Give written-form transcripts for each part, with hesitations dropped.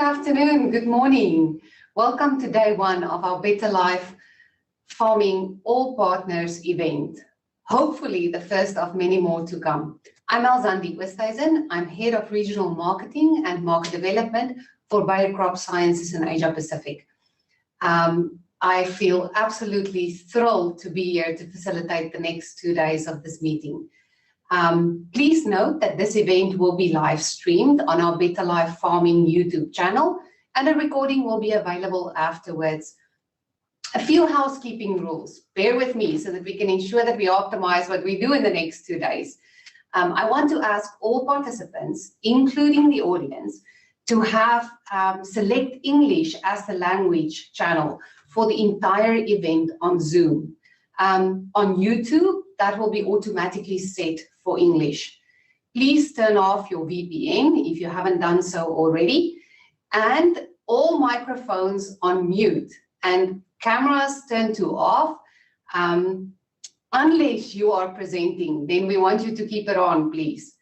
afternoon, good morning. Welcome to day one of our Better Life Farming All Partners event. Hopefully the first of many more to come. I'm Elzandi Westhuizen. I'm Head of Regional Marketing and Market Development for Bayer Crop Sciences in Asia Pacific. I feel absolutely thrilled to be here to facilitate the next 2 days of this meeting. Please note that this event will be live streamed on our Better Life Farming YouTube channel, and a recording will be available afterwards. A few housekeeping rules. Bear with me so that we can ensure that we optimize what we do in the next 2 days. I want to ask all participants, including the audience, to have select English as the language channel for the entire event on Zoom. On YouTube, that will be automatically set for English. Please turn off your VPN if you haven't done so already, and all microphones on mute and cameras turned to off. Unless you are presenting, then we want you to keep it on, please.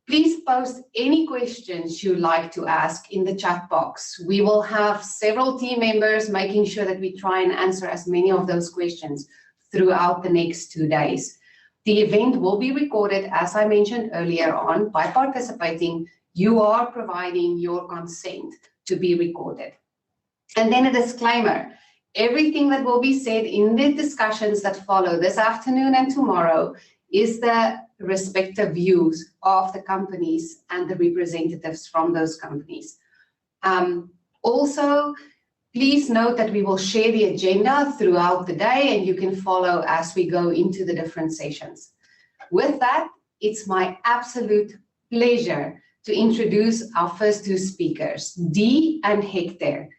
Please post any questions you'd like to ask in the chat box. We will have several team members making sure that we try and answer as many of those questions throughout the next 2 days. The event will be recorded, as I mentioned earlier on. By participating, you are providing your consent to be recorded. And then a disclaimer. Everything that will be said in the discussions that follow this afternoon and tomorrow is the respective views of the companies and the representatives from those companies. Also, please note that we will share the agenda throughout the day, and you can follow as we go into the different sessions. With that, it's my absolute pleasure to introduce our first two speakers, Dee and Hector.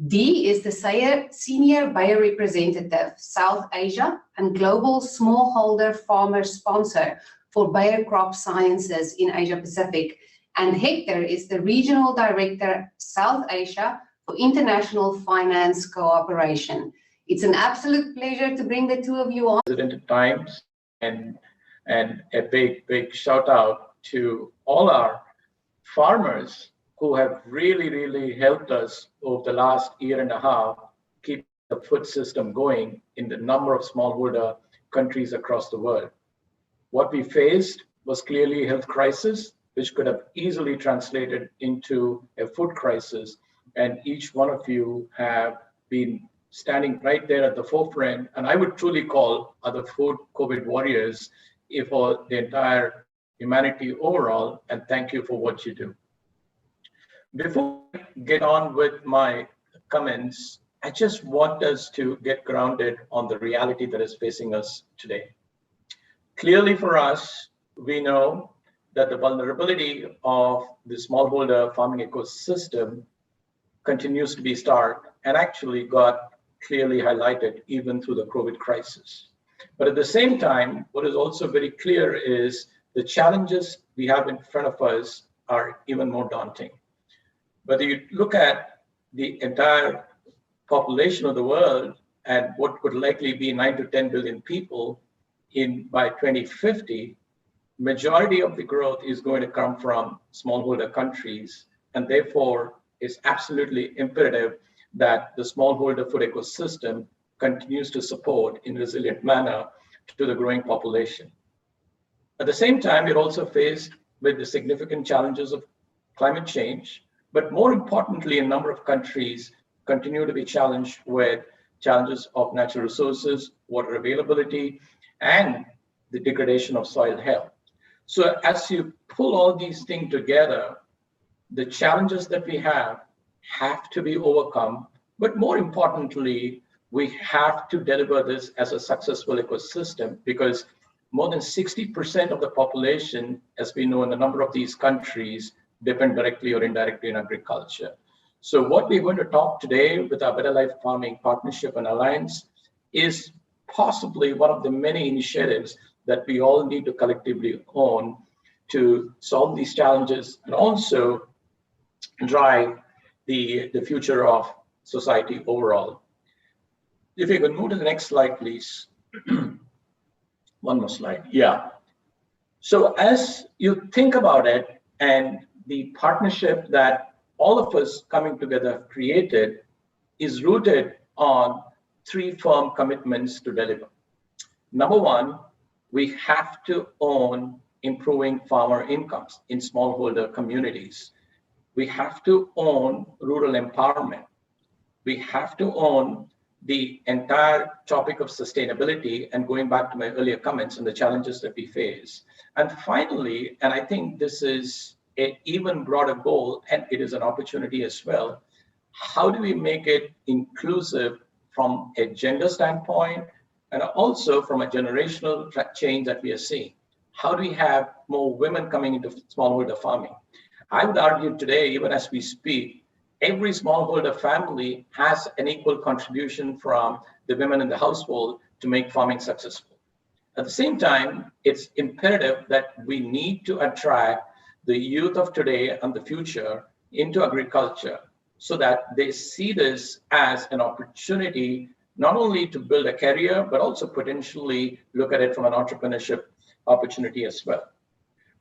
Dee is the Senior Bayer Representative, South Asia and Global Smallholder Farmer Sponsor for Bayer Crop Sciences in Asia Pacific. And Hector is the Regional Director, South Asia for International Finance Cooperation. It's an absolute pleasure to bring the two of you on. President Times, and a big shout out to all our farmers who have really helped us over the last year and a half keep the food system going in the number of smallholder countries across the world. What we faced was clearly a health crisis, which could have easily translated into a food crisis. And each one of you have been standing right there at the forefront. And I would truly call other food COVID warriors for the entire humanity overall. And thank you for what you do. Before I get on with my comments, I just want us to get grounded on the reality that is facing us today. Clearly for us, we know that the vulnerability of the smallholder farming ecosystem continues to be stark and actually got clearly highlighted even through the COVID crisis. But at the same time, what is also very clear is the challenges we have in front of us are even more daunting. Whether you look at the entire population of the world and what could likely be 9 to 10 billion people by 2050, majority of the growth is going to come from smallholder countries, and therefore it's absolutely imperative that the smallholder food ecosystem continues to support in a resilient manner to the growing population. At the same time, we're also faced with the significant challenges of climate change, but more importantly, a number of countries continue to be challenged with challenges of natural resources, water availability, and the degradation of soil health. So as you pull all these things together, the challenges that we have to be overcome, but more importantly, we have to deliver this as a successful ecosystem, because more than 60% of the population, as we know in a number of these countries, depend directly or indirectly on agriculture. So what we're going to talk today with our Better Life Farming Partnership and Alliance is possibly one of the many initiatives that we all need to collectively own to solve these challenges and also drive the future of society overall. If you can move to the next slide, please. One more slide. Yeah. So as you think about it and the partnership that all of us coming together have created is rooted on 3 firm commitments to deliver. Number one, we have to own improving farmer incomes in smallholder communities. We have to own rural empowerment. We have to own the entire topic of sustainability and going back to my earlier comments on the challenges that we face. And finally, and I think this is an even broader goal, and it is an opportunity as well, how do we make it inclusive from a gender standpoint and also from a generational change that we are seeing? How do we have more women coming into smallholder farming? I would argue today, even as we speak, every smallholder family has an equal contribution from the women in the household to make farming successful. At the same time, it's imperative that we need to attract the youth of today and the future into agriculture so that they see this as an opportunity not only to build a career, but also potentially look at it from an entrepreneurship opportunity as well.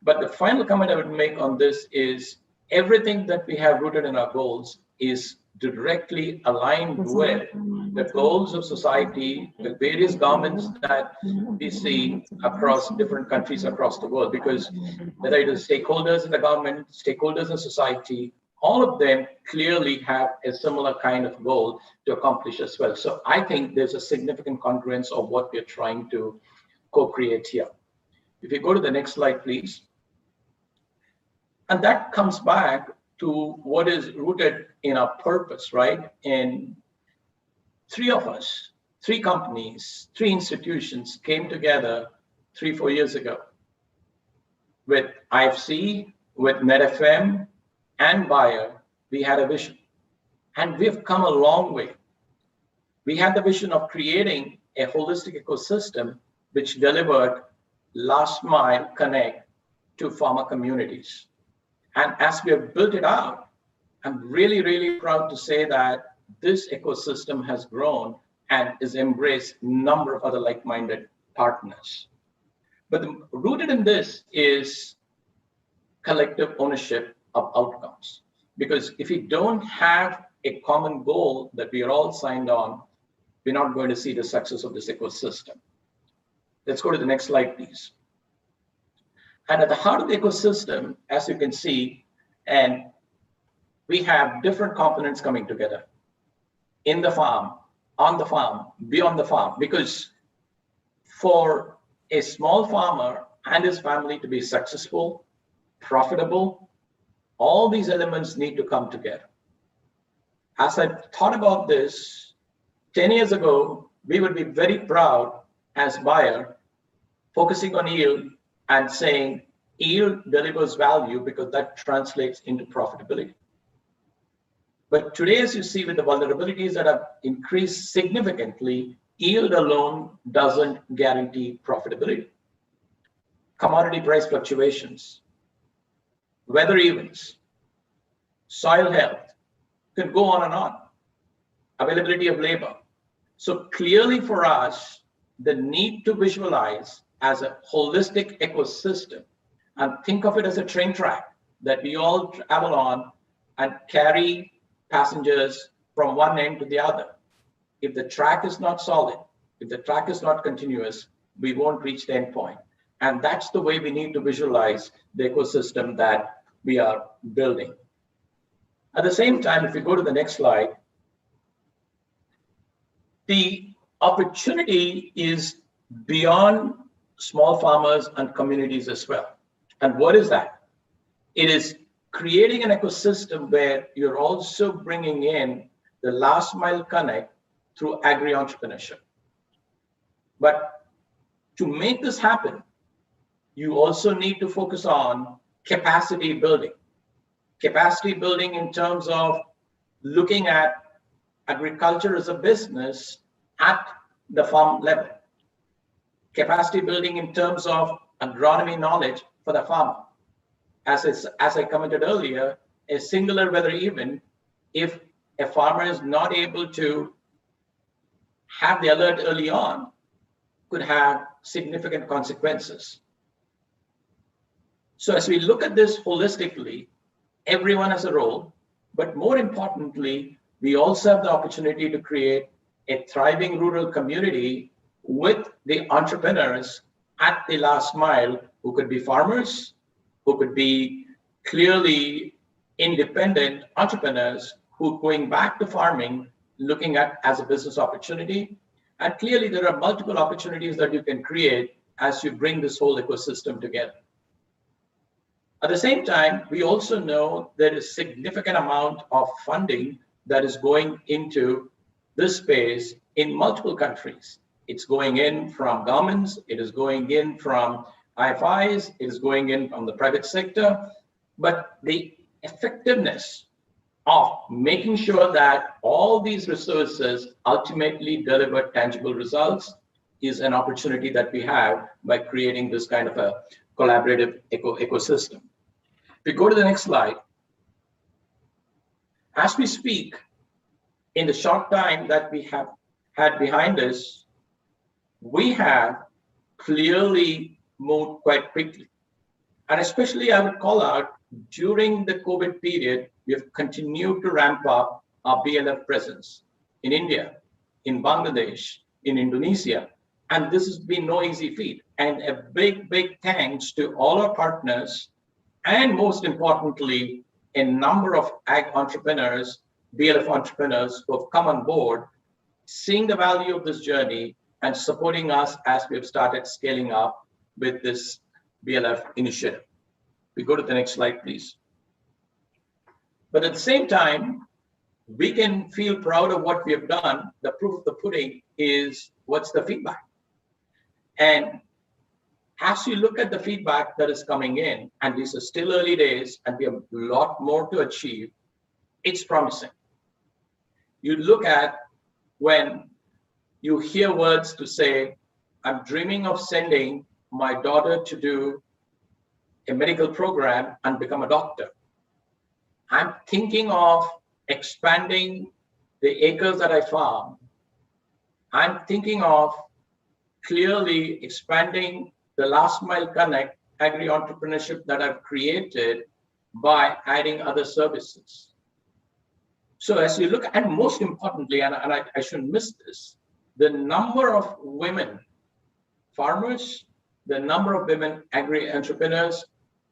But the final comment I would make on this is everything that we have rooted in our goals is directly aligned with the goals of society, the various governments that we see across different countries across the world. Because whether it is stakeholders in the government, stakeholders in society, all of them clearly have a similar kind of goal to accomplish as well. So I think there's a significant congruence of what we're trying to co-create here. If you go to the next slide, please. And that comes back to what is rooted in our purpose, right? And 3 of us, 3 companies, 3 institutions came together 3-4 years ago with IFC, with NetFM, and Bayer. We had a vision, and we've come a long way. We had the vision of creating a holistic ecosystem which delivered last mile connect to farmer communities. And as we have built it out, I'm really, really proud to say that this ecosystem has grown and is embraced a number of other like-minded partners. But rooted in this is collective ownership of outcomes. Because if we don't have a common goal that we are all signed on, we're not going to see the success of this ecosystem. Let's go to the next slide, please. And at the heart of the ecosystem, as you can see, and we have different components coming together in the farm, on the farm, beyond the farm, because for a small farmer and his family to be successful, profitable, all these elements need to come together. As I thought about this, 10 years ago, we would be very proud as Bayer, focusing on yield and saying yield delivers value because that translates into profitability. But today, as you see with the vulnerabilities that have increased significantly, yield alone doesn't guarantee profitability. Commodity price fluctuations, weather events, soil health, can go on and on, availability of labor. So clearly for us, the need to visualize as a holistic ecosystem and think of it as a train track that we all travel on and carry passengers from one end to the other. If the track is not solid, if the track is not continuous, we won't reach the end point. And that's the way we need to visualize the ecosystem that we are building. At the same time, if you go to the next slide, the opportunity is beyond small farmers and communities as well. And what is that? It is creating an ecosystem where you're also bringing in the last mile connect through agri-entrepreneurship. But to make this happen, you also need to focus on capacity building. Capacity building in terms of looking at agriculture as a business at the farm level. Capacity building in terms of agronomy knowledge for the farmer. As I commented earlier, a singular weather event, if a farmer is not able to have the alert early on, could have significant consequences. So as we look at this holistically, everyone has a role, But more importantly, we also have the opportunity to create a thriving rural community with the entrepreneurs at the last mile, who could be farmers, who could be clearly independent entrepreneurs who are going back to farming, looking at as a business opportunity. And clearly there are multiple opportunities that you can create as you bring this whole ecosystem together. At the same time, we also know there is significant amount of funding that is going into this space in multiple countries. It's going in from governments, it is going in from IFIs, it is going in from the private sector, but the effectiveness of making sure that all these resources ultimately deliver tangible results is an opportunity that we have by creating this kind of a collaborative ecosystem. If we go to the next slide, as we speak, in the short time that we have had behind us, we have clearly moved quite quickly. And especially I would call out, during the COVID period, we have continued to ramp up our BLF presence in India, in Bangladesh, in Indonesia. And this has been no easy feat. And a big, big thanks to all our partners, and most importantly, a number of ag entrepreneurs, BLF entrepreneurs who have come on board, seeing the value of this journey and supporting us as we have started scaling up with this BLF initiative. We go to the next slide, please. But at the same time, we can feel proud of what we have done. The proof of the pudding is what's the feedback. And as you look at the feedback that is coming in, and these are still early days and we have a lot more to achieve, it's promising. You look at when you hear words to say, I'm dreaming of sending my daughter to do a medical program and become a doctor. I'm thinking of expanding the acres that I farm. I'm thinking of clearly expanding the last mile connect agri-entrepreneurship that I've created by adding other services. So as you look, and most importantly, and I shouldn't miss this, the number of women farmers, the number of women agri-entrepreneurs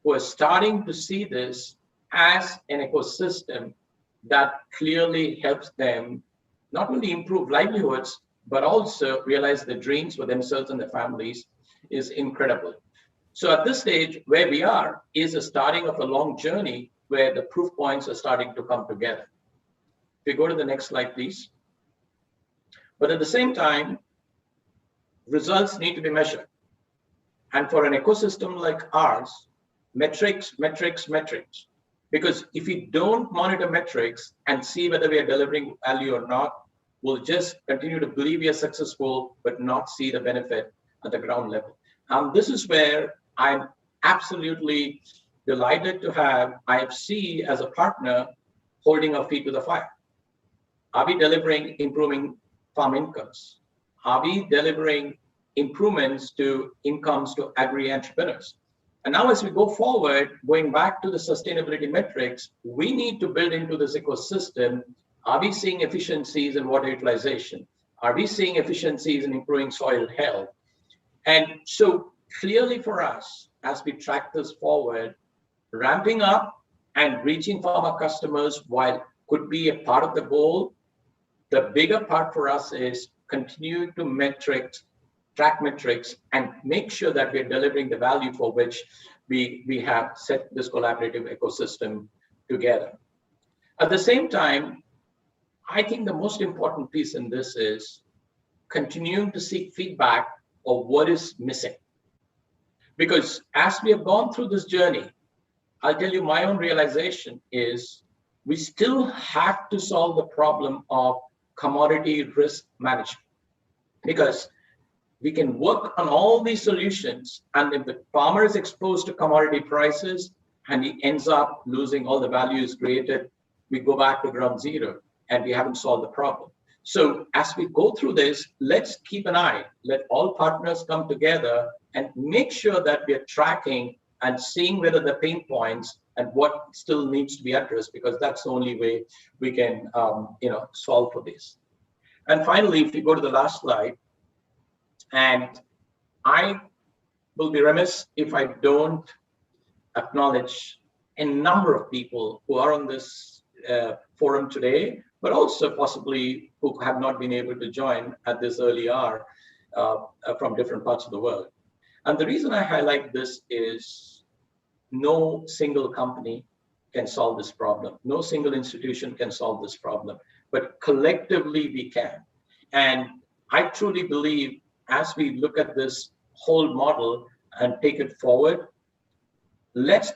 who are starting to see this as an ecosystem that clearly helps them not only improve livelihoods, but also realize the dreams for themselves and their families is incredible. So at this stage, where we are is the starting of a long journey where the proof points are starting to come together. If you go to the next slide, please. But at the same time, results need to be measured. And for an ecosystem like ours, metrics. Because if we don't monitor metrics and see whether we are delivering value or not, we'll just continue to believe we are successful, but not see the benefit at the ground level. This is where I'm absolutely delighted to have IFC as a partner holding our feet to the fire. Are we delivering improving farm incomes? Are we delivering improvements to incomes to agri-entrepreneurs? And now as we go forward, going back to the sustainability metrics, we need to build into this ecosystem. Are we seeing efficiencies in water utilization? Are we seeing efficiencies in improving soil health? And so clearly for us, as we track this forward, ramping up and reaching farmer customers while could be a part of the goal, the bigger part for us is continue to track metrics and make sure that we're delivering the value for which we have set this collaborative ecosystem together. At the same time, I think the most important piece in this is continuing to seek feedback of what is missing. Because as we have gone through this journey, I'll tell you my own realization is we still have to solve the problem of commodity risk management. Because we can work on all these solutions, and if the farmer is exposed to commodity prices and he ends up losing all the values created, we go back to ground zero and we haven't solved the problem. So as we go through this, let's keep an eye, let all partners come together and make sure that we are tracking and seeing whether the pain points and what still needs to be addressed, because that's the only way we can solve for this. And finally, if you go to the last slide, and I will be remiss if I don't acknowledge a number of people who are on this forum today, but also possibly who have not been able to join at this early hour from different parts of the world. And the reason I highlight this is no single company can solve this problem. No single institution can solve this problem, but collectively we can. And I truly believe as we look at this whole model and take it forward, let's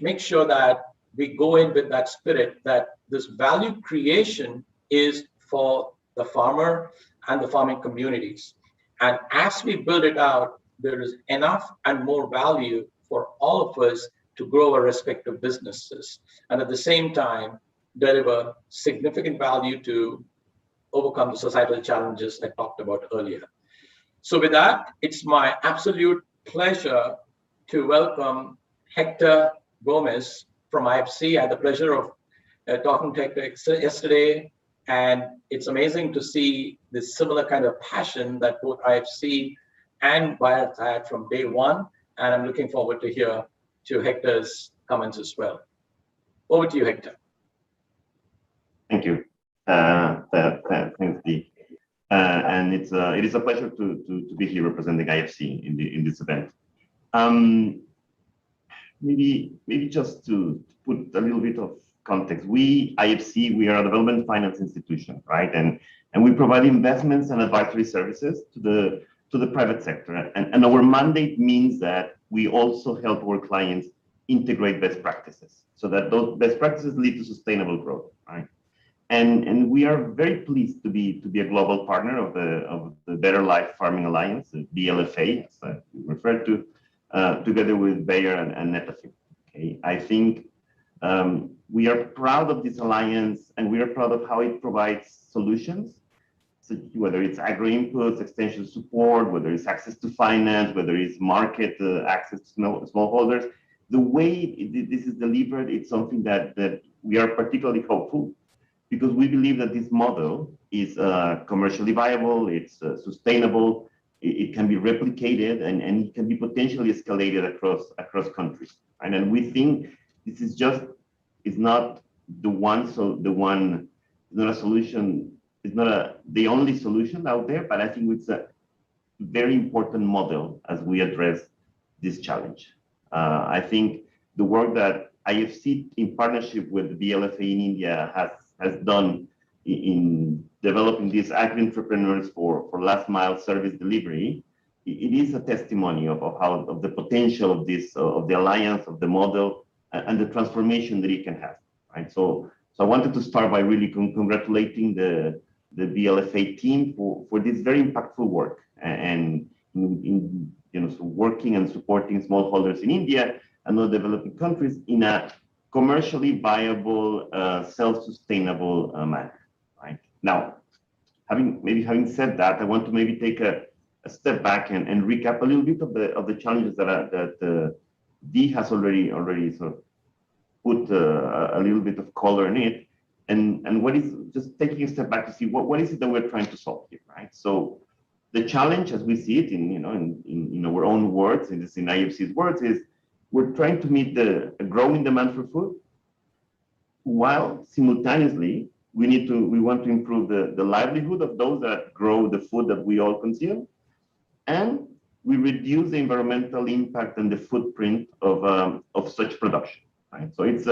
make sure that we go in with that spirit that this value creation is for the farmer and the farming communities. And as we build it out, there is enough and more value for all of us to grow our respective businesses, and at the same time, deliver significant value to overcome the societal challenges I talked about earlier. So with that, it's my absolute pleasure to welcome Hector Gomez from IFC. I had the pleasure of talking to Hector yesterday, and it's amazing to see this similar kind of passion that both IFC and Bayard had from day one, and I'm looking forward to hear to Hector's comments as well. Over to you, Hector. Thank you. Thanks, Dee. And it is a pleasure to be here representing IFC in this event. Maybe just to put a little bit of context, IFC, we are a development finance institution, right? And we provide investments and advisory services to the private sector. And our mandate means that we also help our clients integrate best practices so that those best practices lead to sustainable growth, right? And we are very pleased to be a global partner of the Better Life Farming Alliance, the BLFA, as we refer to, together with Bayer and Netafim. Okay, I think we are proud of this alliance, and we are proud of how it provides solutions. So whether it's agro inputs, extension support, whether it's access to finance, whether it's market access to smallholders, the way this is delivered, it's something that we are particularly hopeful, because we believe that this model is commercially viable, it's sustainable, it can be replicated, and it can be potentially escalated across countries. And then we think this is it's not a solution. It's not the only solution out there, but I think it's a very important model as we address this challenge. I think the work that IFC in partnership with the BLFA in India has done in developing these agri-entrepreneurs for last mile service delivery, it is a testimony of the potential of the alliance, of the model, and the transformation that it can have, right? So I wanted to start by really congratulating the BLFA team for this very impactful work, and so working and supporting smallholders in India and other developing countries in a commercially viable, self-sustainable manner, right? Now, having said that, I want to maybe take a step back and recap a little bit of the challenges that Dee has already sort of put a little bit of color in it, and what is, just taking a step back to see what is it that we're trying to solve here, right? So the challenge, as we see it in our own words, in IFC's words, is we're trying to meet the growing demand for food, while simultaneously we want to improve the livelihood of those that grow the food that we all consume, and we reduce the environmental impact and the footprint of such production, right? So it's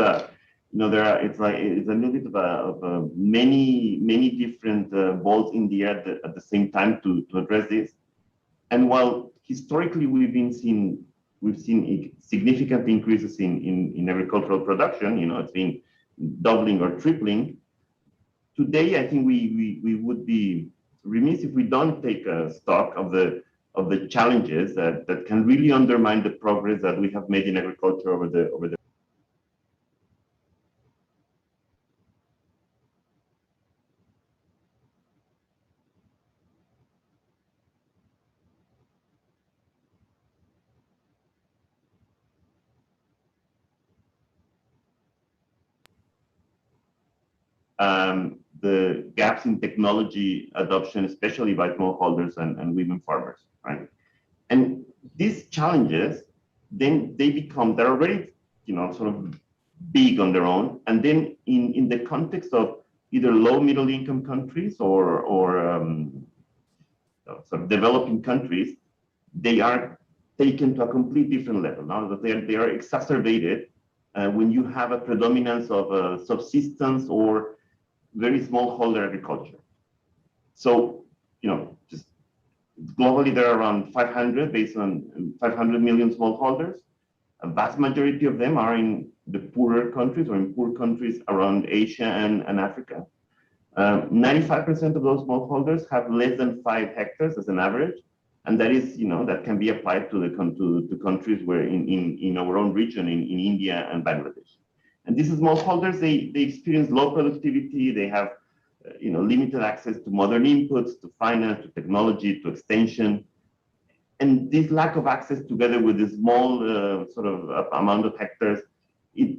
it's a little bit of many different balls in the air at the same time to address this. And while historically we've seen significant increases in agricultural production, it's been doubling or tripling. Today, I think we would be remiss if we don't take stock of the challenges that can really undermine the progress that we have made in agriculture over the the gaps in technology adoption, especially by smallholders and women farmers, right? And these challenges, then they're already, sort of big on their own. And then in the context of either low middle income countries or sort of developing countries, they are taken to a completely different level. Now that they are exacerbated when you have a predominance of subsistence or very smallholder agriculture. So, just globally, there are around 500, based on 500 million smallholders. A vast majority of them are in the poorer countries or in poor countries around Asia and Africa. 95% of those smallholders have less than 5 hectares as an average. And that is, that can be applied to countries where in our own region, in India and Bangladesh. And these smallholders, they experience low productivity. They have, limited access to modern inputs, to finance, to technology, to extension. And this lack of access, together with the small sort of amount of hectares, it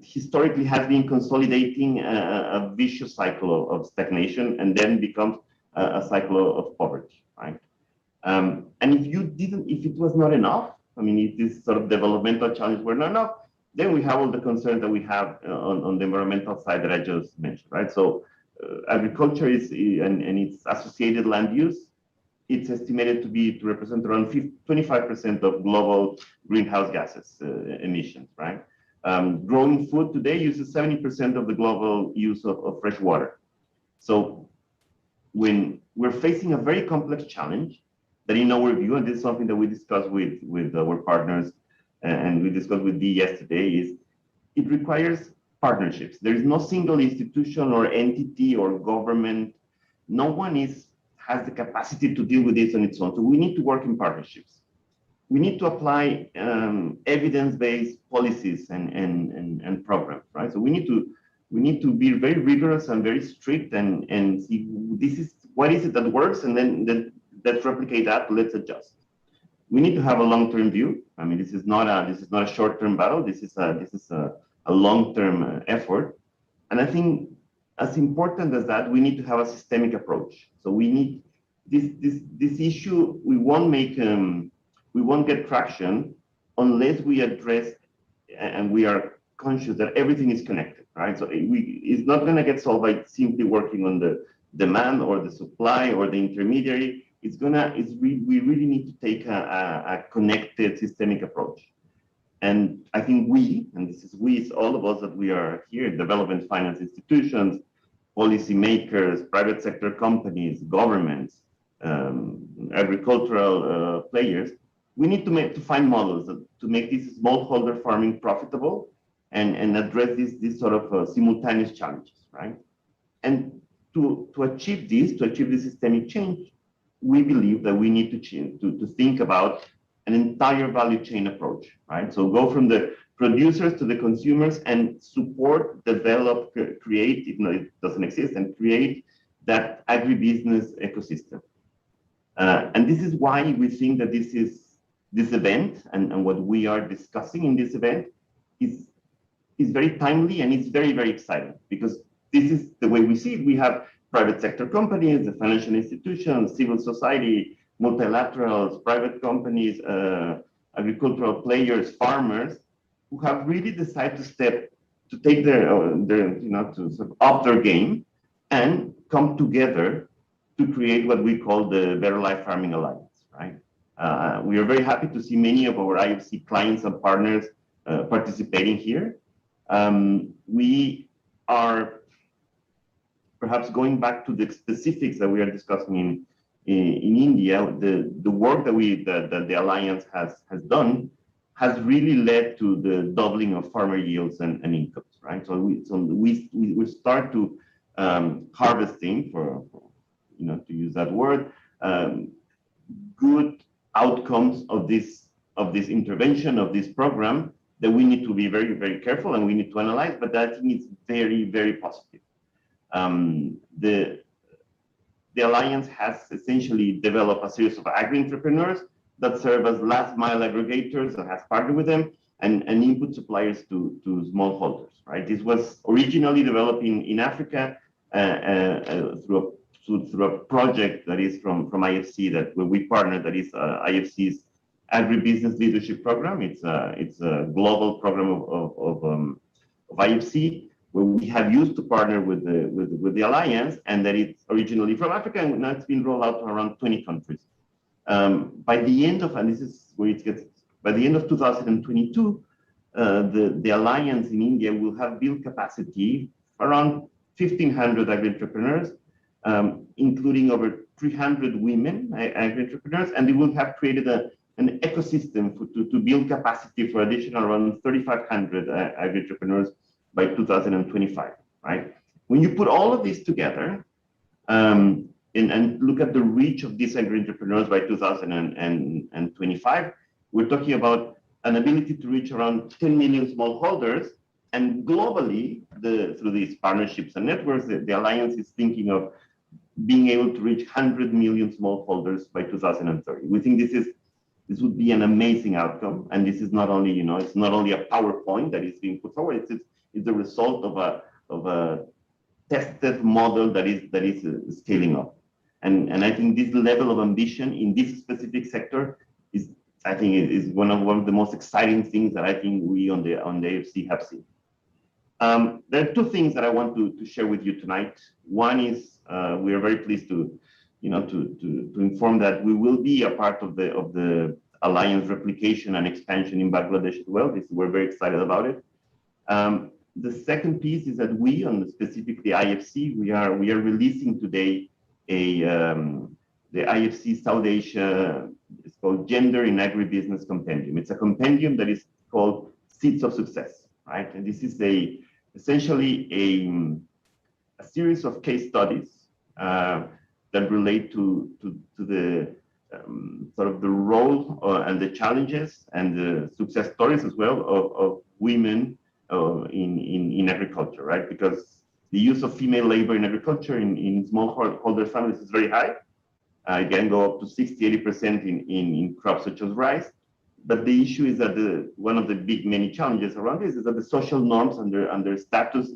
historically has been consolidating a vicious cycle of stagnation, and then becomes a cycle of poverty, right? And if it was not enough, I mean, if this sort of developmental challenges were not enough, then we have all the concerns that we have on the environmental side that I just mentioned, right? So agriculture and its associated land use, it's estimated to represent around 25% of global greenhouse gases emissions, right? Growing food today uses 70% of the global use of fresh water. So when we're facing a very complex challenge, that in our view, and this is something that we discussed with our partners and we discussed with Dee yesterday, is it requires partnerships. There is no single institution or entity or government. No one has the capacity to deal with this on its own. So we need to work in partnerships. We need to apply evidence-based policies and programs, right? So we need to be very rigorous and very strict and see what is it that works, and then let's replicate that. Let's adjust. We need to have a long-term view. I mean, this is not a short-term battle. This is a long-term effort. And I think as important as that, we need to have a systemic approach. So we need this issue. We won't get traction unless we address and we are conscious that everything is connected, right? So it's not going to get solved by simply working on the demand or the supply or the intermediary. We really need to take a connected systemic approach. And I think it's all of us that we are here, development finance institutions, policymakers, private sector companies, governments, agricultural players. We need to find models to make this smallholder farming profitable and address these sort of simultaneous challenges, right? And to achieve this systemic change, we believe that we need to think about an entire value chain approach, right? So go from the producers to the consumers and support, develop, create, even though it doesn't exist, and create that agribusiness ecosystem. And this is why we think that this event and what we are discussing in this event is very timely, and it's very, very exciting, because this is the way we see it. We have private sector companies, the financial institutions, civil society, multilaterals, private companies, agricultural players, farmers, who have really decided to take their to sort of up their game and come together to create what we call the Better Life Farming Alliance, right? We are very happy to see many of our IFC clients and partners participating here. We are perhaps going back to the specifics that we are discussing in India. The work that the Alliance has done has really led to the doubling of farmer yields and incomes, right? So we start to harvesting, for to use that word, good outcomes of this intervention, of this program, that we need to be very, very careful and we need to analyze, but I think it's very, very positive. The Alliance has essentially developed a series of agri-entrepreneurs that serve as last mile aggregators and has partnered with them. and input suppliers to smallholders, right? This was originally developed in Africa through a project that is from IFC that where we partner, that is IFC's Agribusiness Leadership Program. It's a global program of IFC, where we have used to partner with the alliance, and that it's originally from Africa, and now it's been rolled out to around 20 countries. By the end of, and this is where it gets, by the end of 2022, the alliance in India will have built capacity around 1,500 agri-entrepreneurs, including over 300 women agri-entrepreneurs, and they will have created an ecosystem to build capacity for additional around 3,500 agri-entrepreneurs by 2025, right? When you put all of this together and look at the reach of these agri-entrepreneurs by 2025, we're talking about an ability to reach around 10 million smallholders, and globally, through these partnerships and networks, the alliance is thinking of being able to reach 100 million smallholders by 2030. We think this would be an amazing outcome, and this is not only, it's not only a PowerPoint that is being put forward. It's the result of a tested model that is scaling up, and I think this level of ambition in this specific sector is one of the most exciting things that I think we on the AFC have seen. There are two things that I want to share with you tonight. One is we are very pleased to inform that we will be a part of the alliance replication and expansion in Bangladesh as well. We're very excited about it. The second piece is that we, specifically IFC, we are releasing today the IFC South Asia. It's called Gender in Agribusiness Compendium. It's a compendium that is called Seeds of Success, right? And this is essentially a series of case studies that relate to the sort of the role and the challenges and the success stories as well of women in agriculture, right? Because the use of female labor in agriculture in smallholder families is very high. It can go up to 60–80% in crops such as rice. But the issue is that one of the many challenges around this is that the social norms and their status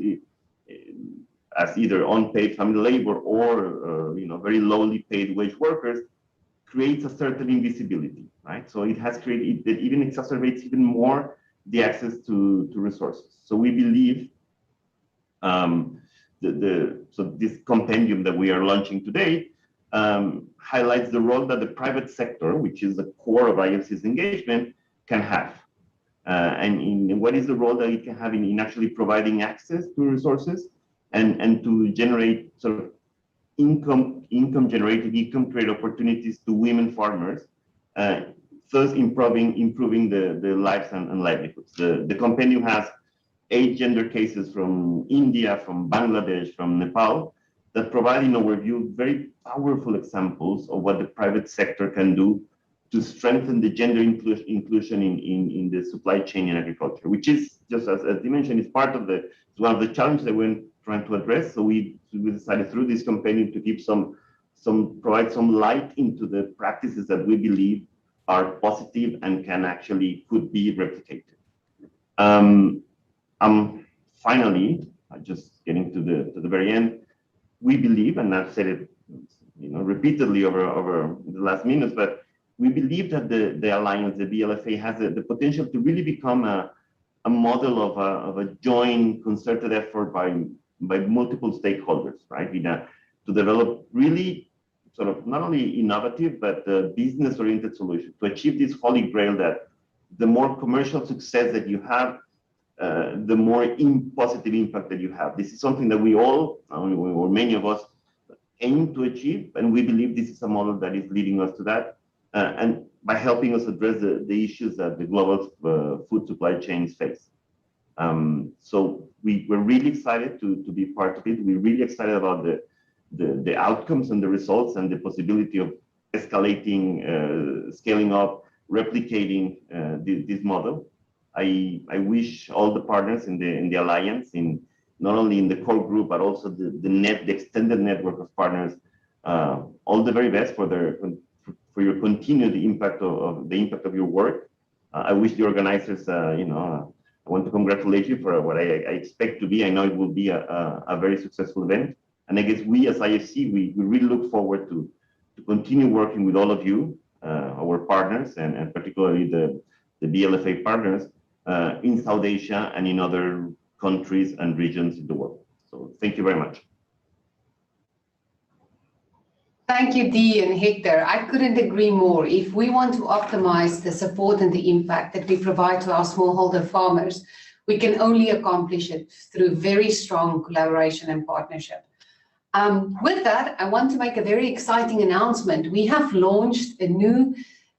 as either unpaid family labor or very lowly paid wage workers creates a certain invisibility, right? So it even exacerbates even more the access to resources. So we believe so this compendium that we are launching today highlights the role that the private sector, which is the core of IFC's engagement, can have. And what is the role that it can have in actually providing access to resources and to generate sort of income create opportunities to women farmers, thus improving the lives and livelihoods. The compendium has 8 gender cases from India, from Bangladesh, from Nepal, that provide, in our view, very powerful examples of what the private sector can do to strengthen the gender inclusion in the supply chain in agriculture, which is, just as you mentioned, is one of the challenges that we're trying to address. So we decided through this compendium to give provide some light into the practices that we believe are positive and could be replicated. Finally, just getting to the very end, we believe, and I've said it repeatedly over the last minutes, but we believe that the alliance, the BLFA, has the potential to really become a model of a joint concerted effort by multiple stakeholders, right? To develop really sort of not only innovative but business-oriented solutions to achieve this holy grail that the more commercial success that you have, the more positive impact that you have. This is something that we all, or many of us, aim to achieve, and we believe this is a model that is leading us to that, and by helping us address the issues that the global food supply chains face. So we're really excited to be part of it. We're really excited about the outcomes and the results and the possibility of escalating, scaling up, replicating this model. I wish all the partners in the alliance, not only in the core group but also the extended network of partners, all the very best for your continued impact of your work. I wish the organizers, I want to congratulate you for what I expect to be. I know it will be a very successful event. And I guess we as IFC, we really look forward to continue working with all of you, our partners, and particularly the BLFA partners in South Asia and in other countries and regions in the world. So thank you very much. Thank you, Dee and Hector. I couldn't agree more. If we want to optimize the support and the impact that we provide to our smallholder farmers, we can only accomplish it through very strong collaboration and partnership. With that, I want to make a very exciting announcement. We have launched a new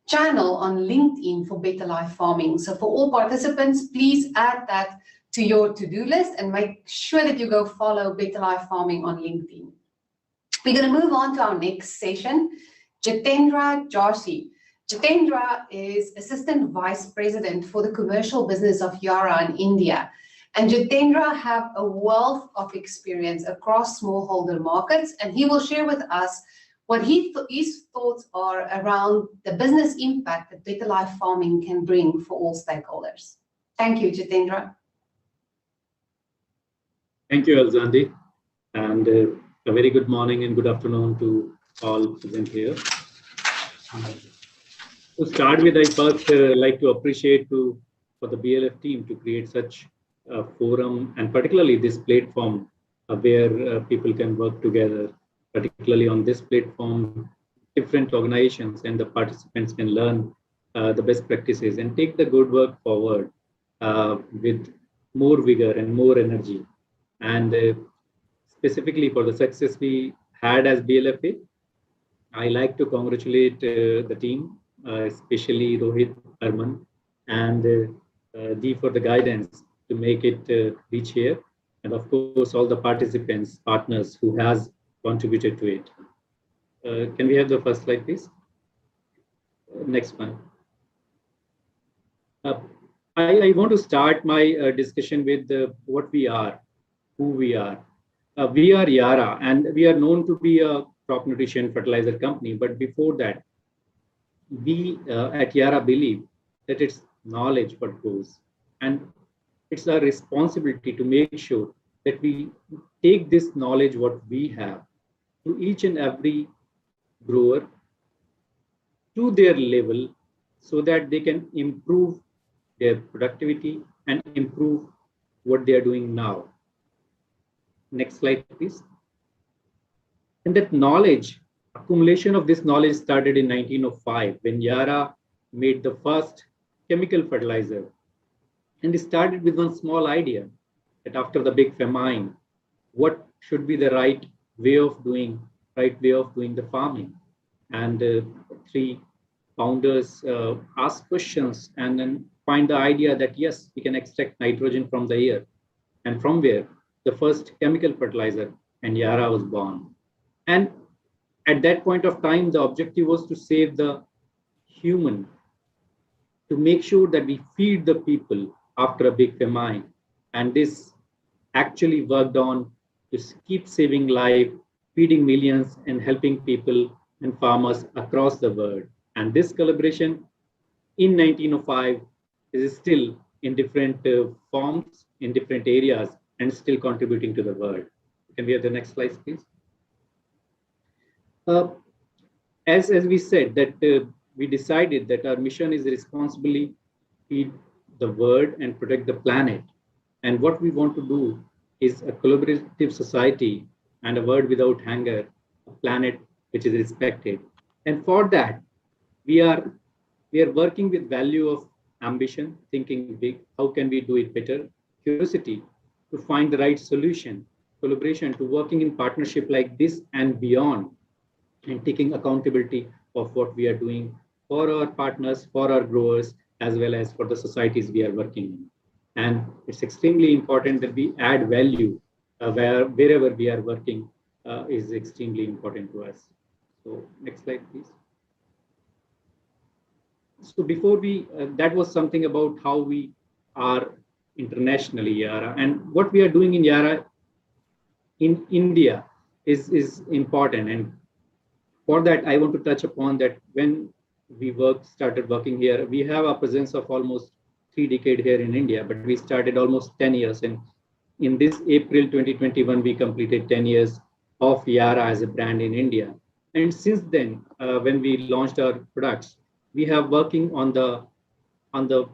channel on LinkedIn for Better Life Farming. So for all participants, please add that to your to-do list and make sure that you go follow Better Life Farming on LinkedIn. We're going to move on to our next session. Jitendra Joshi. Jitendra is Assistant Vice President for the commercial business of Yara in India. And Jitendra have a wealth of experience across smallholder markets, and he will share with us what his thoughts are around the business impact that Better Life Farming can bring for all stakeholders. Thank you, Jitendra. Thank you, Alzandi. And a very good morning and good afternoon to all present here. To start with, I first like to appreciate for the BLF team to create such a forum, and particularly this platform where people can work together, particularly on this platform, different organizations and the participants can learn the best practices and take the good work forward with more vigor and more energy. And specifically for the success we had as BLFA, I like to congratulate the team, especially Rohit, Arman, and Dee for the guidance to make it reach here. And of course, all the participants, partners who has contributed to it. Can we have the first slide, please? Next one. I want to start my discussion with what we are, who we are. We are Yara, and we are known to be a crop nutrition fertilizer company. But before that, we at Yara believe that it's knowledge what goes. And it's our responsibility to make sure that we take this knowledge what we have to each and every grower to their level so that they can improve their productivity and improve what they are doing now. Next slide, please. And that knowledge, accumulation of this knowledge started in 1905 when Yara made the first chemical fertilizer. And it started with one small idea that after the big famine, what should be the right way of doing the farming. And three founders asked questions and then find the idea that yes, we can extract nitrogen from the air. And from where? The first chemical fertilizer, and Yara was born. And at that point of time, the objective was to save the human, to make sure that we feed the people after a big famine. And this actually worked on to keep saving life, feeding millions, and helping people and farmers across the world. And this collaboration in 1905 is still in different forms, in different areas, and still contributing to the world. Can we have the next slide, please? As we said, that we decided that our mission is responsibly feed the world and protect the planet. And what we want to do is a collaborative society and a world without hunger, a planet which is respected. And for that, we are working with value of ambition, thinking big. How can we do it better? Curiosity to find the right solution, collaboration to working in partnership like this and beyond, and taking accountability of what we are doing for our partners, for our growers, as well as for the societies we are working in. And it's extremely important that we add value wherever we are working is extremely important to us. So next slide, please. So before that was something about how we are internationally, Yara, and what we are doing in Yara in India is important. And for that, I want to touch upon that when we started working here. We have a presence of almost 3 decades here in India, but we started almost 10 years. And in this April 2021, we completed 10 years of Yara as a brand in India. And since then, when we launched our products, we have working on the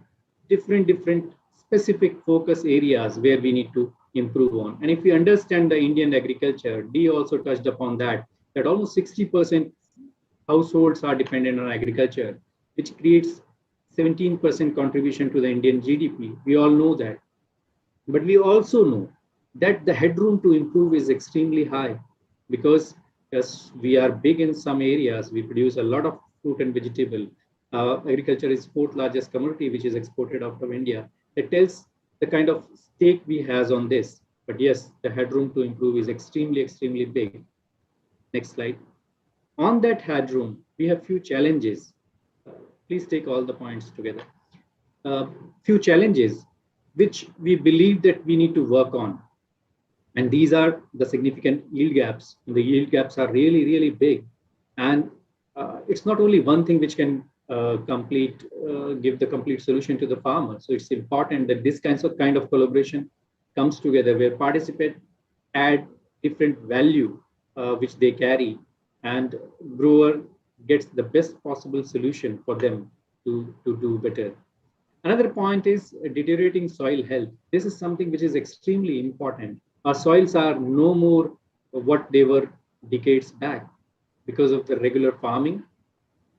different specific focus areas where we need to improve on. And if we understand the Indian agriculture, Dee also touched upon that almost 60% households are dependent on agriculture, which creates 17% contribution to the Indian GDP. We all know that. But we also know that the headroom to improve is extremely high because yes, we are big in some areas. We produce a lot of fruit and vegetable. Agriculture is fourth largest commodity which is exported out of India. It tells the kind of stake we has on this. But yes, the headroom to improve is extremely big. Next slide. On that headroom, we have few challenges. Please take all the points together. Few challenges which we believe that we need to work on. And these are the significant yield gaps. The yield gaps are really big. And it's not only one thing which can give the complete solution to the farmer. So it's important that this kind of collaboration comes together where participants add different value which they carry, and grower gets the best possible solution for them to do better. Another point is deteriorating soil health. This is something which is extremely important. Our soils are no more what they were decades back because of the regular farming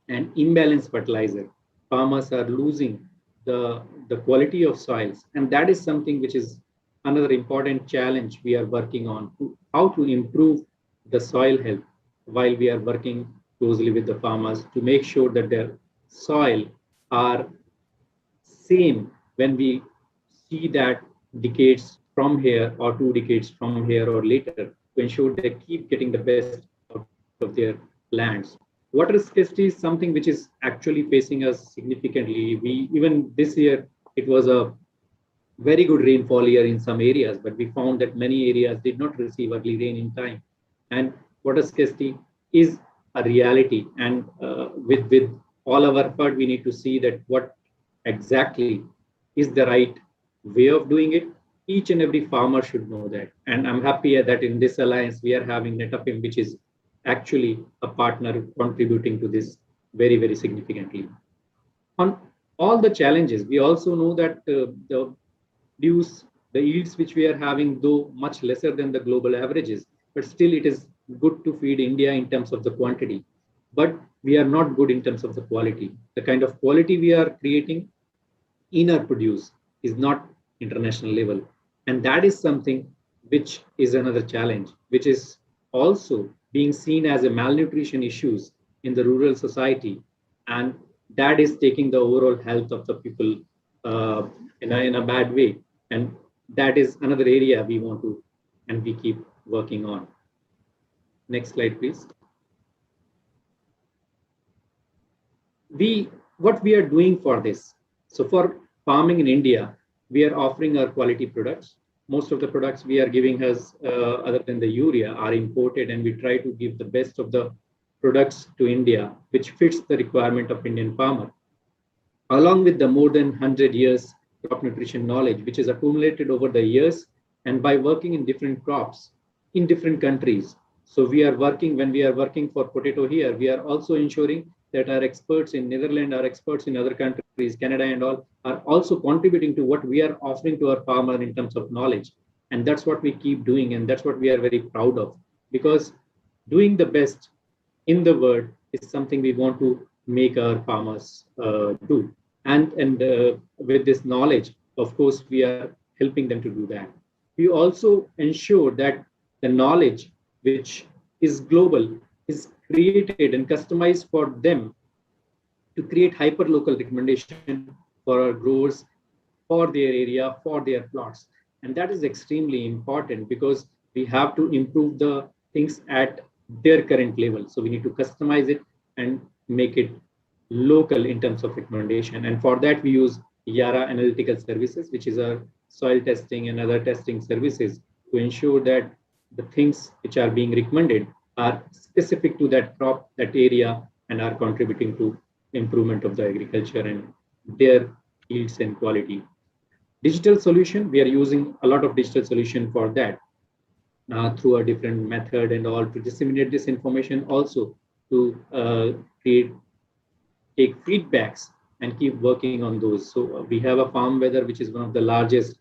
and imbalanced fertilizer. Farmers are losing the quality of soils, and that is something which is another important challenge we are working on, how to improve the soil health while we are working closely with the farmers to make sure that their soil are same when we see that decades from here or 2 decades from here or later, to ensure they keep getting the best out of their lands. Water scarcity is something which is actually facing us significantly. Even this year, it was a very good rainfall year in some areas, but we found that many areas did not receive early rain in time. And water scarcity is a reality. And with all our effort, we need to see that what exactly is the right way of doing it. Each and every farmer should know that. And I'm happy that in this alliance, we are having Netafim, which is actually a partner contributing to this very significantly. On all the challenges, we also know that the yields which we are having, though much lesser than the global averages, but still it is good to feed India in terms of the quantity. But we are not good in terms of the quality. The kind of quality we are creating in our produce is not international level. And that is something which is another challenge, which is also being seen as a malnutrition issues in the rural society. And that is taking the overall health of the people in a bad way. And that is another area we want to, and we keep working on. Next slide, please. What we are doing for this. So for farming in India, we are offering our quality products. Most of the products we are giving us, other than the urea, are imported, and we try to give the best of the products to India, which fits the requirement of Indian farmer. Along with the more than 100 years crop nutrition knowledge, which is accumulated over the years, and by working in different crops in different countries. So when we are working for potato here, we are also ensuring that our experts in Netherlands, our experts in other countries, Canada and all, are also contributing to what we are offering to our farmer in terms of knowledge. And that's what we keep doing. And that's what we are very proud of, because doing the best in the world is something we want to make our farmers do. And with this knowledge, of course, we are helping them to do that. We also ensure that the knowledge which is global is created and customized for them to create hyper-local recommendation for our growers, for their area, for their plots. And that is extremely important because we have to improve the things at their current level. So we need to customize it and make it local in terms of recommendation. And for that, we use Yara Analytical Services, which is our soil testing and other testing services, to ensure that the things which are being recommended are specific to that crop, that area, and are contributing to improvement of the agriculture and their yields and quality. Digital solution, we are using a lot of digital solution for that through a different method and all to disseminate this information, also to take feedbacks and keep working on those. So we have a farm weather, which is one of the largest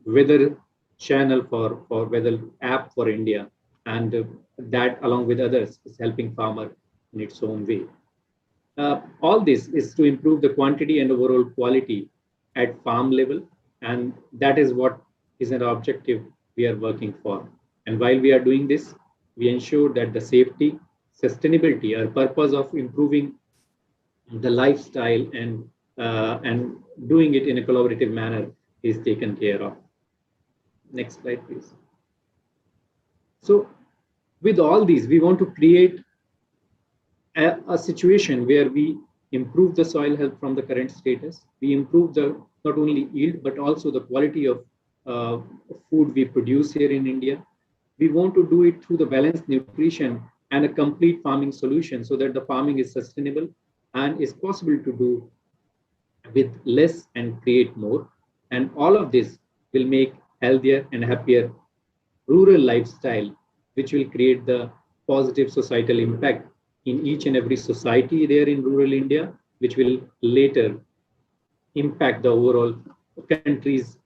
weather channel for weather app for India. And that along with others is helping farmer in its own way. All this is to improve the quantity and overall quality at farm level. And that is what is an objective we are working for. And while we are doing this, we ensure that the safety, sustainability, our purpose of improving the lifestyle and doing it in a collaborative manner is taken care of. Next slide, please. So with all these, we want to create a situation where we improve the soil health from the current status. We improve the not only yield, but also the quality of food we produce here in India. We want to do it through the balanced nutrition and a complete farming solution so that the farming is sustainable and is possible to do with less and create more. And all of this will make healthier and happier rural lifestyle, which will create the positive societal impact in each and every society there in rural India, which will later impact the overall country's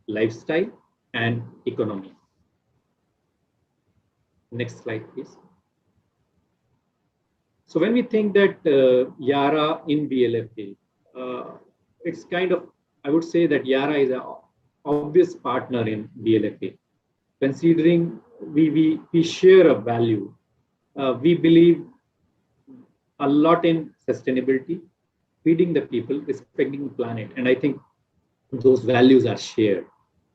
lifestyle and economy. Next slide, please. So when we think that Yara in BLFA, it's kind of, I would say that Yara is an obvious partner in BLFA. Considering we share a value, we believe a lot in sustainability, feeding the people, respecting the planet. And I think those values are shared.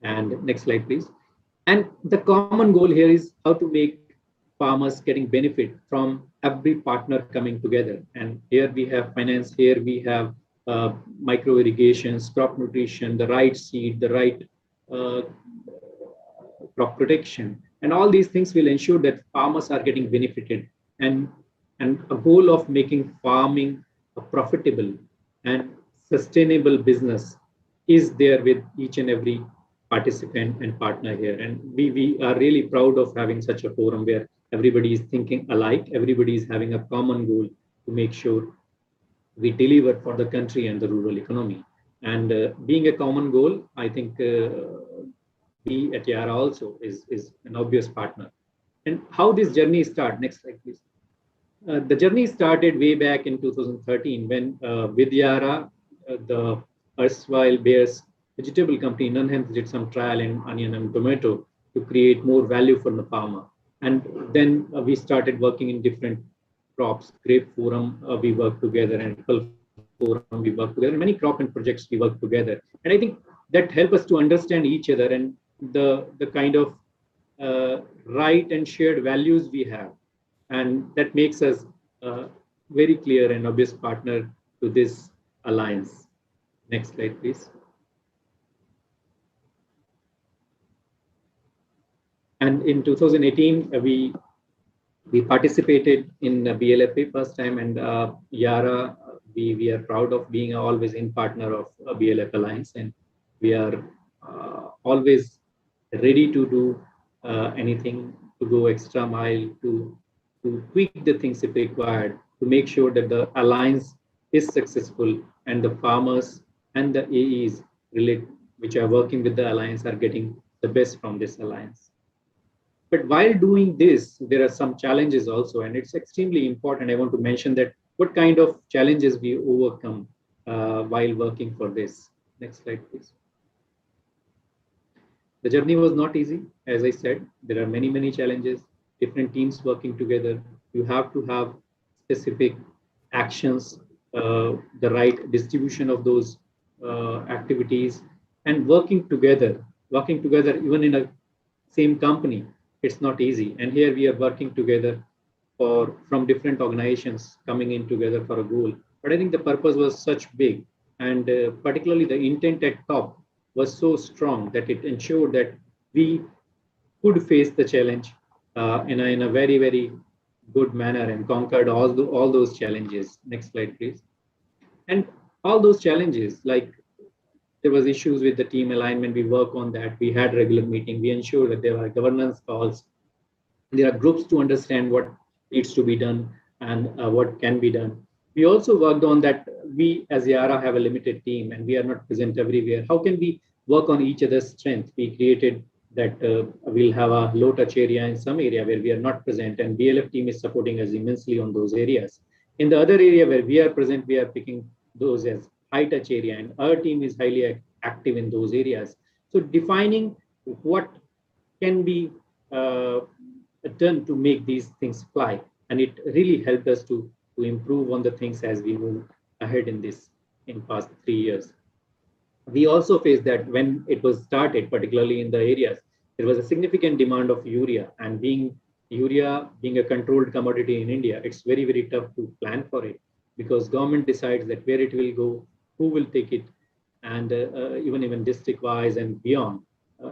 And next slide, please. And the common goal here is how to make farmers getting benefit from every partner coming together. And here we have finance, here we have micro irrigations, crop nutrition, the right seed, the right crop protection. And all these things will ensure that farmers are getting benefited. And a goal of making farming a profitable and sustainable business is there with each and every participant and partner here. And we are really proud of having such a forum where everybody is thinking alike, everybody is having a common goal to make sure we deliver for the country and the rural economy. And being a common goal, I think we at Yara also is an obvious partner. And how this journey started, next slide please. The journey started way back in 2013 when with Yara, the erstwhile Bayer's vegetable company, Nunhems, did some trial in onion and tomato to create more value for the farmer. And then we started working in different crops. Grape Forum, we worked together, and Apple Forum, we worked together. Many crop and projects we worked together. And I think that helped us to understand each other and the kind of right and shared values we have. And that makes us a very clear and obvious partner to this alliance. Next slide, please. And in 2018, we participated in BLFA first time, and Yara, we are proud of being always in partner of BLF Alliance, and we are always ready to do anything, to go extra mile, to tweak the things if required, to make sure that the alliance is successful and the farmers and the AEs which are working with the alliance are getting the best from this alliance. But while doing this, there are some challenges also, and it's extremely important. I want to mention that what kind of challenges we overcome while working for this. Next slide, please. The journey was not easy. As I said, there are many, many challenges, different teams working together. You have to have specific actions, the right distribution of those activities, and working together even in a same company. It's not easy. And here we are working together from different organizations coming in together for a goal. But I think the purpose was such big, and particularly the intent at top was so strong that it ensured that we could face the challenge in a very, very good manner and conquered all those challenges. Next slide, please. And all those challenges, like there was issues with the team alignment, we work on that. We had regular meeting. We ensure that there are governance calls. There are groups to understand what needs to be done and what can be done. We also worked on that. We as Yara have a limited team and we are not present everywhere. How can we work on each other's strength? We created that we'll have a low touch area in some area where we are not present, and BLF team is supporting us immensely on those areas. In the other area where we are present, we are picking those as high touch area, and our team is highly active in those areas. So defining what can be done to make these things fly, and it really helped us to improve on the things as we move ahead in past 3 years. We also faced that when it was started, particularly in the areas, there was a significant demand of urea, and urea being a controlled commodity in India, it's very, very tough to plan for it because government decides that where it will go, who will take it, and even district wise and beyond,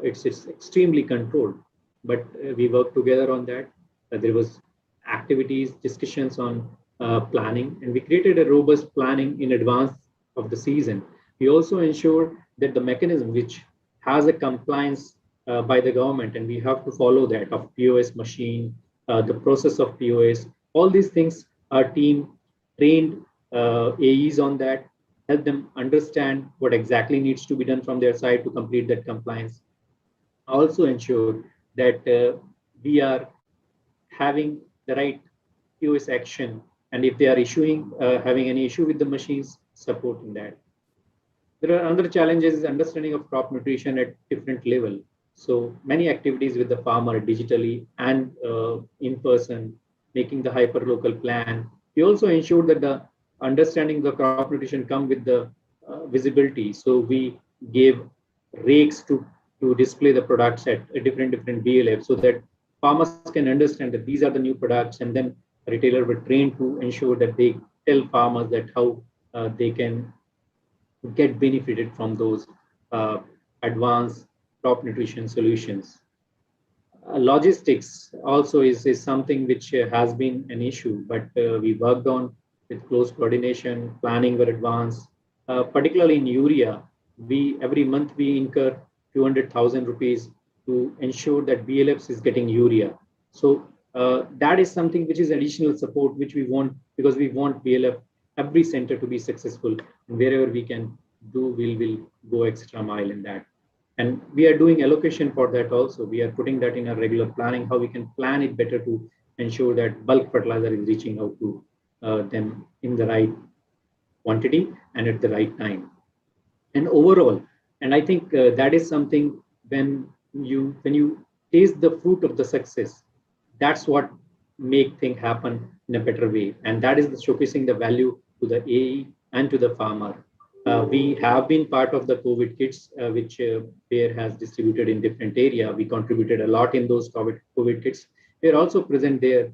it's extremely controlled. But we worked together on that. There was activities, discussions on planning, and we created a robust planning in advance of the season. We also ensure that the mechanism which has a compliance by the government, and we have to follow that, of POS machine, the process of POS, all these things, our team trained AEs on that, help them understand what exactly needs to be done from their side to complete that compliance. Also ensure that we are having the right POS action, and if they are having any issue with the machines, supporting that. There are other challenges, understanding of crop nutrition at different level. So many activities with the farmer digitally and in person, making the hyper-local plan. We also ensure that the understanding the crop nutrition come with the visibility. So we gave rakes to display the products at a different BLF so that farmers can understand that these are the new products, and then a retailer will train to ensure that they tell farmers that how they can get benefited from those advanced crop nutrition solutions. Logistics also is something which has been an issue, but we worked on with close coordination, planning were advanced, particularly in urea. Every month we incur 200,000 rupees to ensure that BLFs is getting urea. So that is something which is additional support which we want, because we want BLF every center to be successful, and wherever we can do, we'll go extra mile in that. And we are doing allocation for that also. We are putting that in our regular planning, how we can plan it better to ensure that bulk fertilizer is reaching out to them in the right quantity and at the right time. And overall, and I think that is something when you taste the fruit of the success, that's what make things happen in a better way. And that is showcasing the value to the AE and to the farmer. We have been part of the COVID kits, which Bayer has distributed in different area. We contributed a lot in those COVID kits. We are also present there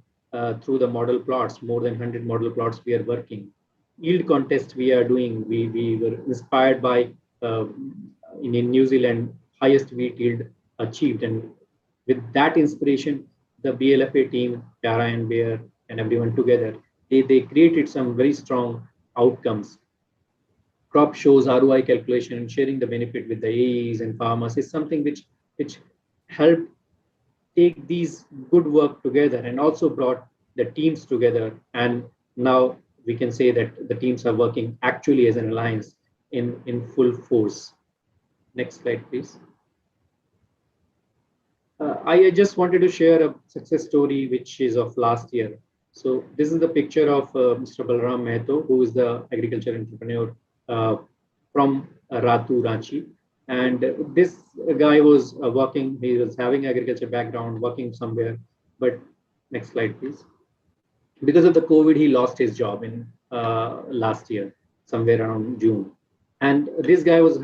through the model plots, more than 100 model plots we are working. Yield contest we are doing. We were inspired by, in New Zealand, highest wheat yield achieved. And with that inspiration, the BLFA team, Yara and Bayer and everyone together, they created some very strong outcomes. Crop shows, ROI calculation, and sharing the benefit with the AEs and farmers is something which helped take these good work together and also brought the teams together. And now we can say that the teams are working actually as an alliance in full force. Next slide, please. I just wanted to share a success story which is of last year. So this is the picture of Mr. Balram Mehto, who is the agriculture entrepreneur from Ratu, Ranchi. And this guy was working, he was having agriculture background, working somewhere. But next slide, please. Because of the COVID, he lost his job in last year, somewhere around June. And this guy was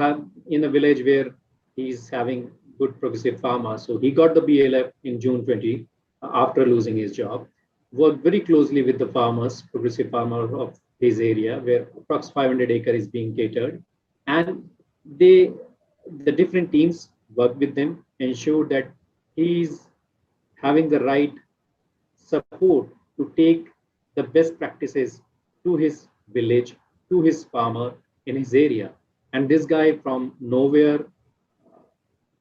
in a village where he's having good progressive farmer. So he got the BLF in June 20 after losing his job. Worked very closely with the farmers, progressive farmers of his area, where approximately 500 acres is being catered. And the different teams work with them, ensure that he's having the right support to take the best practices to his village, to his farmer in his area. And this guy from nowhere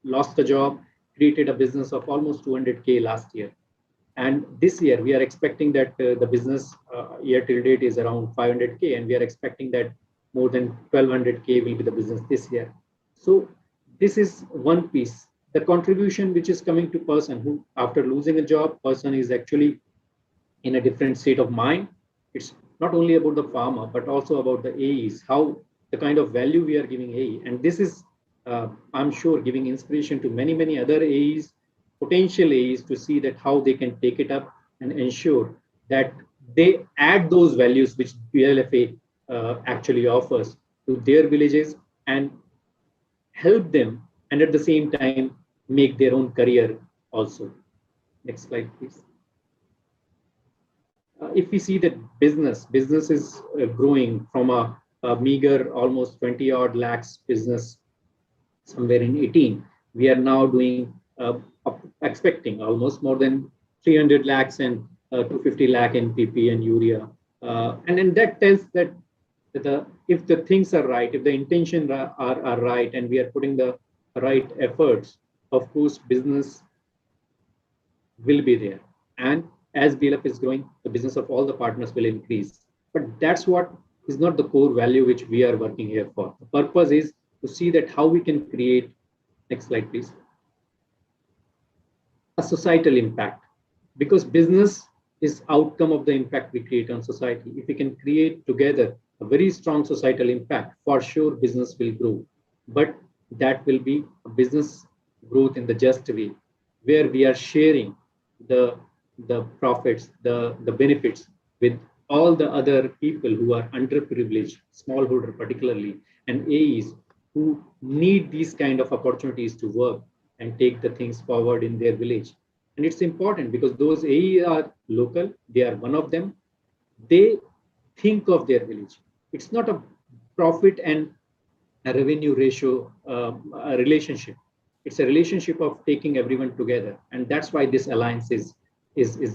lost the job, created a business of almost 200K last year. And this year, we are expecting that the business year till date is around 500K, and we are expecting that more than 1200K will be the business this year. So this is one piece. The contribution which is coming to person who, after losing a job, person is actually in a different state of mind. It's not only about the farmer, but also about the AEs, how the kind of value we are giving AE. And this is, I'm sure, giving inspiration to many, many other AEs, potential AEs, to see that how they can take it up and ensure that they add those values which BLFA actually offers to their villages and help them, and at the same time make their own career also. Next slide, please. If we see that business is growing from a meager almost 20 odd lakhs business somewhere in 18, we are now doing expecting almost more than 300 lakhs and 250 lakh in PP and urea. And then that tells that if the things are right, if the intentions are right, and we are putting the right efforts, of course, business will be there. And as BLF is growing, the business of all the partners will increase. But that's what is not the core value which we are working here for. The purpose is to see that how we can create, next slide, please, a societal impact, because business is outcome of the impact we create on society. If we can create together a very strong societal impact, for sure business will grow. But that will be a business growth in the just way, where we are sharing the profits, the benefits with all the other people who are underprivileged, smallholder particularly, and AEs who need these kind of opportunities to work and take the things forward in their village. And it's important because those AEs are local, they are one of them. They think of their village. It's not a profit and a revenue ratio a relationship. It's a relationship of taking everyone together. And that's why this alliance is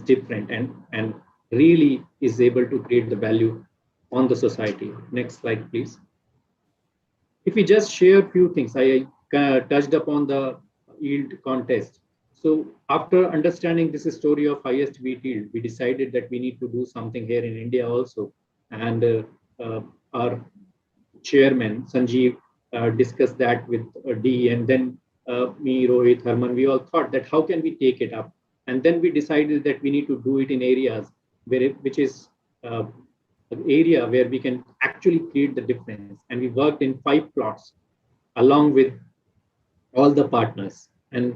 different and really is able to create the value on the society. Next slide, please. If we just share a few things, I touched upon the yield contest. So after understanding this story of highest wheat yield, we decided that we need to do something here in India also. And our chairman, Sanjeev, discussed that with D, and then me, Rohit, Herman, we all thought that how can we take it up? And then we decided that we need to do it in areas which is an area where we can actually create the difference. And we worked in 5 plots along with all the partners. And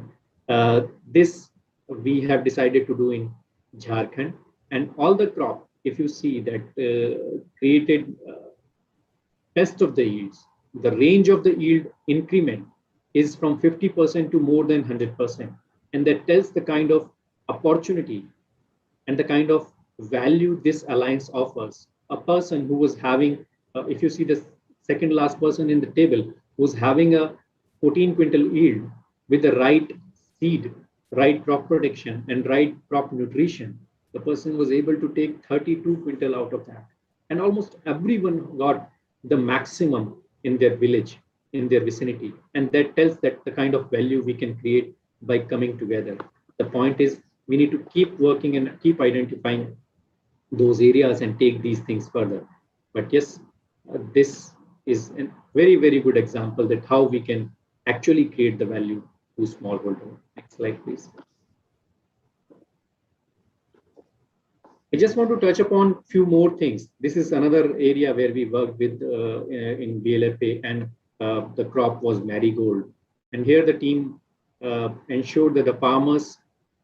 this we have decided to do in Jharkhand. And all the crop, if you see that created test of the yields, the range of the yield increment is from 50% to more than 100%. And that tells the kind of opportunity and the kind of value this alliance offers. A person who was having, if you see the second last person in the table, who's having a 14 quintal yield with the right seed, right crop protection, and right crop nutrition, the person was able to take 32 quintal out of that. And almost everyone got the maximum in their village, in their vicinity. And that tells that the kind of value we can create by coming together. The point is, we need to keep working and keep identifying those areas and take these things further. But yes, this is a very, very good example that how we can actually create the value to smallholder. Next slide, please. I just want to touch upon a few more things. This is another area where we worked with in BLFA, and the crop was marigold. And here the team ensured that the farmers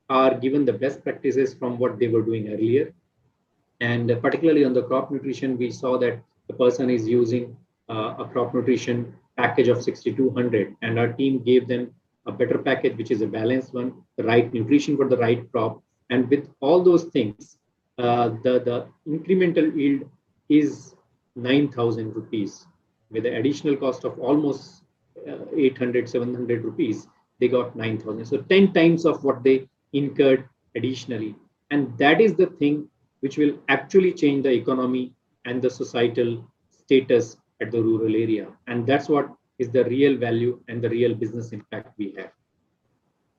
are given the best practices from what they were doing earlier. And particularly on the crop nutrition, we saw that the person is using a crop nutrition package of 6,200, and our team gave them a better package, which is a balanced one, the right nutrition for the right crop. And with all those things, the incremental yield is 9,000 rupees. With the additional cost of almost 800, 700 rupees, they got 9,000. So 10 times of what they incurred additionally. And that is the thing which will actually change the economy and the societal status at the rural area. And that's what is the real value and the real business impact we have.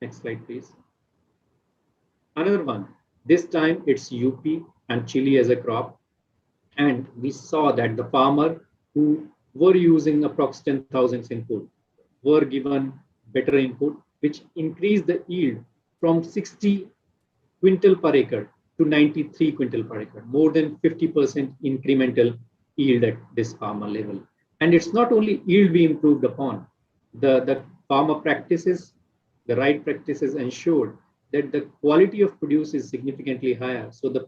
Next slide, please. Another one, this time it's UP and chili as a crop. And we saw that the farmer who were using approx 10,000 input were given better input, which increased the yield from 60 quintal per acre to 93 quintal per acre, more than 50% incremental yield at this farmer level. And it's not only yield we improved upon, the farmer practices, the right practices ensured that the quality of produce is significantly higher. So the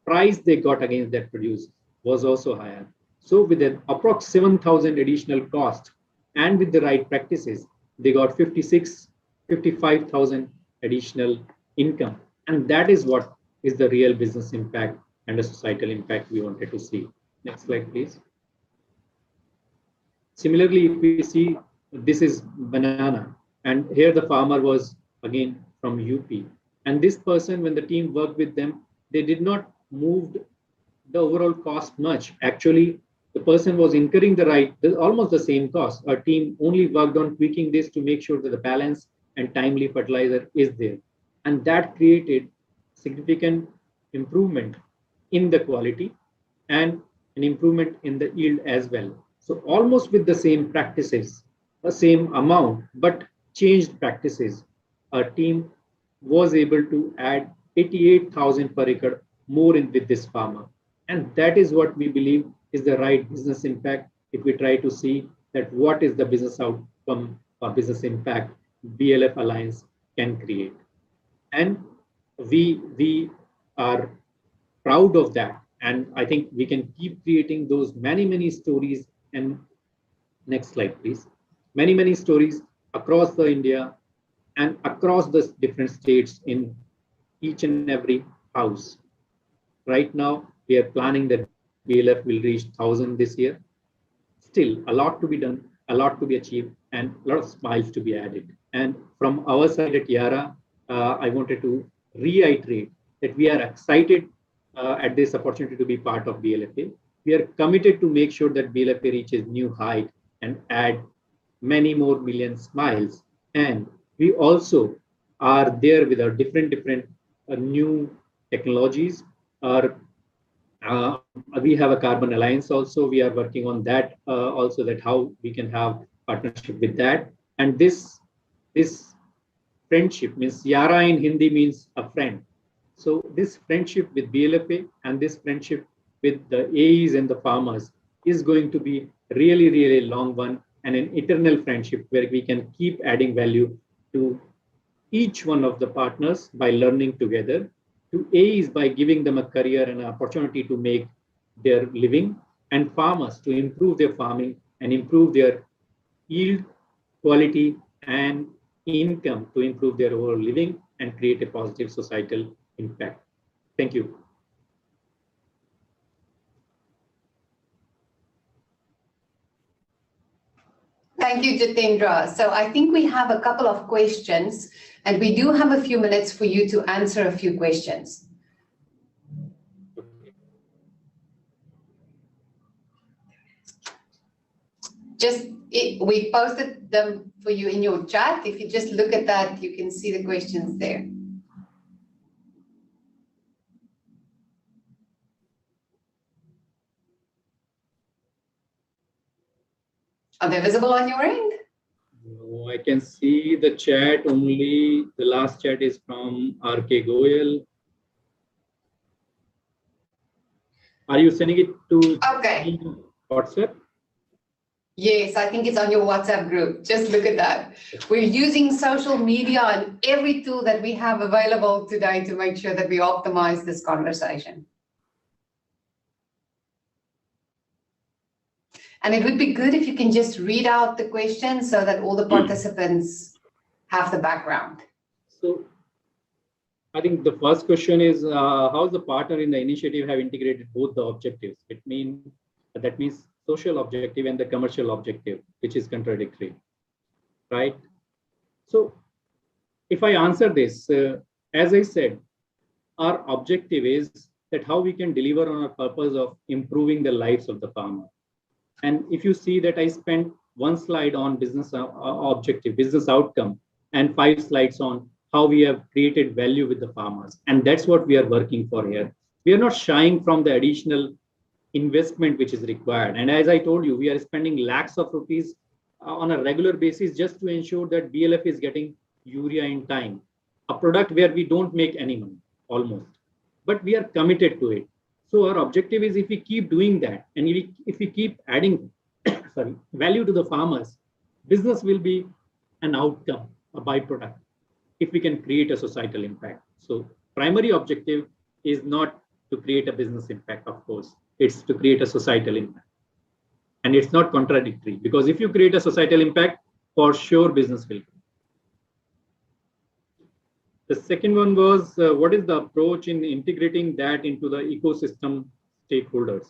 price they got against that produce was also higher. So with an approx 7,000 additional cost and with the right practices, they got 55,000 additional income. And that is what is the real business impact and the societal impact we wanted to see. Next slide, please. Similarly, if we see, this is banana, and here the farmer was again from UP. And this person, when the team worked with them, they did not move the overall cost much. Actually, the person was incurring almost the same cost. Our team only worked on tweaking this to make sure that the balance and timely fertilizer is there. And that created significant improvement in the quality and an improvement in the yield as well. So almost with the same practices, the same amount, but changed practices, our team was able to add 88,000 per acre more with this farmer. And that is what we believe is the right business impact if we try to see that what is the business outcome or business impact BLF Alliance can create. And we are proud of that. And I think we can keep creating those many stories. And next slide, please. Many stories across the India and across the different states in each and every house. Right now, we are planning that BLF will reach 1,000 this year. Still, a lot to be done, a lot to be achieved, and a lot of smiles to be added. And from our side at Yara, I wanted to reiterate that we are excited at this opportunity to be part of BLFA. We are committed to make sure that BLFA reaches new height and add many more million smiles. And we also are there with our different new technologies. We have a carbon alliance also. We are working on that also, that how we can have partnership with that. And this friendship means Yara in Hindi means a friend. So this friendship with BLFA and this friendship with the AEs and the farmers is going to be really long one, and an eternal friendship where we can keep adding value to each one of the partners by learning together, to AEs by giving them a career and an opportunity to make their living, and farmers to improve their farming and improve their yield, quality, and income to improve their overall living and create a positive societal impact. Thank you. Thank you, Jitendra. So I think we have a couple of questions, and we do have a few minutes for you to answer a few questions. We posted them for you in your chat. If you just look at that, you can see the questions there. Are they visible on your end? No, I can see the chat only. The last chat is from RK Goyal. Are you sending it to WhatsApp? Yes, I think it's on your WhatsApp group. Just look at that. We're using social media and every tool that we have available today to make sure that we optimize this conversation. And it would be good if you can just read out the question so that all the participants have the background. So I think the first question is, how the partner in the initiative have integrated both the objectives? That means social objective and the commercial objective, which is contradictory, right? So if I answer this, as I said, our objective is that how we can deliver on our purpose of improving the lives of the farmer. And if you see that I spent one slide on business objective, business outcome, and 5 slides on how we have created value with the farmers. And that's what we are working for here. We are not shying from the additional investment which is required. And as I told you, we are spending lakhs of rupees on a regular basis just to ensure that BLF is getting urea in time, a product where we don't make any money almost, but we are committed to it. So our objective is, if we keep doing that and if we keep adding value to the farmers, business will be an outcome, a byproduct, if we can create a societal impact. So primary objective is not to create a business impact, of course, it's to create a societal impact. And it's not contradictory, because if you create a societal impact, for sure business will grow. The second one was, what is the approach in integrating that into the ecosystem stakeholders?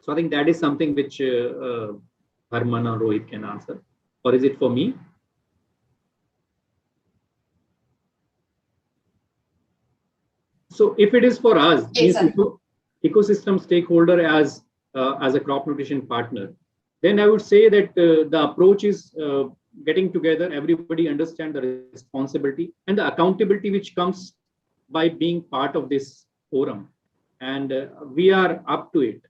So I think that is something which Harman or Rohit can answer. Or is it for me? So if it is for us, yes, ecosystem stakeholder as a crop nutrition partner, then I would say that the approach is getting together, everybody understand the responsibility and the accountability which comes by being part of this forum. And we are up to it.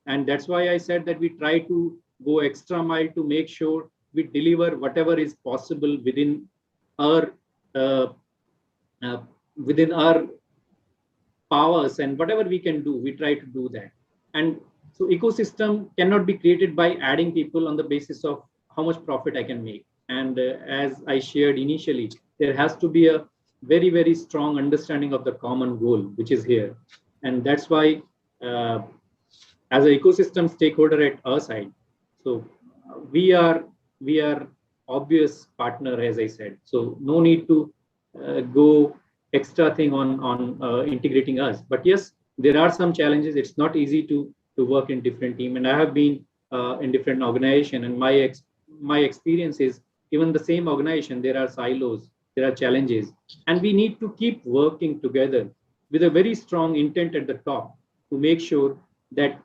And that's why I said that we try to go extra mile to make sure we deliver whatever is possible within our powers, and whatever we can do, we try to do that. And so ecosystem cannot be created by adding people on the basis of how much profit I can make. And as I shared initially, there has to be a very, very strong understanding of the common goal, which is here. And that's why as an ecosystem stakeholder at our side, so we are obvious partner, as I said. So no need to go extra thing on integrating us. But yes, there are some challenges. It's not easy to work in different team. And I have been in different organization, and my experience is, even the same organization, there are silos, there are challenges, and we need to keep working together with a very strong intent at the top to make sure that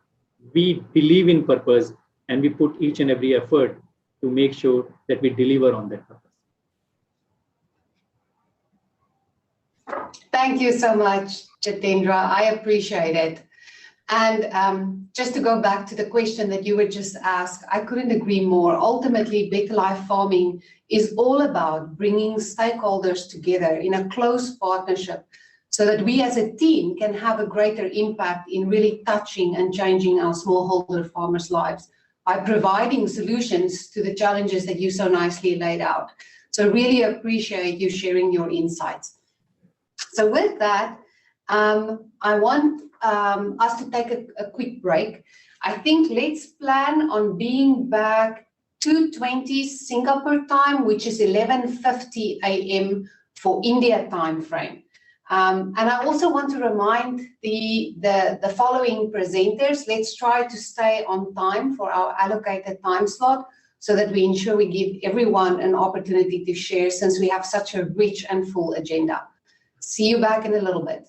we believe in purpose and we put each and every effort to make sure that we deliver on that purpose. Thank you so much, Jitendra. I appreciate it. And just to go back to the question that you were just asked, I couldn't agree more. Ultimately, Better Life Farming is all about bringing stakeholders together in a close partnership so that we as a team can have a greater impact in really touching and changing our smallholder farmers' lives by providing solutions to the challenges that you so nicely laid out. So really appreciate you sharing your insights. So with that, I want us to take a quick break. I think let's plan on being back 2:20 Singapore time, which is 11:50 a.m. for India time frame. And I also want to remind the following presenters, let's try to stay on time for our allocated time slot so that we ensure we give everyone an opportunity to share, since we have such a rich and full agenda. See you back in a little bit.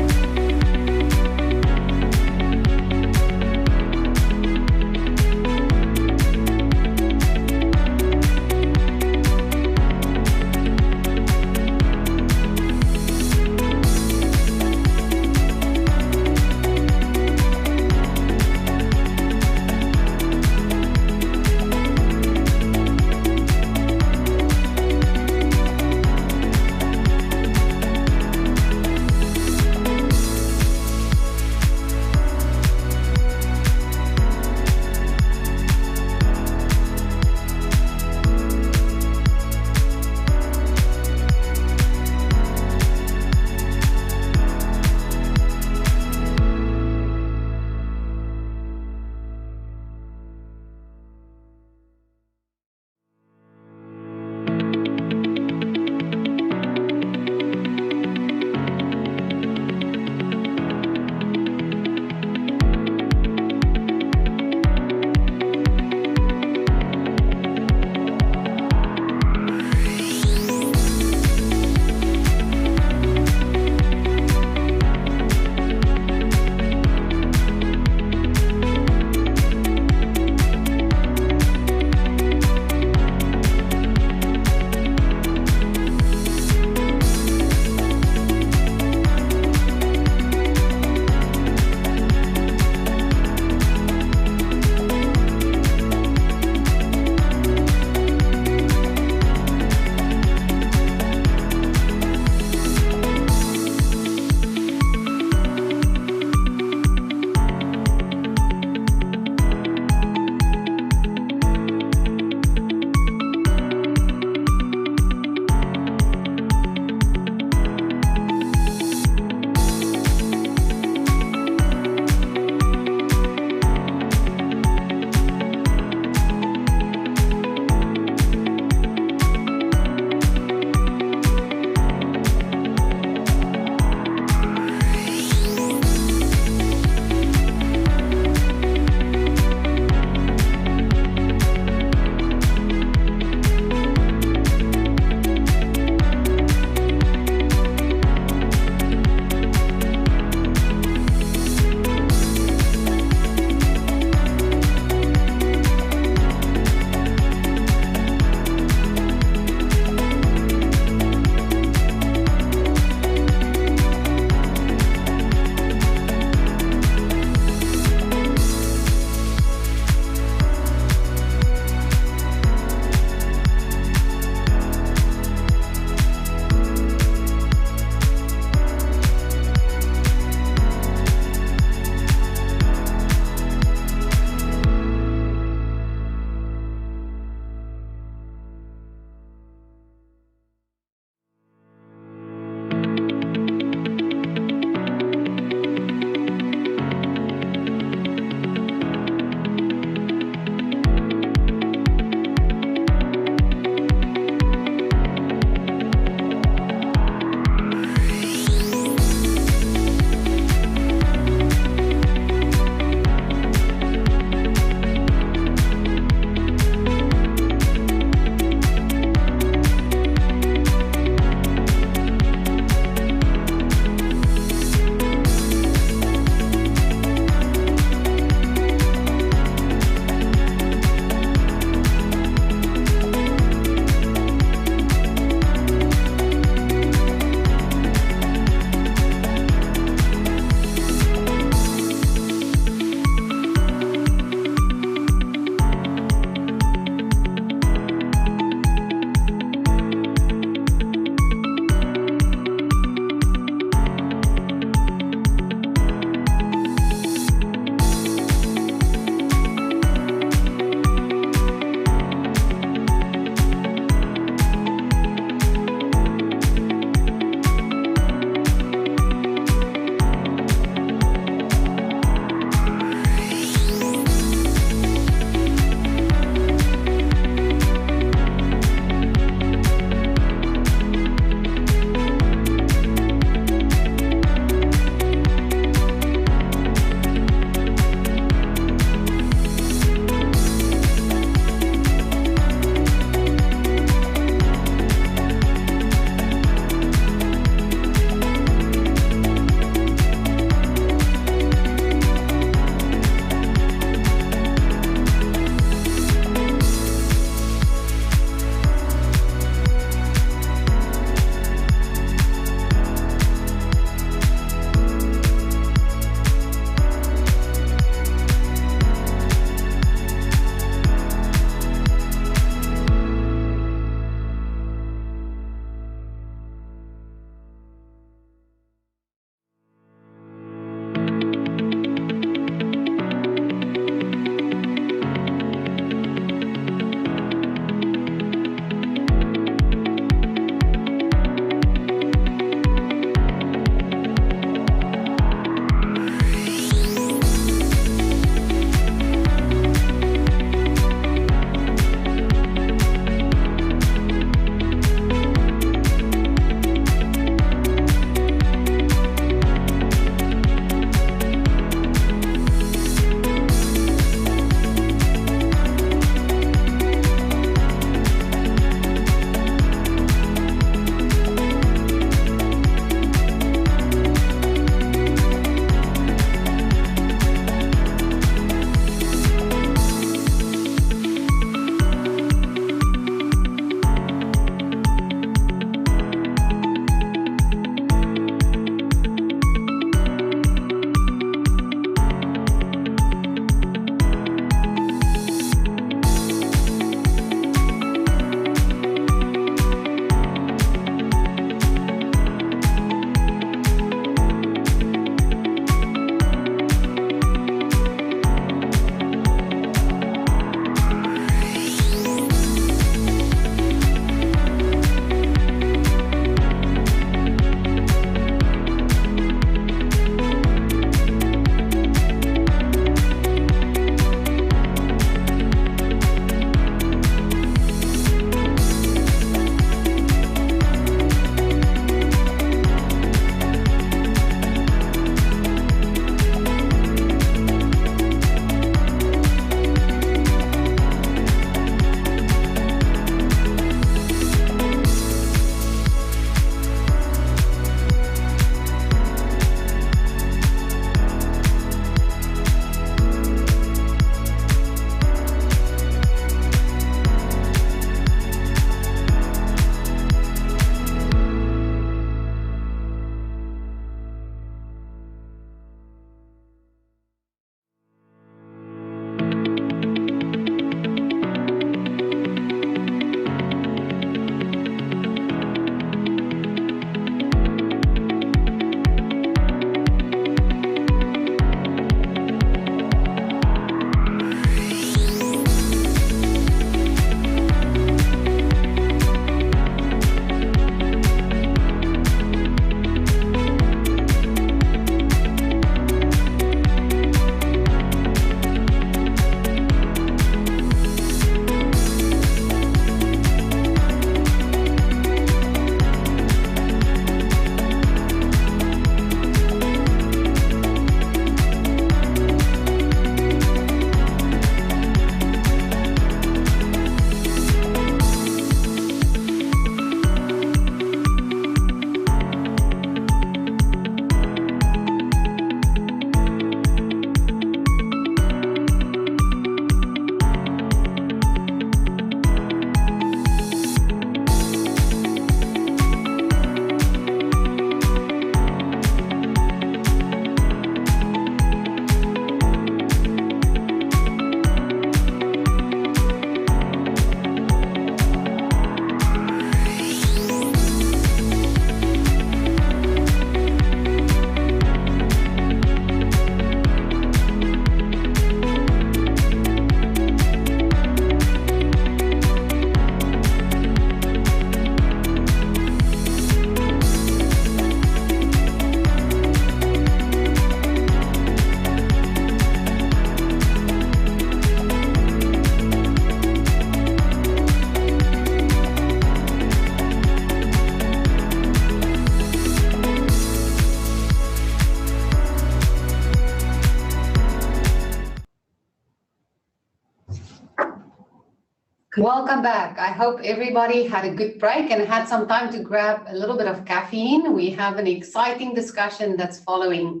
Welcome back. I hope everybody had a good break and had some time to grab a little bit of caffeine. We have an exciting discussion that's following.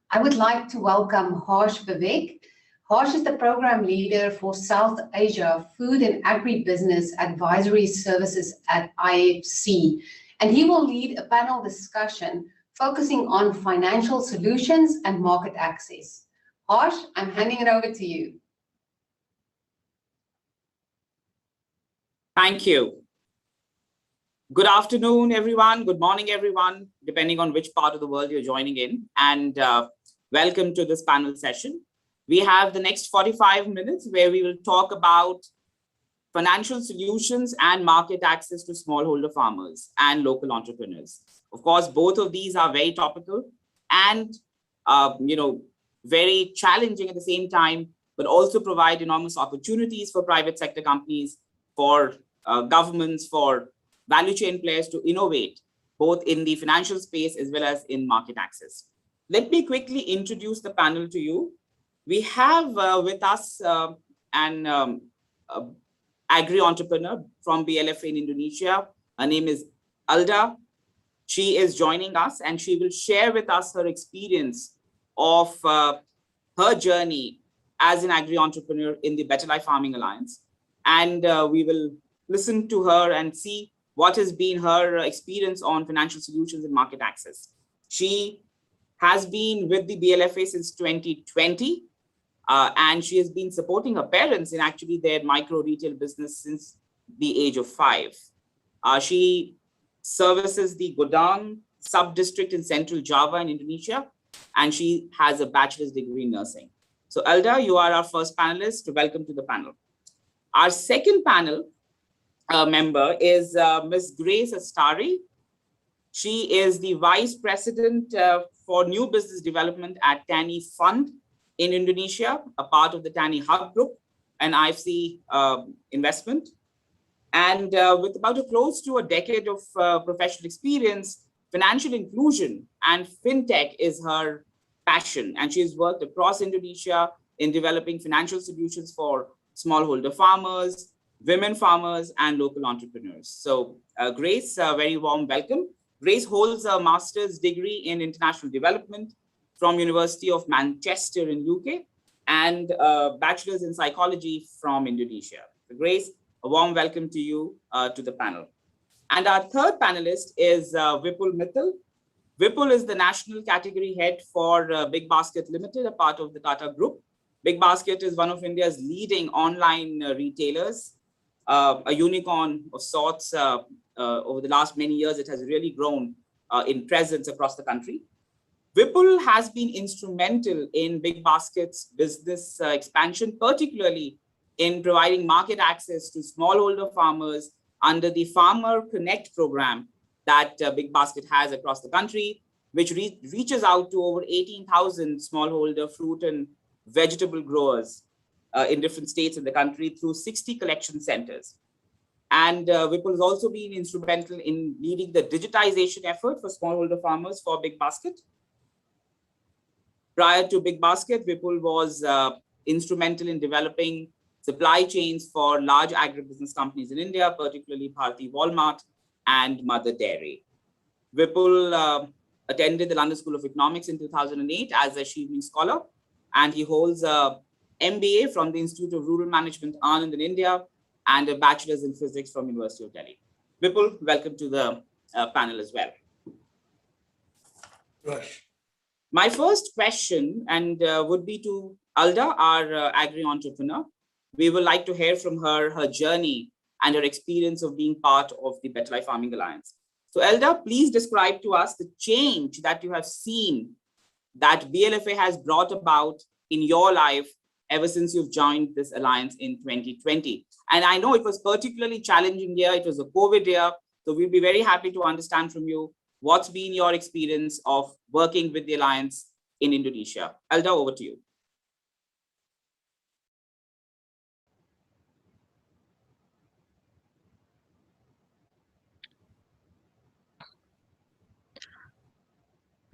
I would like to welcome Harsh Vivek. Harsh is the program leader for South Asia Food and Agribusiness Advisory Services at IFC, and he will lead a panel discussion focusing on financial solutions and market access. Harsh, I'm handing it over to you. Thank you. Good afternoon, everyone. Good morning, everyone, depending on which part of the world you're joining in. And welcome to this panel session. We have the next 45 minutes where we will talk about financial solutions and market access to smallholder farmers and local entrepreneurs. Of course, both of these are very topical and very challenging at the same time, but also provide enormous opportunities for private sector companies, for governments, for value chain players to innovate, both in the financial space as well as in market access. Let me quickly introduce the panel to you. We have with us an agri-entrepreneur from BLF in Indonesia. Her name is Alda. She is joining us and she will share with us her experience of her journey as an agri-entrepreneur in the Better Life Farming Alliance. And we will listen to her and see what has been her experience on financial solutions and market access. She has been with the BLFA since 2020, and she has been supporting her parents in actually their micro retail business since the age of 5. She services the Godang sub-district in Central Java in Indonesia, and she has a bachelor's degree in nursing. So Alda, you are our first panelist. Welcome to the panel. Our second panel member is Ms. Grace Astari. She is the Vice President for New Business Development at TANI Fund in Indonesia, a part of the TANI Hub Group, an IFC investment. And with about close to a decade of professional experience, financial inclusion and fintech is her passion. And she has worked across Indonesia in developing financial solutions for smallholder farmers, women farmers, and local entrepreneurs. So Grace, a very warm welcome. Grace holds a master's degree in international development from University of Manchester in UK and a bachelor's in psychology from Indonesia. So Grace, a warm welcome to you to the panel. And our third panelist is Vipul Mittal. Vipul is the national category head for Big Basket Limited, a part of the Tata Group. Big Basket is one of India's leading online retailers, a unicorn of sorts. Over the last many years, it has really grown in presence across the country. Vipul has been instrumental in Big Basket's business expansion, particularly in providing market access to smallholder farmers under the Farmer Connect program that Big Basket has across the country, which reaches out to over 18,000 smallholder fruit and vegetable growers in different states in the country through 60 collection centers. And Vipul has also been instrumental in leading the digitization effort for smallholder farmers for Big Basket. Prior to Big Basket, Vipul was instrumental in developing supply chains for large agribusiness companies in India, particularly Bharti Walmart and Mother Dairy. Vipul attended the London School of Economics in 2008 as a Shivani Scholar, and he holds a MBA from the Institute of Rural Management, Anand in India, and a bachelor's in physics from University of Delhi. Vipul, welcome to the panel as well. Rush. My first question would be to Alda, our agri-entrepreneur. We would like to hear from her, her journey and her experience of being part of the Better Life Farming Alliance. So Alda, please describe to us the change that you have seen that BLFA has brought about in your life ever since you've joined this alliance in 2020. And I know it was particularly challenging year. It was a COVID year. So we'll be very happy to understand from you what's been your experience of working with the alliance in Indonesia. Alda, over to you.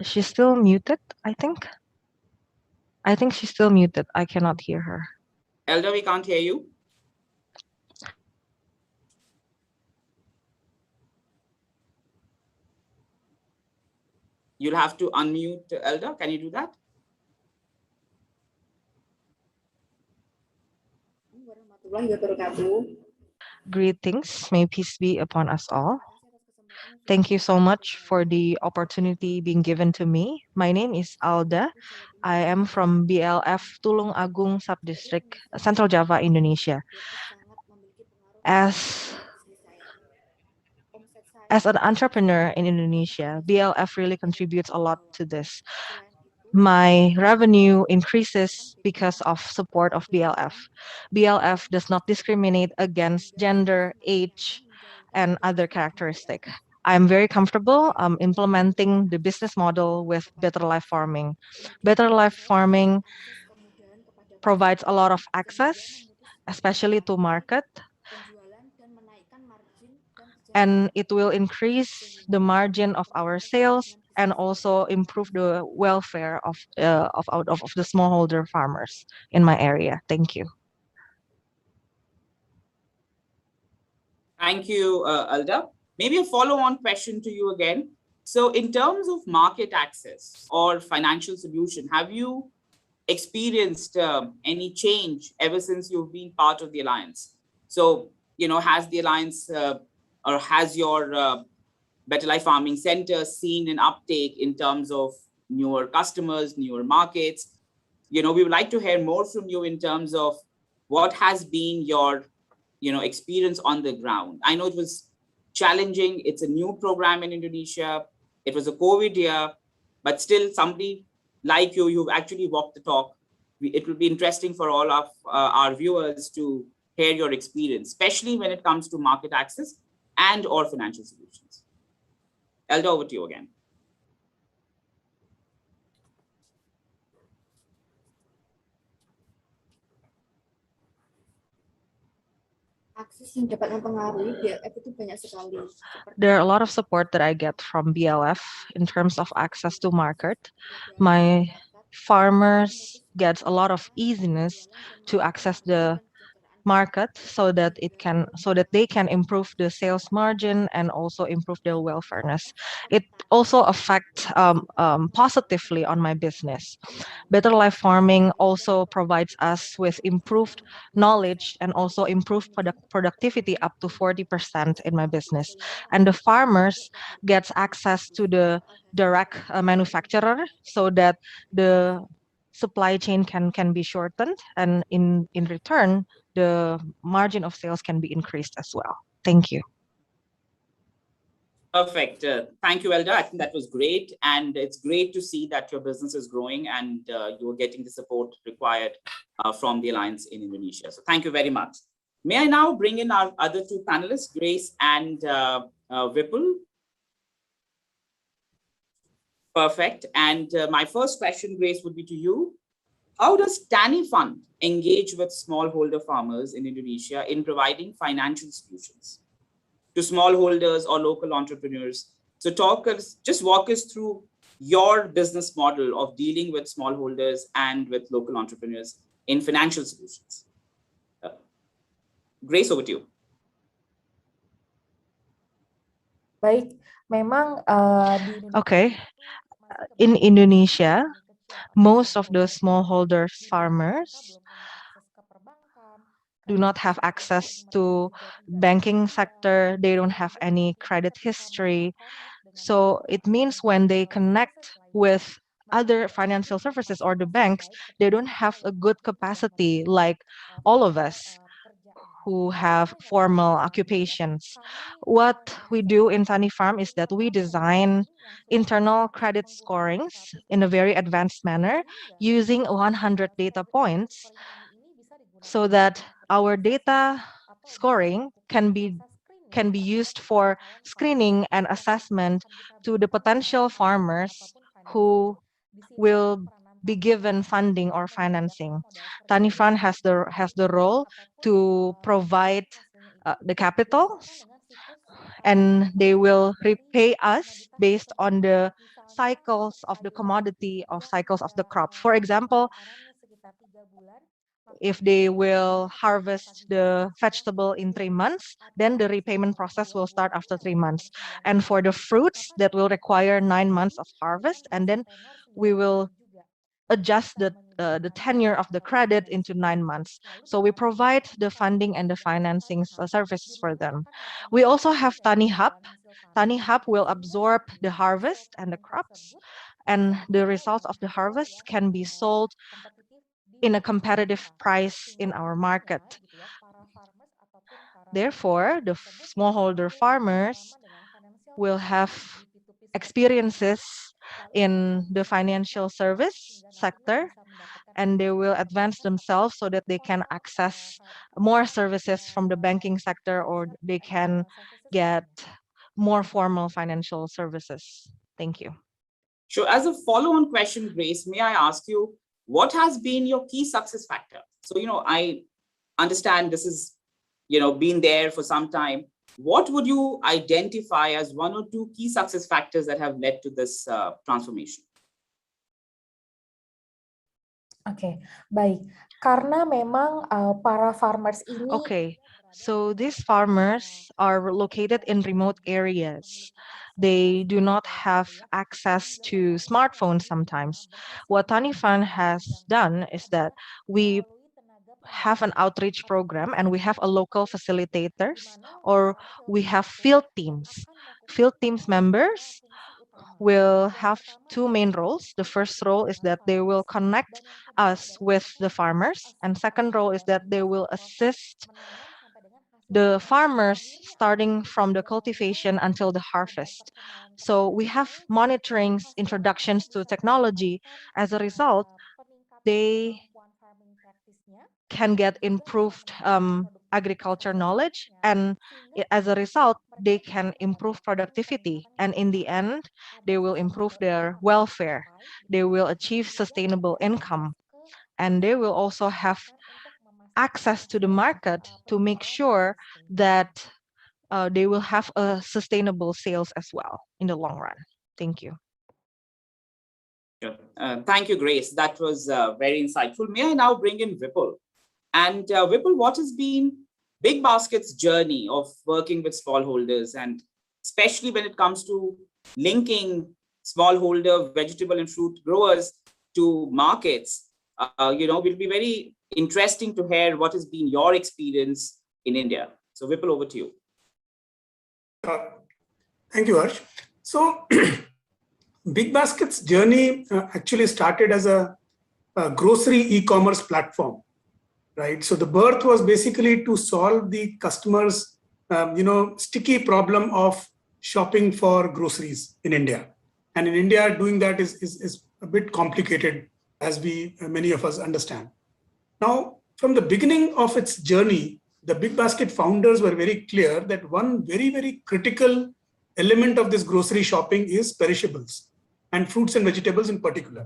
She's still muted, I think. I think she's still muted. I cannot hear her. Alda, we can't hear you. You'll have to unmute, Elda. Can you do that? Greetings, may peace be upon us all. Thank you so much for the opportunity being given to me. My name is Alda. I am from BLF Tulung Agung Subdistrict, Central Java, Indonesia. As an entrepreneur in Indonesia, BLF really contributes a lot to this. My revenue increases because of support of BLF. BLF does not discriminate against gender, age, and other characteristics. I'm very comfortable implementing the business model with Better Life Farming. Better Life Farming provides a lot of access, especially to market, and it will increase the margin of our sales and also improve the welfare of the smallholder farmers in my area. Thank you. Thank you, Alda. Maybe a follow-on question to you again. So in terms of market access or financial solution, have you experienced any change ever since you've been part of the Alliance? So, has the Alliance or has your Better Life Farming Center seen an uptake in terms of newer customers, newer markets? We would like to hear more from you in terms of what has been your experience on the ground. I know it was challenging. It's a new program in Indonesia. It was a COVID year, but still somebody like you've actually walked the talk. It will be interesting for all of our viewers to hear your experience, especially when it comes to market access and or financial solutions. Elda, over to you again. There are a lot of support that I get from BLF in terms of access to market. My farmers get a lot of easiness to access the market so that they can improve the sales margin and also improve their welfareness. It also affects positively on my business. Better Life Farming also provides us with improved knowledge and also improved productivity up to 40% in my business. And the farmers gets access to the direct manufacturer so that the supply chain can be shortened, and in return the margin of sales can be increased as well. Thank you. Perfect. Thank you, Elda. I think that was great. And it's great to see that your business is growing and you're getting the support required from the Alliance in Indonesia. So thank you very much. May I now bring in our other two panelists, Grace and Vipul? Perfect. And my first question, Grace, would be to you. How does TANI Fund engage with smallholder farmers in Indonesia in providing financial solutions to smallholders or local entrepreneurs? So just walk us through your business model of dealing with smallholders and with local entrepreneurs in financial solutions. Grace, over to you. Baik, memang Okay. In Indonesia, most of the smallholder farmers do not have access to banking sector. They don't have any credit history. So it means when they connect with other financial services or the banks, they don't have a good capacity like all of us who have formal occupations. What we do in Tani Farm is that we design internal credit scorings in a very advanced manner using 100 data points so that our data scoring can be used for screening and assessment to the potential farmers who will be given funding or financing. Tani Fund has the role to provide the capital, and they will repay us based on the cycles of the commodity, of cycles of the crop. For example, If they will harvest the vegetable in 3 months, then the repayment process will start after 3 months. And for the fruits, that will require 9 months of harvest, and then we will adjust the tenure of the credit into 9 months. So we provide the funding and the financing services for them. We also have Tani Hub. Tani Hub will absorb the harvest and the crops, and the results of the harvest can be sold in a competitive price in our market. Therefore, the smallholder farmers will have experiences in the financial service sector, and they will advance themselves so that they can access more services from the banking sector, or they can get more formal financial services. Thank you. So as a follow-on question, Grace, may I ask you, what has been your key success factor? So, I understand this is, been there for some time. What would you identify as 1 or 2 key success factors that have led to this transformation? Oke, baik. Karena memang para farmers ini Okay, so these farmers are located in remote areas. They do not have access to smartphones sometimes. What Tani Fund has done is that we have an outreach program, and we have a local facilitators, or we have field teams. Field teams members will have 2 main roles. The first role is that they will connect us with the farmers, and second role is that they will assist the farmers starting from the cultivation until the harvest. So we have monitorings, introductions to technology. As a result, they can get improved agriculture knowledge, and as a result, they can improve productivity. And in the end, they will improve their welfare. They will achieve sustainable income, and they will also have access to the market to make sure that they will have a sustainable sales as well in the long run. Thank you. Thank you, Grace. That was very insightful. May I now bring in Vipul? And Vipul, what has been Big Basket's journey of working with smallholders, and especially when it comes to linking smallholder vegetable and fruit growers to markets? It will be very interesting to hear what has been your experience in India. So Vipul, over to you. Thank you, Harsh. So Big Basket's journey actually started as a grocery e-commerce platform, right? So the birth was basically to solve the customers' sticky problem of shopping for groceries in India. And in India, doing that is a bit complicated, as many of us understand. Now, from the beginning of its journey, the Big Basket founders were very clear that one very, very critical element of this grocery shopping is perishables, and fruits and vegetables in particular.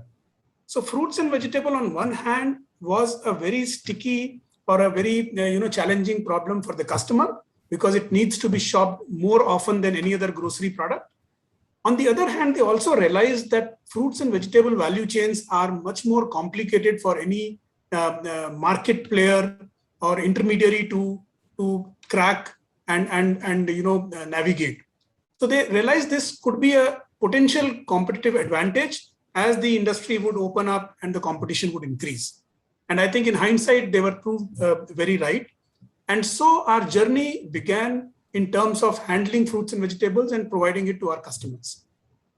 So fruits and vegetable on one hand was a very sticky or a very challenging problem for the customer, because it needs to be shopped more often than any other grocery product. On the other hand, they also realized that fruits and vegetable value chains are much more complicated for any market player or intermediary to crack and navigate. So they realized this could be a potential competitive advantage as the industry would open up and the competition would increase. And I think in hindsight, they were proved very right. And so our journey began in terms of handling fruits and vegetables and providing it to our customers.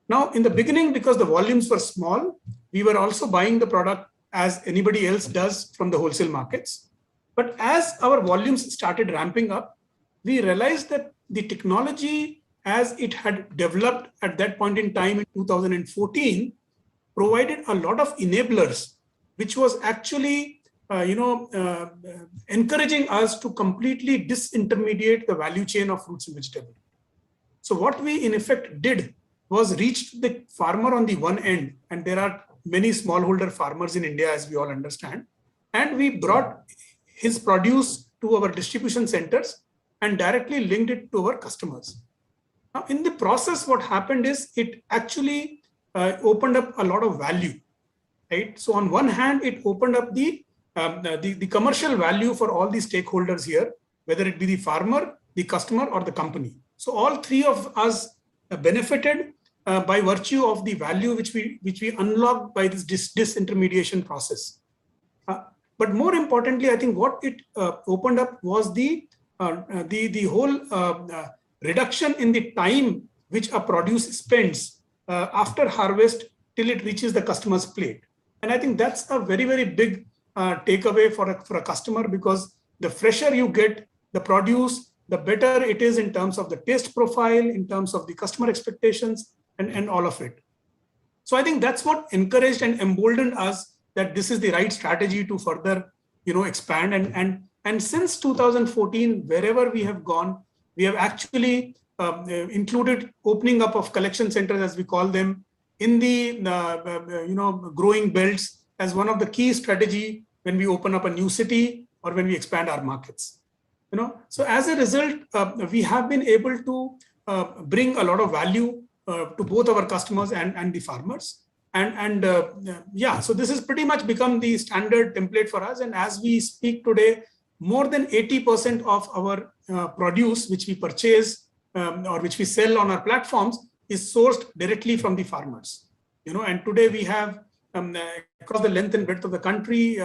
Now, in the beginning, because the volumes were small, we were also buying the product as anybody else does from the wholesale markets. But as our volumes started ramping up, we realized that the technology, as it had developed at that point in time in 2014, provided a lot of enablers, which was actually encouraging us to completely disintermediate the value chain of fruits and vegetables. So what we in effect did was reach the farmer on the one end, and there are many smallholder farmers in India, as we all understand, and we brought his produce to our distribution centers and directly linked it to our customers. Now, in the process, what happened is it actually opened up a lot of value, right? So on one hand, it opened up the the commercial value for all the stakeholders here, whether it be the farmer, the customer, or the company. So all three of us benefited by virtue of the value which we unlocked by this disintermediation process. But more importantly, I think what it opened up was the whole reduction in the time which a produce spends after harvest till it reaches the customer's plate. And I think that's a very, very big takeaway for a customer, because the fresher you get the produce, the better it is in terms of the taste profile, in terms of the customer expectations, and all of it. So I think that's what encouraged and emboldened us that this is the right strategy to further, expand. And since 2014, wherever we have gone, we have actually included opening up of collection centers, as we call them, in the growing belts as one of the key strategy when we open up a new city or when we expand our markets. So as a result, we have been able to bring a lot of value to both our customers and the farmers. So this has pretty much become the standard template for us. And as we speak today, more than 80% of our produce which we purchase or which we sell on our platforms is sourced directly from the farmers. And today we have across the length and breadth of the country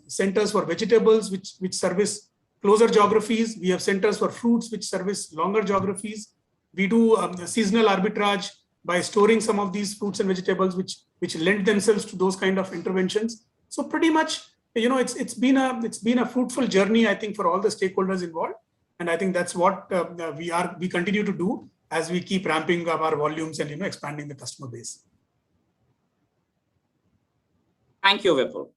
centers for vegetables which service closer geographies. We have centers for fruits which service longer geographies. We do seasonal arbitrage by storing some of these fruits and vegetables which lend themselves to those kind of interventions. So pretty much, it's been a fruitful journey, I think, for all the stakeholders involved. And I think that's what we continue to do as we keep ramping up our volumes and expanding the customer base. Thank you, Vipul.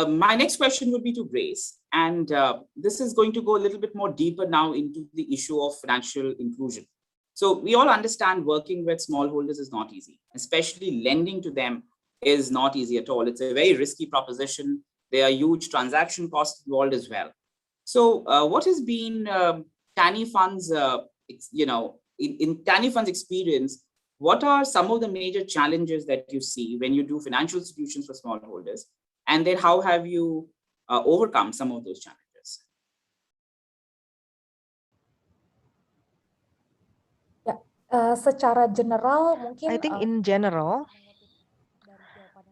My next question would be to Grace, and this is going to go a little bit more deeper now into the issue of financial inclusion. So we all understand working with smallholders is not easy, especially lending to them is not easy at all. It's a very risky proposition. There are huge transaction costs involved as well. So what has been Tani Fund's, in Tani Fund's experience, what are some of the major challenges that you see when you do financial solutions for smallholders? And then how have you overcome some of those challenges? Secara general, mungkin I think in general,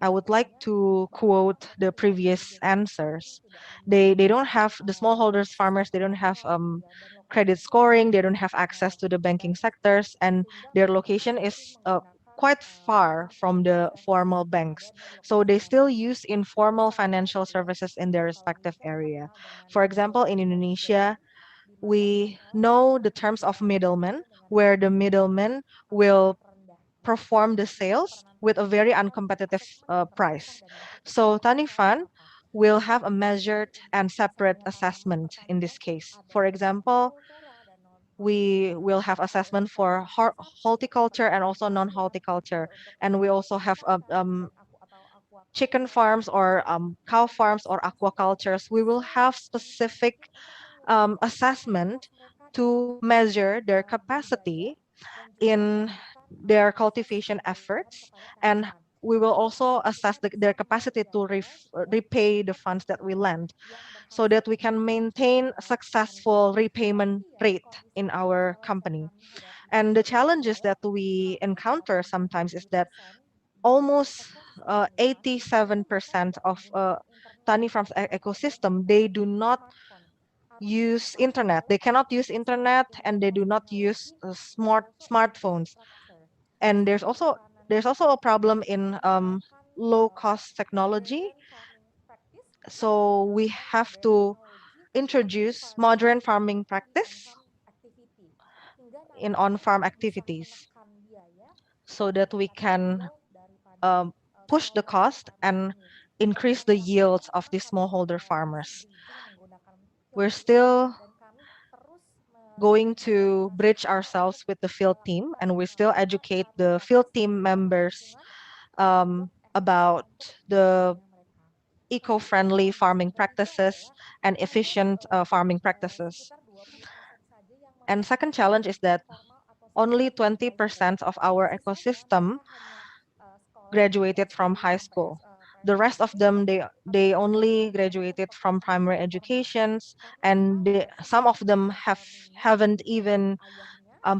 I would like to quote the previous answers. They don't have, the smallholders farmers, they don't have credit scoring, they don't have access to the banking sectors, and their location is quite far from the formal banks. So they still use informal financial services in their respective area. For example, in Indonesia, we know the terms of middleman, where the middleman will perform the sales with a very uncompetitive price. So Tani Fund will have a measured and separate assessment in this case. For example, we will have assessment for horticulture and also non-horticulture. And we also have chicken farms or cow farms or aquacultures. We will have specific assessment to measure their capacity in their cultivation efforts, and we will also assess their capacity to repay the funds that we lend, so that we can maintain a successful repayment rate in our company. And the challenges that we encounter sometimes is that almost 87% of Tani Farm's ecosystem, they do not use internet. They cannot use internet, and they do not use smartphones. And there's also a problem in low cost technology. So we have to introduce modern farming practice in on-farm activities, so that we can push the cost and increase the yields of the smallholder farmers. We're still going to bridge ourselves with the field team, and we still educate the field team members about the eco-friendly farming practices and efficient farming practices. And second challenge is that only 20% of our ecosystem graduated from high school. The rest of them, they only graduated from primary educations, and some of them haven't even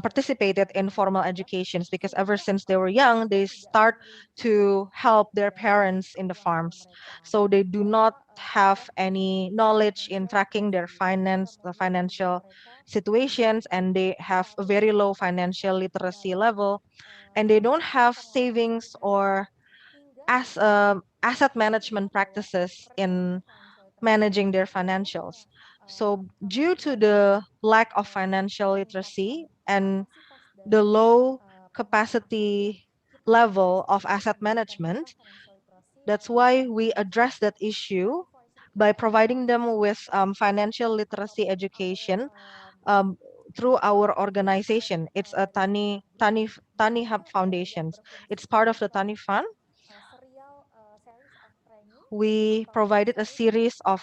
participated in formal educations, because ever since they were young, they start to help their parents in the farms. So they do not have any knowledge in tracking their the financial situations, and they have a very low financial literacy level, and they don't have savings or asset management practices in managing their financials. So due to the lack of financial literacy and the low capacity level of asset management, that's why we address that issue by providing them with financial literacy education um, through our organization. It's a Tani Hub Foundations. It's part of the Tani Fund. We provided a series of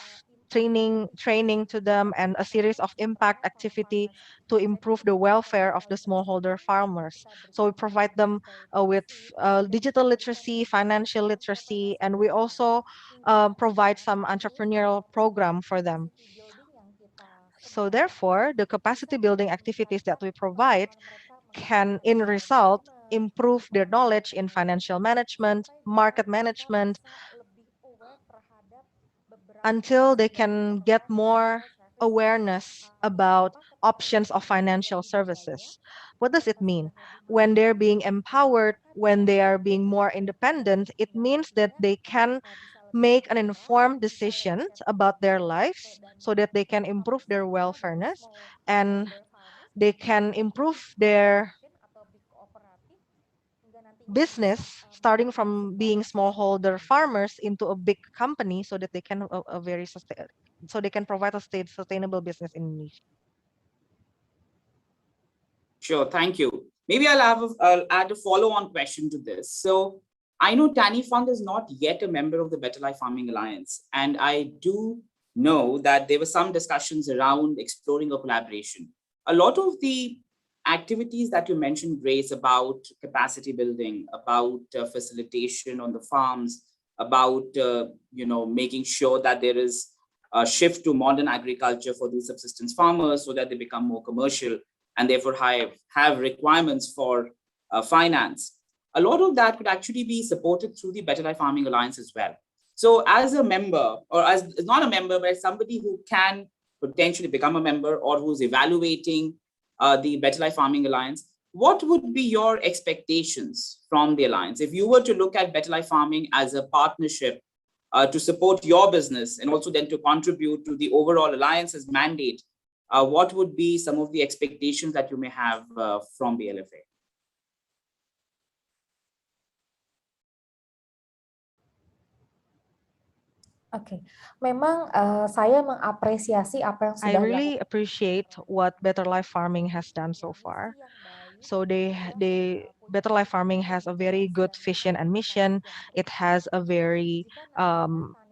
training to them, and a series of impact activity to improve the welfare of the smallholder farmers. So we provide them with digital literacy, financial literacy, and we also provide some entrepreneurial program for them. So therefore, the capacity building activities that we provide can, in result, improve their knowledge in financial management, market management, until they can get more awareness about options of financial services. What does it mean? When they're being empowered, when they are being more independent, it means that they can make an informed decision about their lives, so that they can improve their welfareness, and they can improve their business, starting from being smallholder farmers into a big company, so that they can so they can provide a sustainable business in Indonesia. Sure, thank you. Maybe I'll add a follow-on question to this. So I know Tani Fund is not yet a member of the Better Life Farming Alliance, and I do know that there were some discussions around exploring a collaboration. A lot of the activities that you mentioned, Grace, about capacity building, about facilitation on the farms, about making sure that there is a shift to modern agriculture for these subsistence farmers, so that they become more commercial and therefore have requirements for finance. A lot of that could actually be supported through the Better Life Farming Alliance as well. So as a member, or as not a member, but as somebody who can potentially become a member, or who's evaluating the Better Life Farming Alliance, what would be your expectations from the Alliance? If you were to look at Better Life Farming as a partnership to support your business, and also then to contribute to the overall Alliance's mandate, what would be some of the expectations that you may have from BLFA? Oke, memang saya mengapresiasi apa yang I sudah really appreciate what Better Life Farming has done so far. So Better Life Farming has a very good vision and mission. It has a very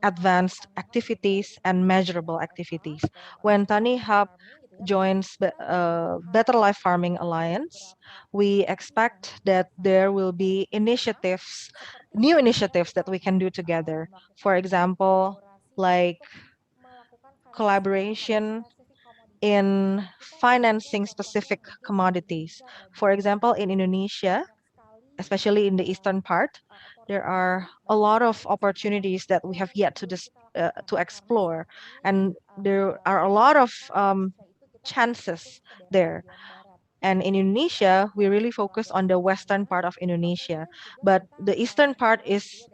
advanced activities and measurable activities. When Tani Hub joins Better Life Farming Alliance, we expect that there will be new initiatives that we can do together. For example, like collaboration in financing specific commodities. For example, in Indonesia, especially in the eastern part, there are a lot of opportunities that we have yet to explore, and there are a lot of chances there. And in Indonesia, we really focus on the western part of Indonesia, but the eastern part is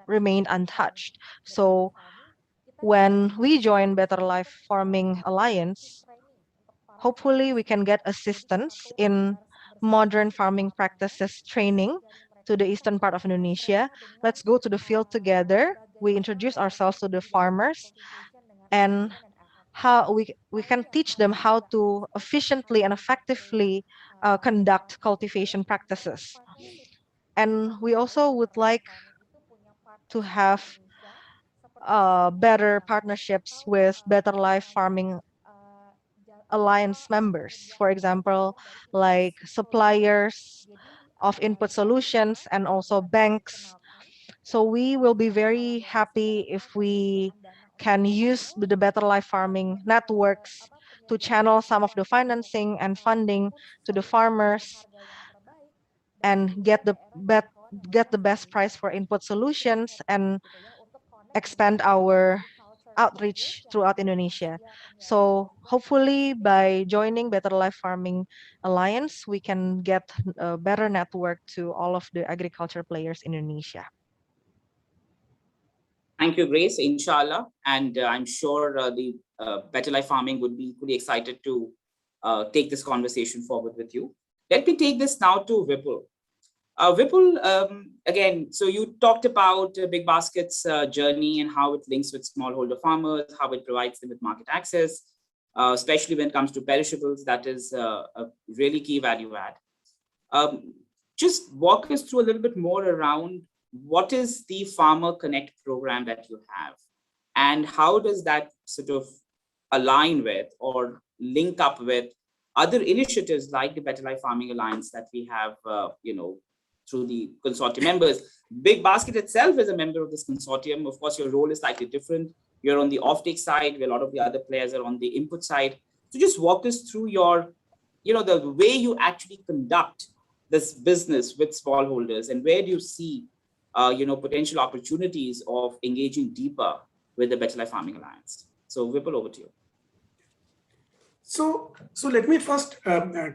remained untouched. So when we join Better Life Farming Alliance, hopefully we can get assistance in modern farming practices training to the eastern part of Indonesia. Let's go to the field together. We introduce ourselves to the farmers, and how we can teach them how to efficiently and effectively conduct cultivation practices. And we also would like to have better partnerships with Better Life Farming Alliance members. For example, like suppliers of input solutions, and also banks, So we will be very happy if we can use the Better Life Farming networks to channel some of the financing and funding to the farmers and get the best price for input solutions and expand our outreach throughout Indonesia. So hopefully by joining Better Life Farming Alliance, we can get a better network to all of the agriculture players in Indonesia. Thank you, Grace, inshallah. And I'm sure the Better Life Farming would be pretty excited to take this conversation forward with you. Let me take this now to Vipul. Vipul, again, so you talked about Big Basket's journey and how it links with smallholder farmers, how it provides them with market access, especially when it comes to perishables. That is a really key value add. Just walk us through a little bit more around what is the Farmer Connect program that you have, and how does that sort of align with or link up with other initiatives like the Better Life Farming Alliance that we have, through the consortium members. Big Basket itself is a member of this consortium. Of course, your role is slightly different. You're on the offtake side, where a lot of the other players are on the input side. So just walk us through your, the way you actually conduct this business with smallholders, and where do you see, potential opportunities of engaging deeper with the Better Life Farming Alliance. So Vipul, over to you. So let me first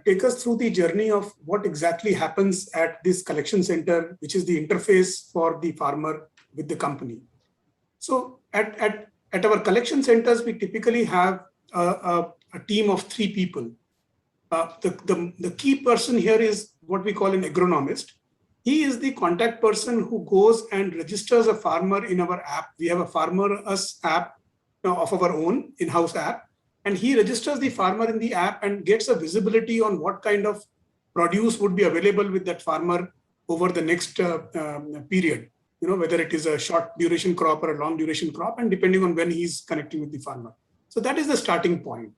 take us through the journey of what exactly happens at this collection center, which is the interface for the farmer with the company. So at our collection centers, we typically have a team of 3 people. The key person here is what we call an agronomist. He is the contact person who goes and registers a farmer in our app. We have a Farmer Us app of our own in-house app, and he registers the farmer in the app and gets a visibility on what kind of produce would be available with that farmer over the next period, whether it is a short duration crop or a long duration crop, and depending on when he's connecting with the farmer. So that is the starting point.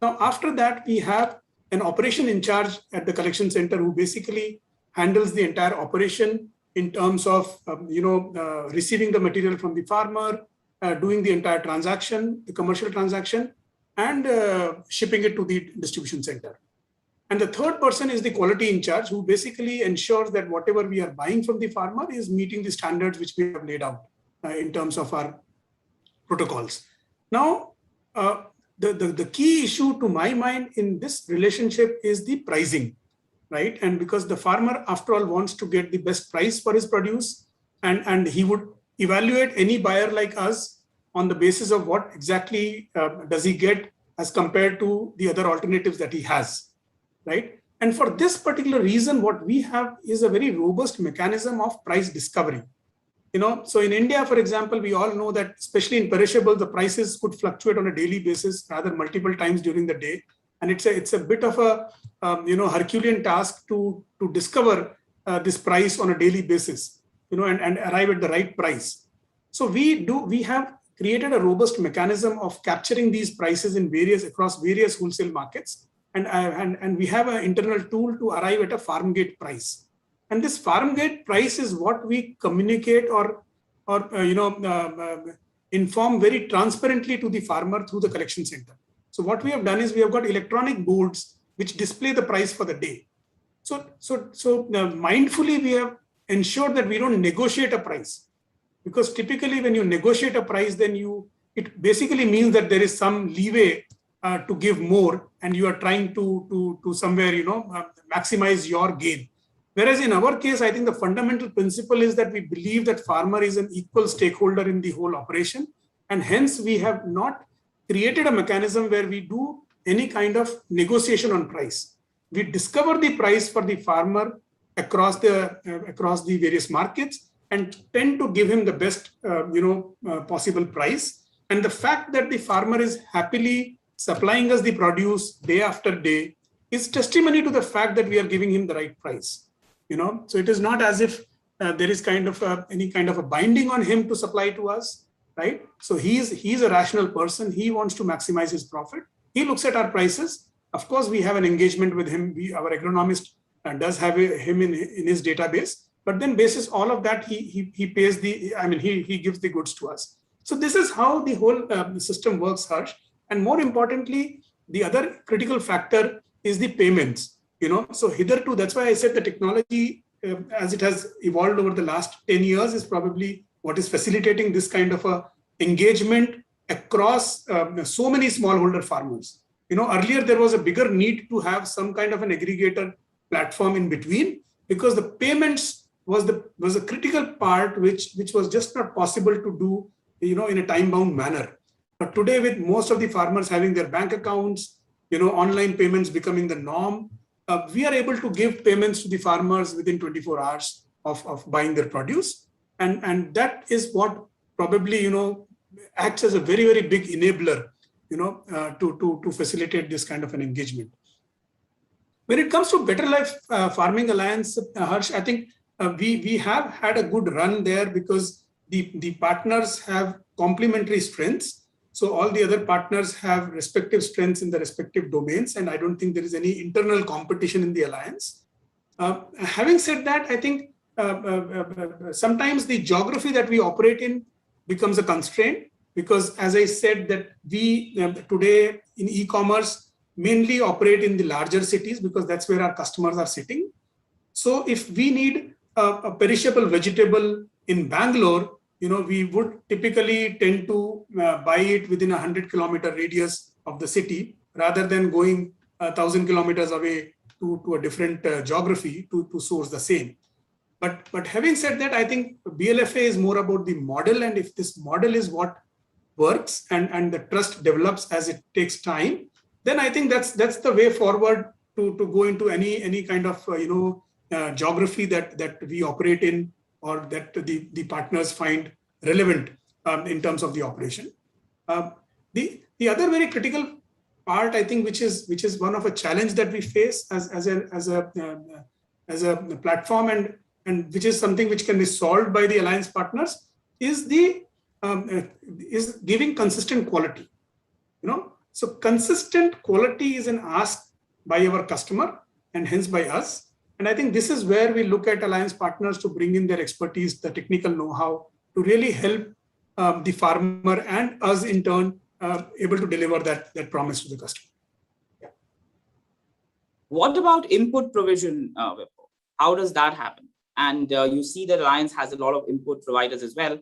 Now, after that, we have an operation in charge at the collection center who basically handles the entire operation in terms of, receiving the material from the farmer, doing the entire transaction, the commercial transaction, and shipping it to the distribution center. And the third person is the quality in charge, who basically ensures that whatever we are buying from the farmer is meeting the standards which we have laid out in terms of our protocols. Now, the key issue to my mind in this relationship is the pricing, right? And because the farmer, after all, wants to get the best price for his produce, and he would evaluate any buyer like us on the basis of what exactly does he get as compared to the other alternatives that he has, right? And for this particular reason, what we have is a very robust mechanism of price discovery. So in India, for example, we all know that especially in perishable, the prices could fluctuate on a daily basis, rather multiple times during the day. And it's a bit of a Herculean task to discover this price on a daily basis, and arrive at the right price. So we have created a robust mechanism of capturing these prices across various wholesale markets, and we have an internal tool to arrive at a farm gate price. And this farm gate price is what we communicate or inform very transparently to the farmer through the collection center. So what we have done is we have got electronic boards which display the price for the day. So mindfully we have ensured that we don't negotiate a price, because typically when you negotiate a price, then it basically means that there is some leeway to give more, and you are trying to somewhere maximize your gain. Whereas in our case, I think the fundamental principle is that we believe that farmer is an equal stakeholder in the whole operation, and hence we have not created a mechanism where we do any kind of negotiation on price. We discover the price for the farmer across the various markets and tend to give him the best possible price. And the fact that the farmer is happily supplying us the produce day after day is testimony to the fact that we are giving him the right price. So it is not as if there is any kind of a binding on him to supply to us, right? So he's a rational person. He wants to maximize his profit. He looks at our prices. Of course, we have an engagement with him. Our agronomist does have him in his database, but then basis all of that, he pays he gives the goods to us. So this is how the whole system works, Harsh. And more importantly, the other critical factor is the payments. So hitherto, that's why I said the technology, as it has evolved over the last 10 years, is probably what is facilitating this kind of a engagement across so many smallholder farmers. Earlier there was a bigger need to have some kind of an aggregator platform in between, because the payments was a critical part which was just not possible to do in a time-bound manner. But today, with most of the farmers having their bank accounts, online payments becoming the norm, we are able to give payments to the farmers within 24 hours of buying their produce. And that is what probably, acts as a very, very big enabler, to facilitate this kind of an engagement. When it comes to Better Life Farming Alliance, Harsh, I think we have had a good run there, because the partners have complementary strengths. So all the other partners have respective strengths in the respective domains, and I don't think there is any internal competition in the alliance. Having said that, I think sometimes the geography that we operate in becomes a constraint, because as I said that we today in e-commerce mainly operate in the larger cities, because that's where our customers are sitting. So if we need a perishable vegetable in Bangalore, we would typically tend to buy it within a 100-kilometer radius of the city, rather than going 1,000 kilometers away to a different geography to source the same. But having said that, I think BLFA is more about the model, and if this model is what works and the trust develops as it takes time, then I think that's the way forward to go into any kind of geography that we operate in, or that the partners find relevant in terms of the operation. The other very critical part, I think, which is one of a challenge that we face as a platform, and which is something which can be solved by the alliance partners, is giving consistent quality. So consistent quality is an ask by our customer and hence by us. And I think this is where we look at alliance partners to bring in their expertise, the technical know-how, to really help the farmer and us in turn able to deliver that promise to the customer. Yeah. What about input provision, Vipul? How does that happen? And you see that Alliance has a lot of input providers as well.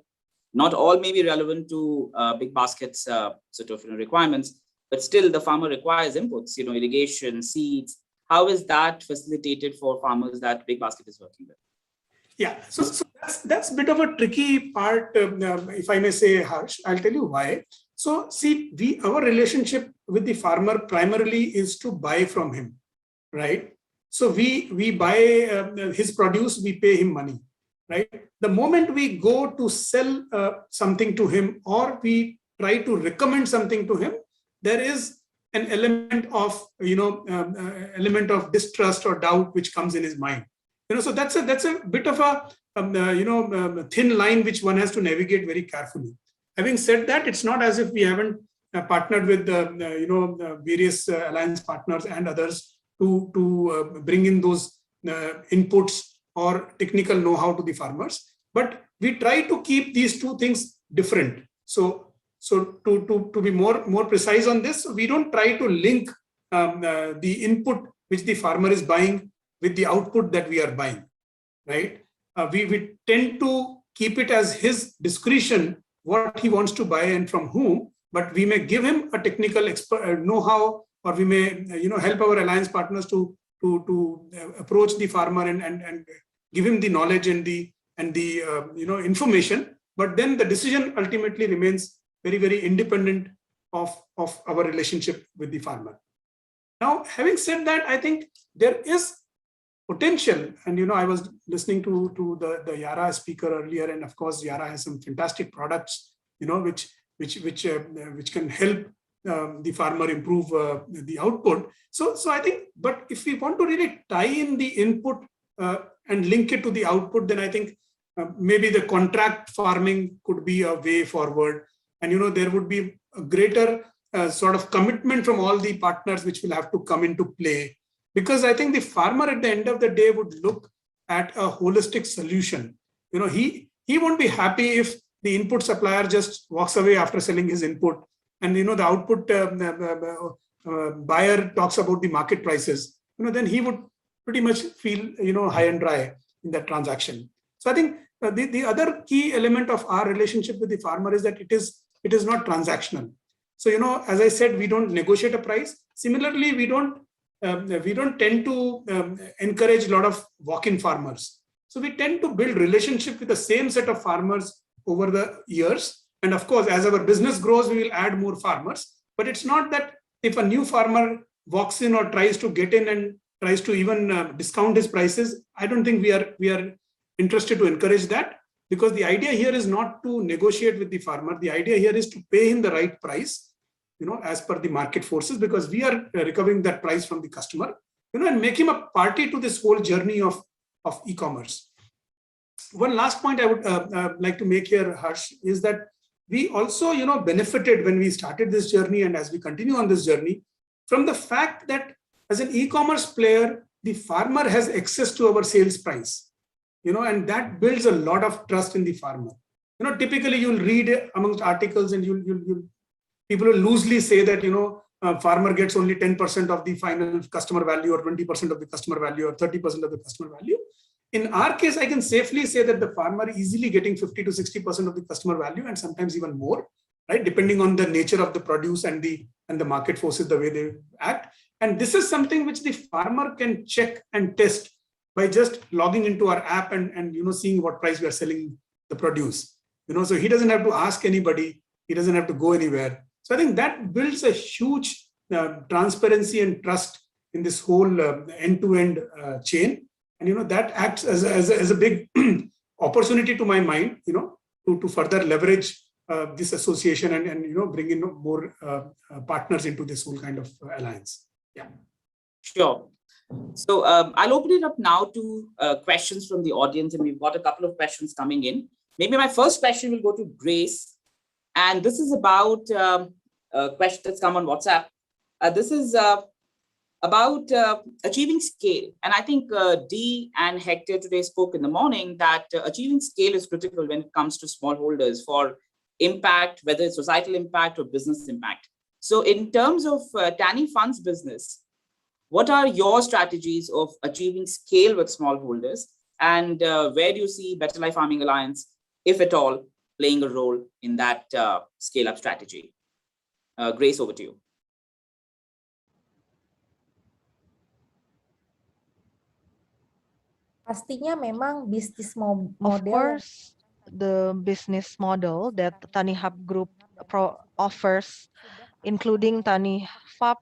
Not all may be relevant to Big Basket's sort of requirements, but still the farmer requires inputs, irrigation, seeds. How is that facilitated for farmers that Big Basket is working with? Yeah, so that's a bit of a tricky part, if I may say, Harsh. I'll tell you why. So see, our relationship with the farmer primarily is to buy from him, right? So we buy his produce, we pay him money, right? The moment we go to sell something to him, or we try to recommend something to him, there is an element of distrust or doubt which comes in his mind. So that's a bit of a thin line which one has to navigate very carefully. Having said that, it's not as if we haven't partnered with various alliance partners and others to bring in those inputs or technical know-how to the farmers. But we try to keep these two things different. So to be more precise on this, we don't try to link the input which the farmer is buying with the output that we are buying, right? We tend to keep it as his discretion what he wants to buy and from whom, but we may give him a technical know-how, or we may help our alliance partners to approach the farmer and give him the knowledge and the information. But then the decision ultimately remains very, very independent of our relationship with the farmer. Now, having said that, I think there is potential, and I was listening to the Yara speaker earlier, and of course Yara has some fantastic products, which can help the farmer improve the output. So I think, but if we want to really tie in the input and link it to the output, then I think maybe the contract farming could be a way forward, and there would be a greater sort of commitment from all the partners which will have to come into play. Because I think the farmer at the end of the day would look at a holistic solution. He won't be happy if the input supplier just walks away after selling his input, and the output buyer talks about the market prices. Then he would pretty much feel high and dry in that transaction. So I think the other key element of our relationship with the farmer is that it is not transactional. So as I said, we don't negotiate a price. Similarly, we don't tend to encourage a lot of walk-in farmers. So we tend to build relationship with the same set of farmers over the years. And of course, as our business grows, we will add more farmers. But it's not that if a new farmer walks in or tries to get in and tries to even discount his prices, I don't think we are interested to encourage that, because the idea here is not to negotiate with the farmer. The idea here is to pay him the right price, as per the market forces, because we are recovering that price from the customer, and make him a party to this whole journey of e-commerce. One last point I would like to make here, Harsh, is that we also, benefited when we started this journey, and as we continue on this journey, from the fact that as an e-commerce player, the farmer has access to our sales price, and that builds a lot of trust in the farmer. Typically you'll read amongst articles and people will loosely say that, farmer gets only 10% of the final customer value, or 20% of the customer value, or 30% of the customer value. In our case, I can safely say that the farmer is easily getting 50 to 60% of the customer value, and sometimes even more, right? Depending on the nature of the produce and the market forces, the way they act. And this is something which the farmer can check and test by just logging into our app and seeing what price we are selling the produce. So he doesn't have to ask anybody, he doesn't have to go anywhere. So I think that builds a huge transparency and trust in this whole end-to-end chain. And that acts as a big opportunity to my mind, to further leverage this association and bring in more partners into this whole kind of alliance. Yeah. Sure. So I'll open it up now to questions from the audience, and we've got a couple of questions coming in. Maybe my first question will go to Grace, and this is about a question that's come on WhatsApp. This is about achieving scale. And I think Dee and Hector today spoke in the morning that achieving scale is critical when it comes to smallholders for impact, whether it's societal impact or business impact. So in terms of Tani Fund's business, what are your strategies of achieving scale with smallholders? And where do you see Better Life Farming Alliance, if at all, playing a role in that scale-up strategy? Grace, over to you. Pastinya memang bisnis model. Of course, the business model that Tani Hub Group offers, including Tani Fab,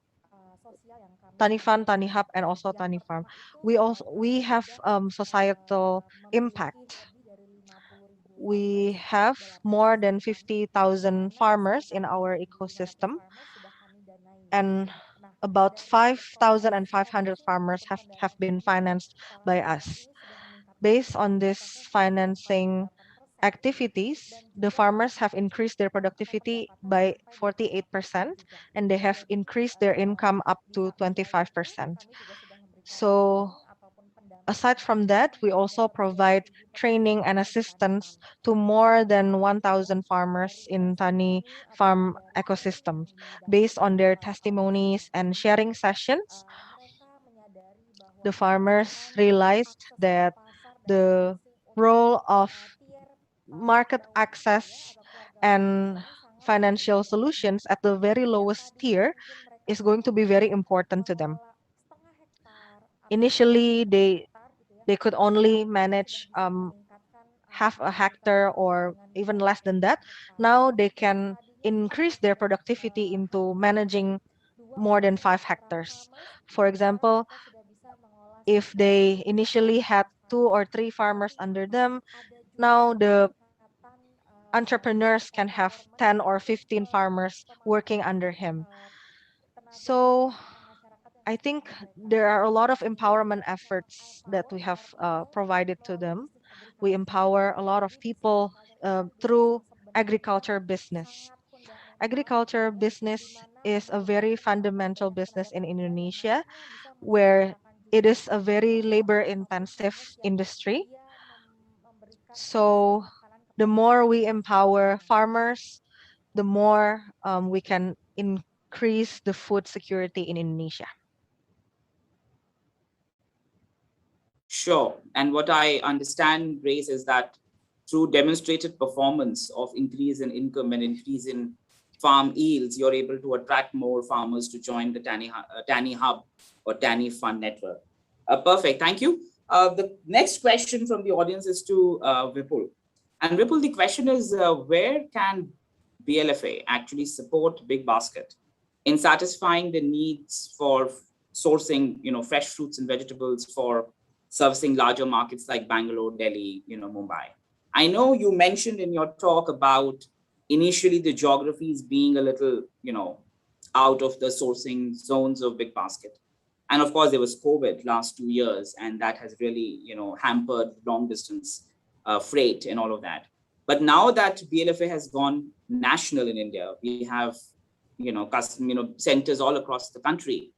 Tani Fund, Tani Hub, and also Tani Farm, we have societal impact. We have more than 50,000 farmers in our ecosystem, and about 5,500 farmers have been financed by us. Based on this financing activities, the farmers have increased their productivity by 48%, and they have increased their income up to 25%. So aside from that, we also provide training and assistance to more than 1,000 farmers in Tani Farm ecosystems. Based on their testimonies and sharing sessions, the farmers realized that the role of market access and financial solutions at the very lowest tier is going to be very important to them. Initially, they could only manage half a hectare or even less than that. Now they can increase their productivity into managing more than 5 hectares. For example, if they initially had 2 or 3 farmers under them, now the entrepreneurs can have 10 or 15 farmers working under him. So I think there are a lot of empowerment efforts that we have provided to them. We empower a lot of people through agriculture business. Agriculture business is a very fundamental business in Indonesia, where it is a very labor-intensive industry. So the more we empower farmers, the more we can increase the food security in Indonesia. Sure. And what I understand, Grace, is that through demonstrated performance of increase in income and increase in farm yields, you're able to attract more farmers to join the TANI Hub or TANI Fund Network. Perfect. Thank you. The next question from the audience is to Vipul. And Vipul, the question is, where can BLFA actually support Big Basket in satisfying the needs for sourcing, fresh fruits and vegetables for servicing larger markets like Bangalore, Delhi, Mumbai? I know you mentioned in your talk about initially the geographies being a little, out of the sourcing zones of Big Basket. And of course, there was COVID last 2 years, and that has really, hampered long distance freight and all of that. But now that BLFA has gone national in India, we have, centers all across the country.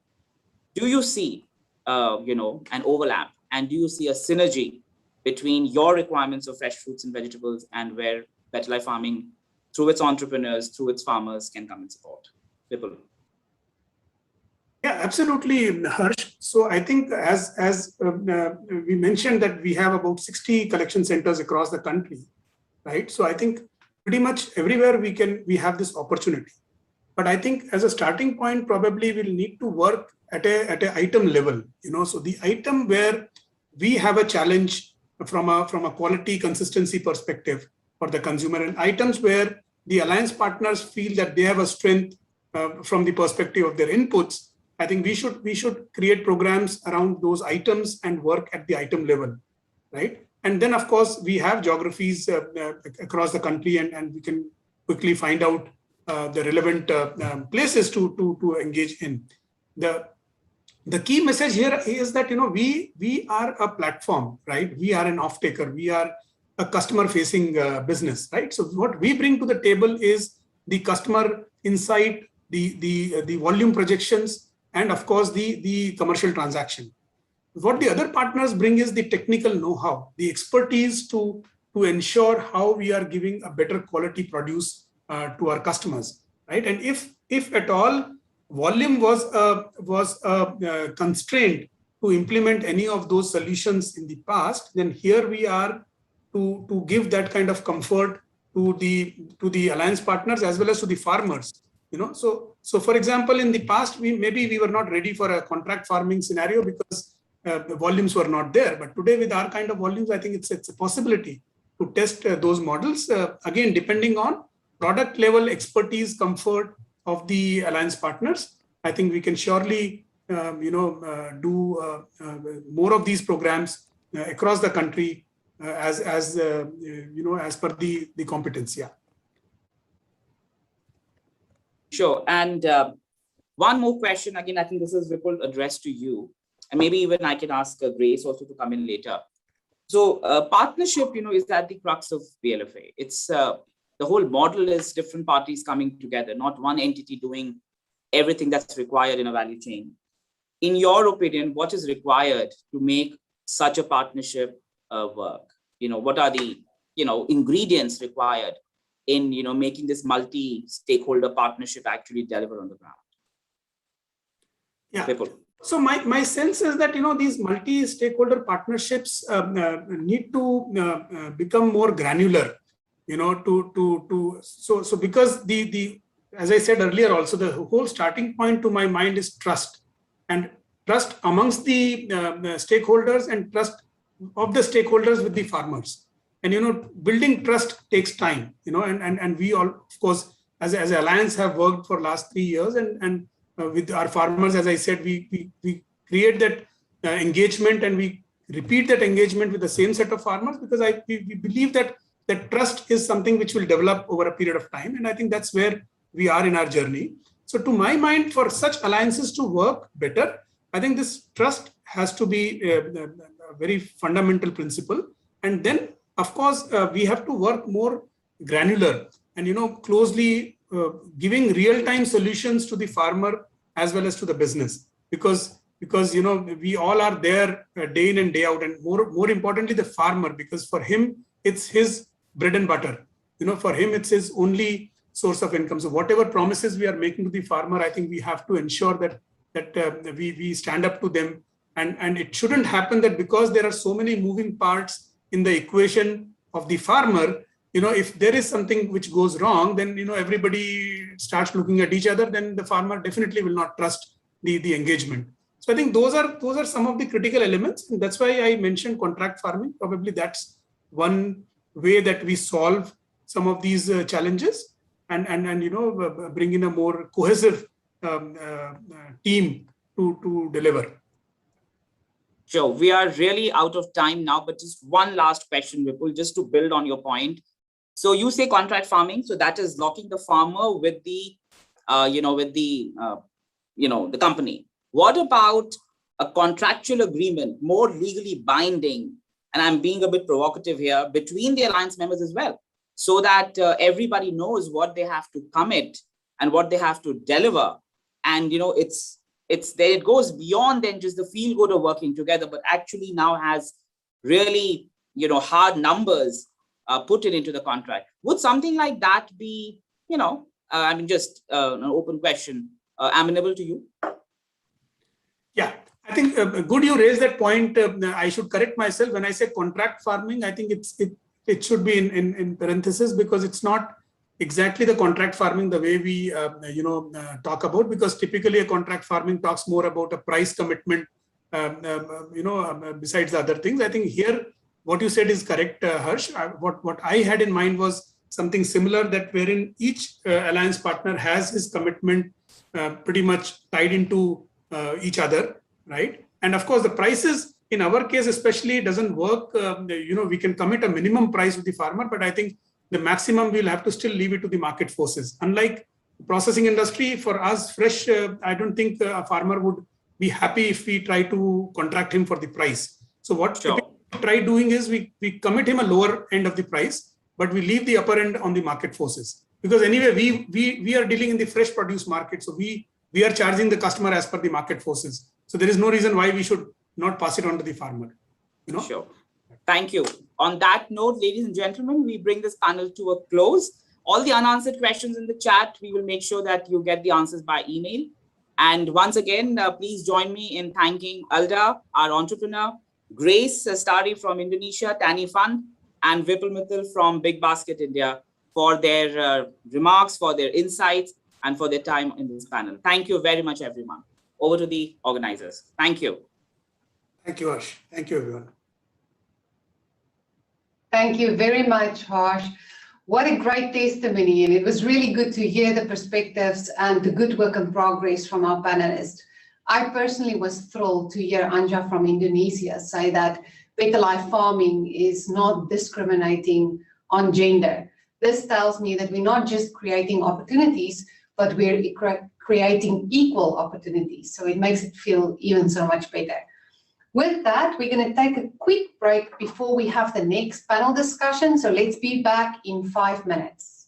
Do you see, an overlap, and do you see a synergy between your requirements of fresh fruits and vegetables and where Better Life Farming, through its entrepreneurs, through its farmers, can come and support? Vipul. Yeah, absolutely, Harsh. So I think as we mentioned that we have about 60 collection centers across the country, right? So I think pretty much everywhere we have this opportunity. But I think as a starting point, probably we'll need to work at a item level, so the item where we have a challenge from a quality consistency perspective for the consumer, and items where the alliance partners feel that they have a strength from the perspective of their inputs. I think we should create programs around those items and work at the item level, right? And then of course we have geographies across the country, and we can quickly find out the relevant places to engage in. The key message here is that we are a platform, right? We are an off-taker. We are a customer-facing business, right? So what we bring to the table is the customer insight, the volume projections, and of course the commercial transaction. What the other partners bring is the technical know-how, the expertise to ensure how we are giving a better quality produce to our customers, right? And if at all volume was a constraint to implement any of those solutions in the past, then here we are to give that kind of comfort to the alliance partners as well as to the farmers. So for example, in the past, we were not ready for a contract farming scenario because the volumes were not there. But today, with our kind of volumes, I think it's a possibility to test those models, again, depending on product level expertise, comfort of the alliance partners. I think we can surely, do more of these programs across the country as per the competence. Yeah. Sure. And one more question. Again, I think this is Vipul addressed to you, and maybe even I can ask Grace also to come in later. So partnership, is at the crux of BLFA. It's the whole model is different parties coming together, not one entity doing everything that's required in a value chain. In your opinion, what is required to make such a partnership work? What are the ingredients required in making this multi-stakeholder partnership actually deliver on the ground? Yeah. Vipul. So my sense is that these multi-stakeholder partnerships need to become more granular. So because the as I said earlier, also the whole starting point to my mind is trust, and trust amongst the stakeholders and trust of the stakeholders with the farmers. And building trust takes time. And we all, of course, as an alliance, have worked for last 3 years, and with our farmers, as I said, we create that engagement, and we repeat that engagement with the same set of farmers, because we believe that trust is something which will develop over a period of time, and I think that's where we are in our journey. So to my mind, for such alliances to work better, I think this trust has to be a very fundamental principle. And then, of course, we have to work more granular and closely giving real-time solutions to the farmer as well as to the business, because because we all are there day in and day out, and more importantly the farmer, because for him it's his bread and butter. For him it's his only source of income. So whatever promises we are making to the farmer, I think we have to ensure that we stand up to them, and it shouldn't happen that because there are so many moving parts in the equation of the farmer, if there is something which goes wrong, then everybody starts looking at each other, then the farmer definitely will not trust the engagement. So I think those are some of the critical elements, and that's why I mentioned contract farming. Probably that's one way that we solve some of these challenges, and bring in a more cohesive team to deliver. Sure, we are really out of time now, but just one last question, Vipul, just to build on your point. So you say contract farming, so that is locking the farmer with the, the company. What about a contractual agreement, more legally binding, and I'm being a bit provocative here, between the alliance members as well, so that everybody knows what they have to commit and what they have to deliver, and it goes beyond than just the feel good of working together, but actually now has really hard numbers put it into the contract. Would something like that be, just an open question, amenable to you? Yeah, I think good you raised that point. I should correct myself. When I say contract farming, I think it should be in parentheses, because it's not exactly the contract farming the way we talk about, because typically a contract farming talks more about a price commitment, besides the other things. I think here what you said is correct, Harsh. What I had in mind was something similar, that wherein each alliance partner has his commitment pretty much tied into each other, right? And of course the prices in our case especially doesn't work. We can commit a minimum price with the farmer, but I think the maximum we'll have to still leave it to the market forces. Unlike processing industry, for us fresh, I don't think a farmer would be happy if we try to contract him for the price. So what we try doing is we commit him a lower end of the price, but we leave the upper end on the market forces. Because anyway, we are dealing in the fresh produce market. So we are charging the customer as per the market forces. So there is no reason why we should not pass it on to the farmer. Sure. Thank you. On that note, ladies and gentlemen, we bring this panel to a close. All the unanswered questions in the chat, we will make sure that you get the answers by email. And once again, please join me in thanking Alda, our entrepreneur, Grace Stari from Indonesia, Tani Fund, and Vipul Mittal from Big Basket India for their remarks, for their insights, and for their time in this panel. Thank you very much, everyone. Over to the organizers. Thank you. Thank you, Harsh. Thank you, everyone. Thank you very much, Harsh. What a great testimony, and it was really good to hear the perspectives and the good work in progress from our panelists. I personally was thrilled to hear Anja from Indonesia say that Better Life Farming is not discriminating on gender. This tells me that we're not just creating opportunities, but we're creating equal opportunities. So it makes it feel even so much better. With that, we're going to take a quick break before we have the next panel discussion. So let's be back in 5 minutes.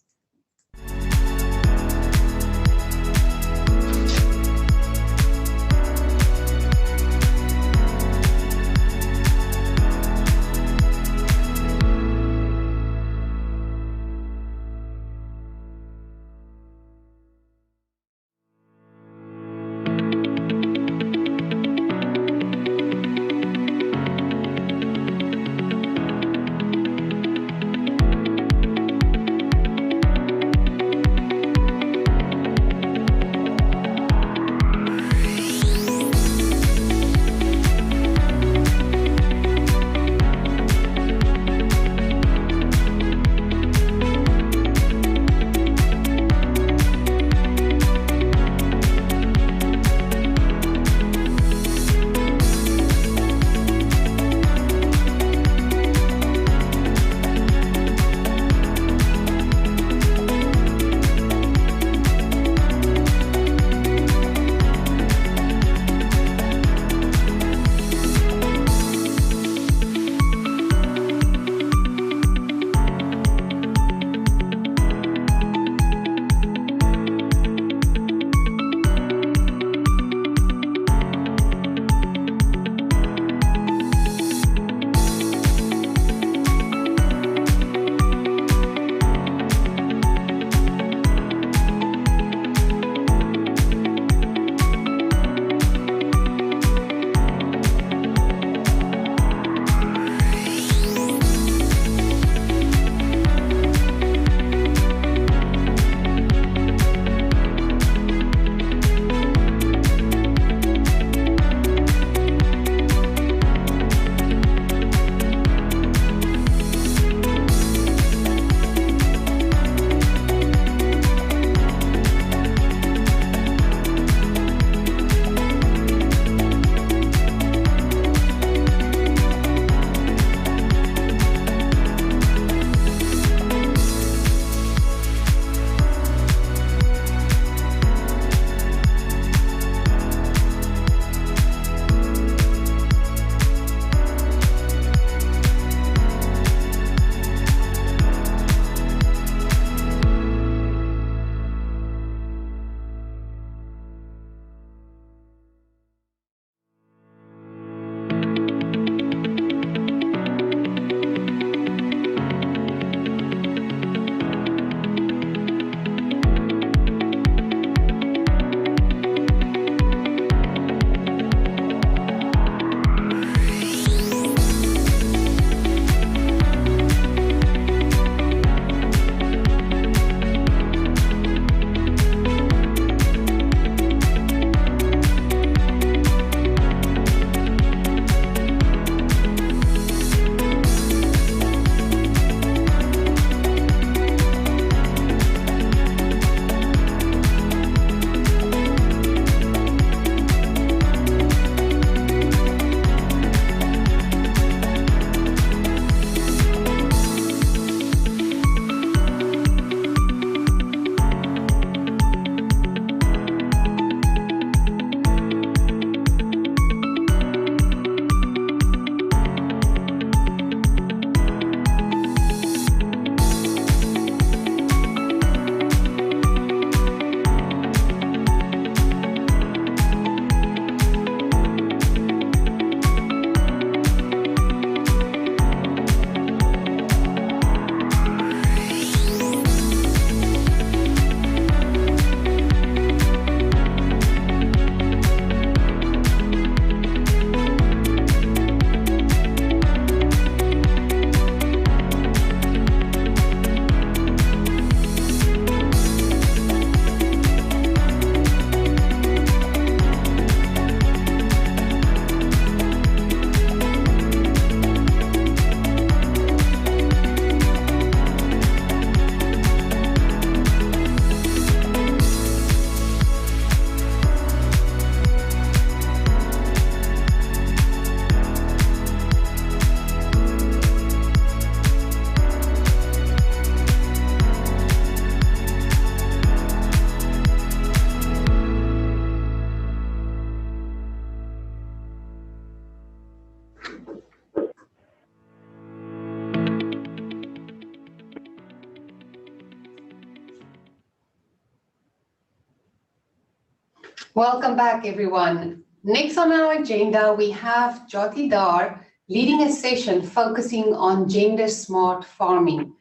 Welcome back, everyone. Next on our agenda, we have Jyoti Dar leading a session focusing on gender smart farming.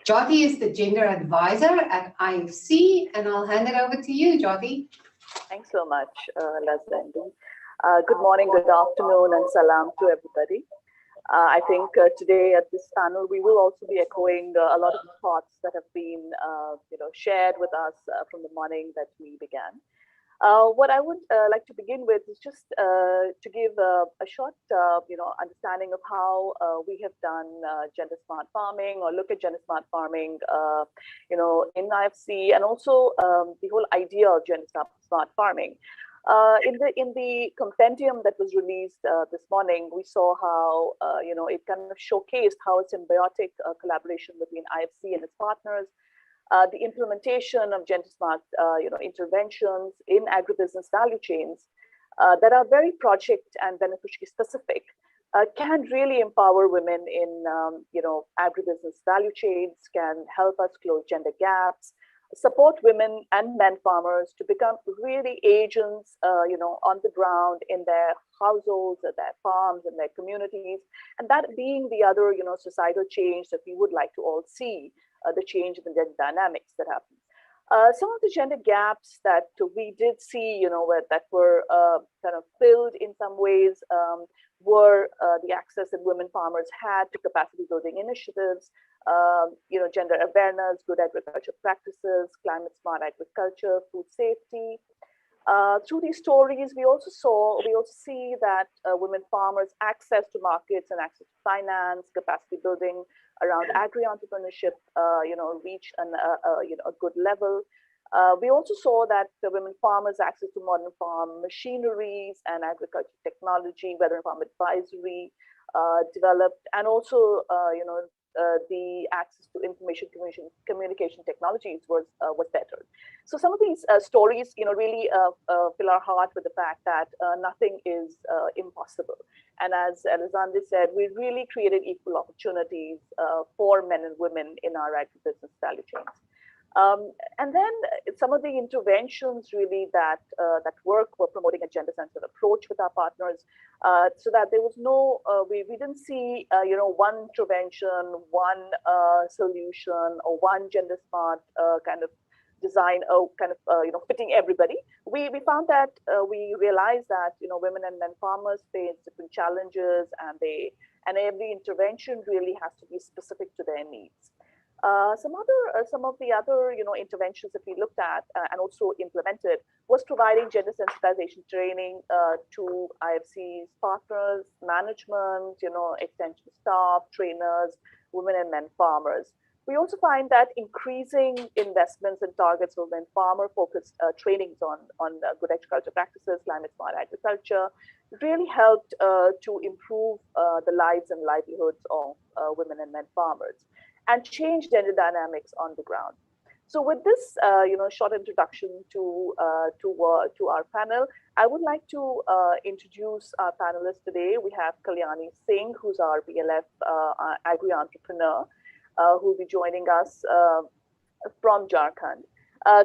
Jyoti is the gender advisor at IFC, and I'll hand it over to you, Jyoti. Thanks so much, Leslie. Good morning, good afternoon, and salam to everybody. I think today at this panel, we will also be echoing a lot of the thoughts that have been shared with us from the morning that we began. What I would like to begin with is just to give a short understanding of how we have done gender smart farming, or look at gender smart farming in IFC, and also the whole idea of gender smart farming. In the compendium that was released this morning, we saw how it kind of showcased how a symbiotic collaboration between IFC and its partners, the implementation of gender smart interventions in agribusiness value chains that are very project and beneficiary specific, can really empower women in agribusiness value chains, can help us close gender gaps, support women and men farmers to become really agents on the ground in their households, at their farms, in their communities, and that being the other societal change that we would like to all see, the change in the gender dynamics that happens. Some of the gender gaps that we did see, that were kind of filled in some ways, were the access that women farmers had to capacity building initiatives, gender awareness, good agriculture practices, climate smart agriculture, food safety. Through these stories, we also see that women farmers' access to markets and access to finance, capacity building around agri-entrepreneurship, reach a good level. We also saw that the women farmers' access to modern farm machineries and agriculture technology, weather and farm advisory, developed, and also the access to information communication technologies was better. So some of these stories, really fill our heart with the fact that nothing is impossible. And as Alexander said, we really created equal opportunities for men and women in our agribusiness value chains. And then some of the interventions really that work were promoting a gender-centered approach with our partners, so that there was no, we didn't see, one intervention, one solution, or one gender smart kind of design, fitting everybody. We found that we realized that women and men farmers face different challenges, and every intervention really has to be specific to their needs. Some of the other interventions that we looked at and also implemented was providing gender sensitization training to IFC's partners, management, extension staff, trainers, women and men farmers. We also find that increasing investments and targets for women farmer focused trainings on good agriculture practices, climate smart agriculture, really helped to improve the lives and livelihoods of women and men farmers, and change gender dynamics on the ground. So with this, short introduction to our panel, I would like to introduce our panelists today. We have Kalyani Singh, who's our BLF agri-entrepreneur, who will be joining us from Jharkhand.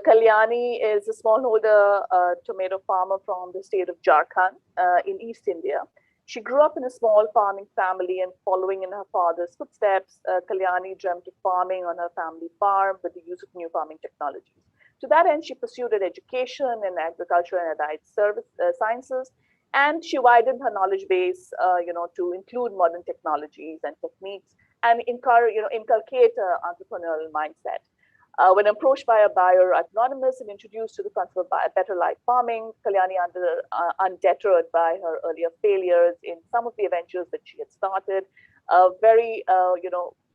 Kalyani is a smallholder tomato farmer from the state of Jharkhand in East India. She grew up in a small farming family, and following in her father's footsteps, Kalyani dreamt of farming on her family farm with the use of new farming technologies. To that end, she pursued an education in agriculture and allied sciences, and she widened her knowledge base, to include modern technologies and techniques, and inculcate an entrepreneurial mindset. When approached by a buyer at Anonymous and introduced to the concept of better life farming, Kalyani, undeterred by her earlier failures in some of the ventures that she had started, very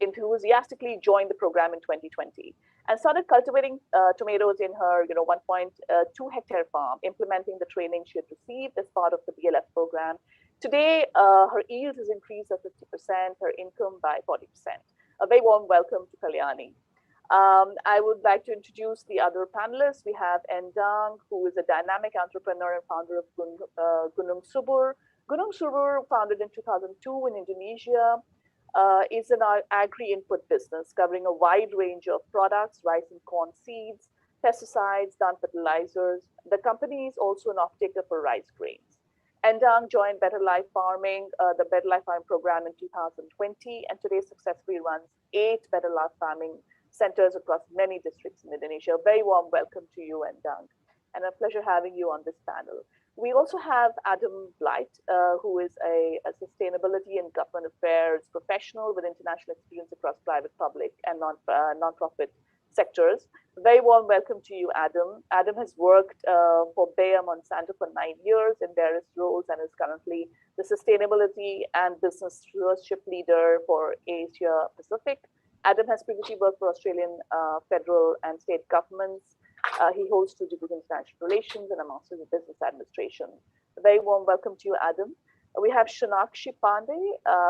enthusiastically joined the program in 2020 and started cultivating tomatoes in her 1.2 hectare farm, implementing the training she had received as part of the BLF program. Today, her yield has increased by 50%, her income by 40%. A very warm welcome to Kalyani. I would like to introduce the other panelists. We have Endang, who is a dynamic entrepreneur and founder of Gunung Subur. Gunung Subur, founded in 2002 in Indonesia, is an agri-input business covering a wide range of products, rice and corn seeds, pesticides, done fertilizers. The company is also an off-taker for rice grains. Endang joined Better Life Farming, the Better Life Farming program in 2020, and today successfully runs 8 Better Life Farming centers across many districts in Indonesia. A very warm welcome to you, Endang, and a pleasure having you on this panel. We also have Adam Blight, who is a sustainability and government affairs professional with international experience across private, public, and non-profit sectors. Very warm welcome to you, Adam. Adam has worked for Bayer Monsanto for 9 years in various roles and is currently the sustainability and business stewardship leader for Asia Pacific. Adam has previously worked for Australian federal and state governments. He holds 2 degrees in international relations and a master's in business administration. A very warm welcome to you, Adam. We have Sonakshi Pandey,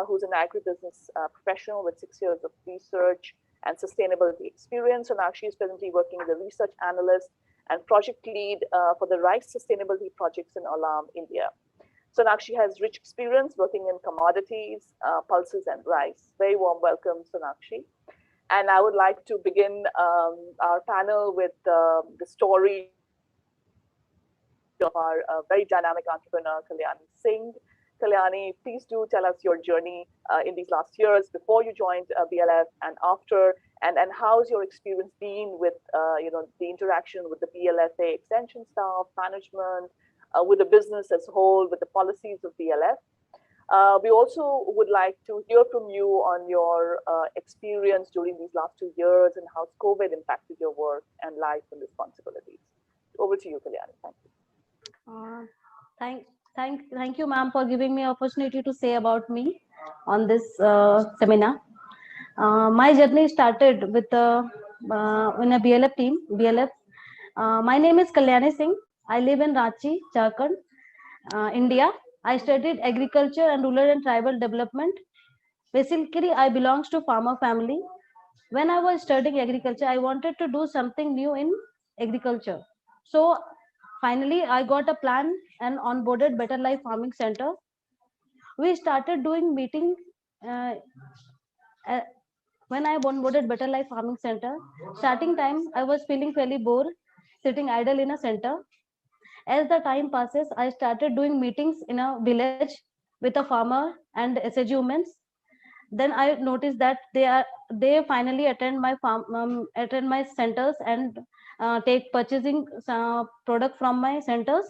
who's an agribusiness professional with 6 years of research and sustainability experience. Sonakshi is presently working as a research analyst and project lead for the rice sustainability projects in Alam, India. Sonakshi has rich experience working in commodities, pulses, and rice. Very warm welcome, Sonakshi. And I would like to begin our panel with the story of our very dynamic entrepreneur, Kalyani Singh. Kalyani, please do tell us your journey in these last years before you joined BLF and after, and how's your experience been with the interaction with the BLFA extension staff, management, with the business as a whole, with the policies of BLF. We also would like to hear from you on your experience during these last 2 years and how COVID impacted your work and life and responsibilities. Over to you, Kalyani. Thank you. Thank you, ma'am, for giving me opportunity to say about me on this seminar. My journey started with in a BLF team. BLF. My name is Kalyani Singh. I live in Ranchi, Jharkhand, India. I studied agriculture and rural and tribal development. Basically, I belongs to farmer family. When I was studying agriculture, I wanted to do something new in agriculture. So finally, I got a plan and onboarded Better Life Farming Center. We started doing meeting when I onboarded Better Life Farming Center. Starting time, I was feeling fairly bored, sitting idle in a center. As the time passes, I started doing meetings in a village with a farmer and SAG women. Then I noticed that they finally attend my centers and take purchasing product from my centers.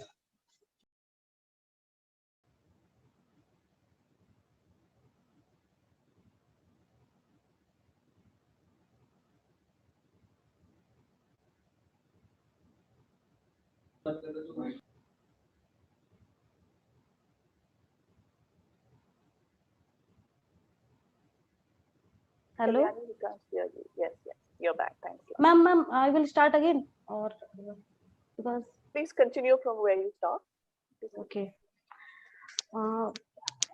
Hello. Kalyani, we can't hear you. Yes, you're back. Thanks. Ma'am, I will start again, or because please continue from where you start. Okay.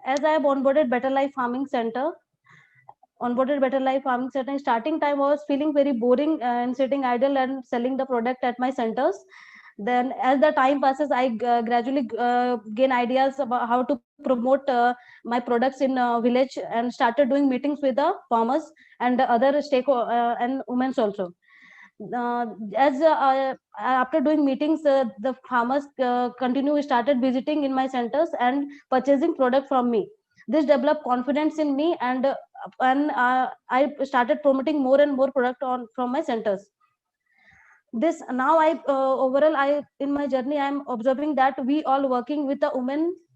As I have onboarded Better Life Farming Center, starting time I was feeling very boring and sitting idle and selling the product at my centers. Then as the time passes, I gradually gain ideas about how to promote my products in village and started doing meetings with the farmers and the other stakeholders and women also. After doing meetings, the farmers started visiting in my centers and purchasing product from me. This developed confidence in me, and I started promoting more and more product from my centers. This now overall in my journey I am observing that we all working with the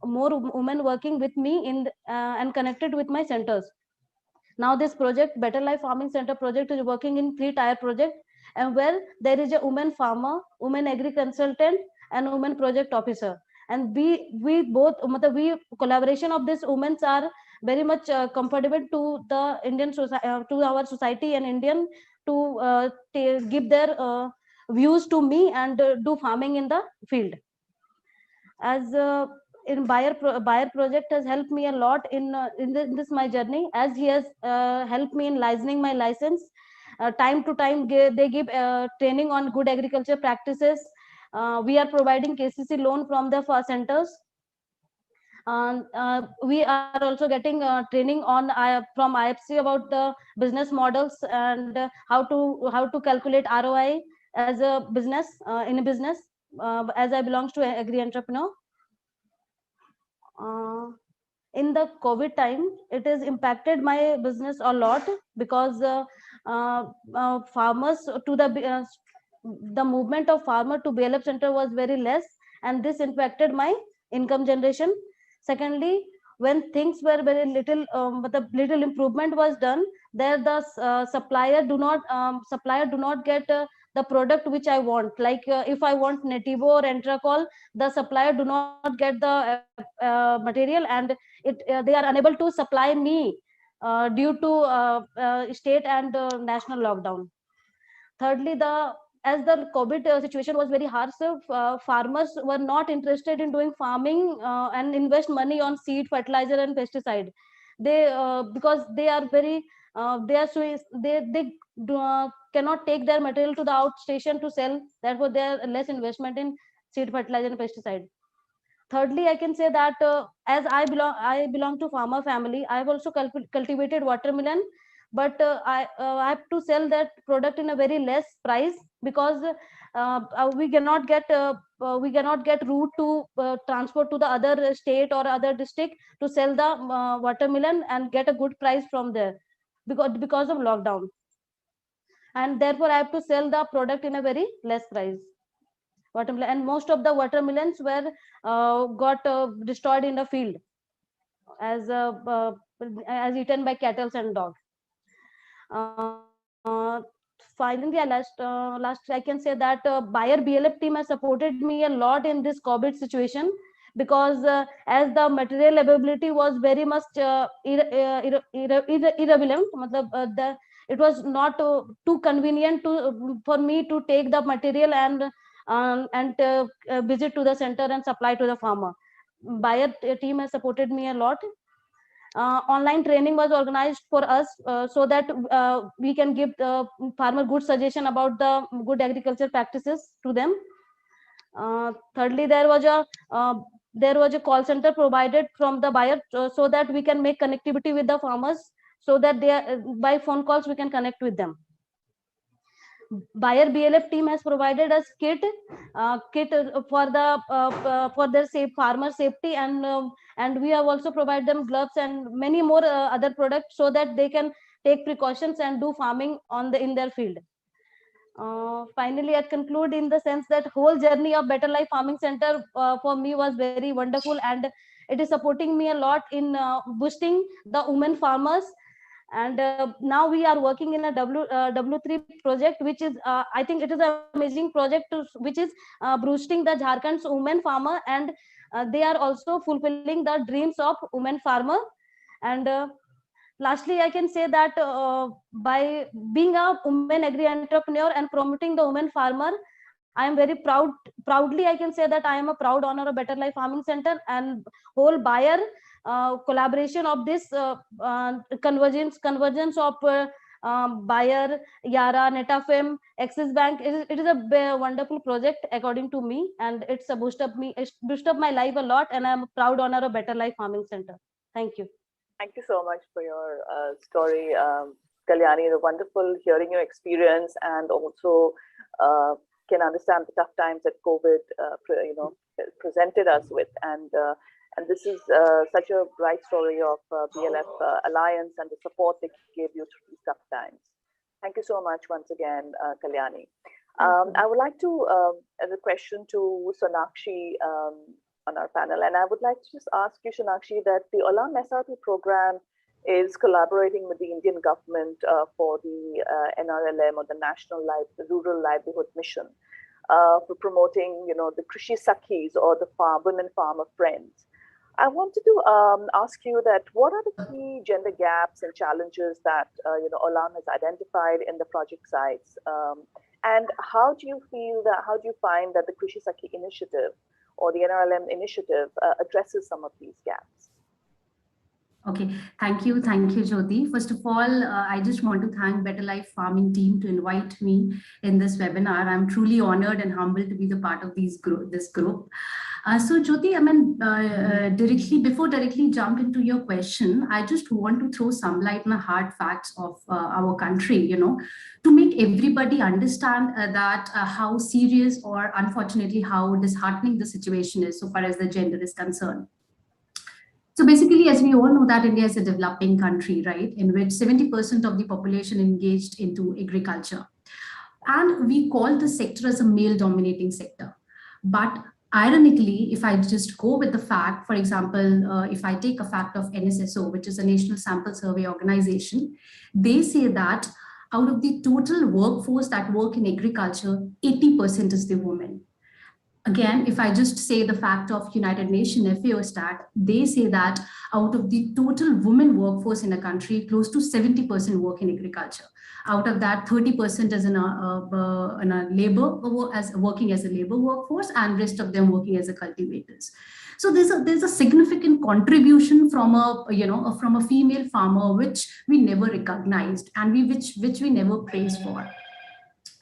more women working with me and connected with my centers. Now this project, Better Life Farming Center project, is working in 3-tier project, and where there is a woman farmer, woman agri consultant, and woman project officer. And we both collaboration of these women are very much comfortable to the Indian society, to our society and Indian, to give their views to me and do farming in the field. As in Bayer project has helped me a lot in this my journey, as he has helped me in licensing my license. Time to time they give training on good agriculture practices. We are providing KCC loan from the centers. We are also getting training on from IFC about the business models and how to calculate ROI as a business in a business as I belongs to agri entrepreneur. In the COVID time, it has impacted my business a lot because farmers to the movement of farmer to BLF center was very less, and this impacted my income generation. Secondly, when things were very little, but the little improvement was done, there the supplier do not get the product which I want. Like if I want Nativo or Entrecol, the supplier do not get the material, and they are unable to supply me due to state and national lockdown. Thirdly, as the COVID situation was very harsh, farmers were not interested in doing farming and invest money on seed, fertilizer, and pesticide. They because they are very they cannot take their material to the outstation to sell. Therefore, there are less investment in seed, fertilizer, and pesticide. Thirdly, I can say that as I belong to farmer family, I have also cultivated watermelon, but I have to sell that product in a very less price because we cannot get route to transport to the other state or other district to sell the watermelon and get a good price from there because of lockdown, and therefore I have to sell the product in a very less price. Watermelon, and most of the watermelons were got destroyed in the field as eaten by cattle and dogs. Finally, last I can say that buyer BLF team has supported me a lot in this COVID situation, because as the material availability was very much irrelevant, it was not too convenient for me to take the material and visit to the center and supply to the farmer. Buyer team has supported me a lot. Online training was organized for us so that we can give the farmer good suggestion about the good agriculture practices to them. Thirdly, there was a call center provided from the buyer so that we can make connectivity with the farmers, so that by phone calls we can connect with them. Buyer BLF team has provided us kit for their farmer safety, and we have also provided them gloves and many more other products so that they can take precautions and do farming in their field. Finally, I conclude in the sense that whole journey of Better Life Farming Center for me was very wonderful, and it is supporting me a lot in boosting the women farmers. And now we are working in a W3 project, which is I think it is an amazing project which is boosting the Jharkhand's women farmer, and they are also fulfilling the dreams of women farmer. And lastly, I can say that by being a women agri entrepreneur and promoting the women farmer, I am very proudly I can say that I am a proud owner of Better Life Farming Center, and whole buyer collaboration of this convergence of buyer, Yara, Netafim, Axis Bank. It is a wonderful project according to me, and it's boost up my life a lot, and I'm a proud owner of Better Life Farming Center. Thank you. Thank you so much for your story, Kalyani. It's wonderful hearing your experience, and also can understand the tough times that COVID, presented us with, and this is such a bright story of BLF Alliance and the support they gave you through these tough times. Thank you so much once again, Kalyani. I would like to as a question to Sonakshi on our panel, and I would like to just ask you, Sonakshi, that the Olam SRP program is collaborating with the Indian government for the NRLM, or the National Rural Livelihood Mission, for promoting, the Krishi Sakhis, or the women farmer friends. I wanted to ask you that what are the key gender gaps and challenges that Olam has identified in the project sites, and how do you find that the Krishi Sakhi initiative or the NRLM initiative addresses some of these gaps? Okay, thank you, Jyoti. First of all, I just want to thank Better Life Farming team to invite me in this webinar. I'm truly honored and humbled to be the part of this group. So Jyoti, before directly jump into your question, I just want to throw some light on the hard facts of our country, to make everybody understand that how serious or unfortunately how disheartening the situation is so far as the gender is concerned. So basically, as we all know that India is a developing country, right, in which 70% of the population engaged into agriculture. And we call the sector as a male dominating sector. But ironically, if I just go with the fact, for example, if I take a fact of NSSO, which is a National Sample Survey Organization, they say that out of the total workforce that work in agriculture, 80% is the women. Again, if I just say the fact of United Nations FAO stat, they say that out of the total women workforce in a country, close to 70% work in agriculture. Out of that, 30% is in a labor, working as a labor workforce, and rest of them working as a cultivators. So there's a significant contribution from a female farmer which we never recognized and which we never praised for.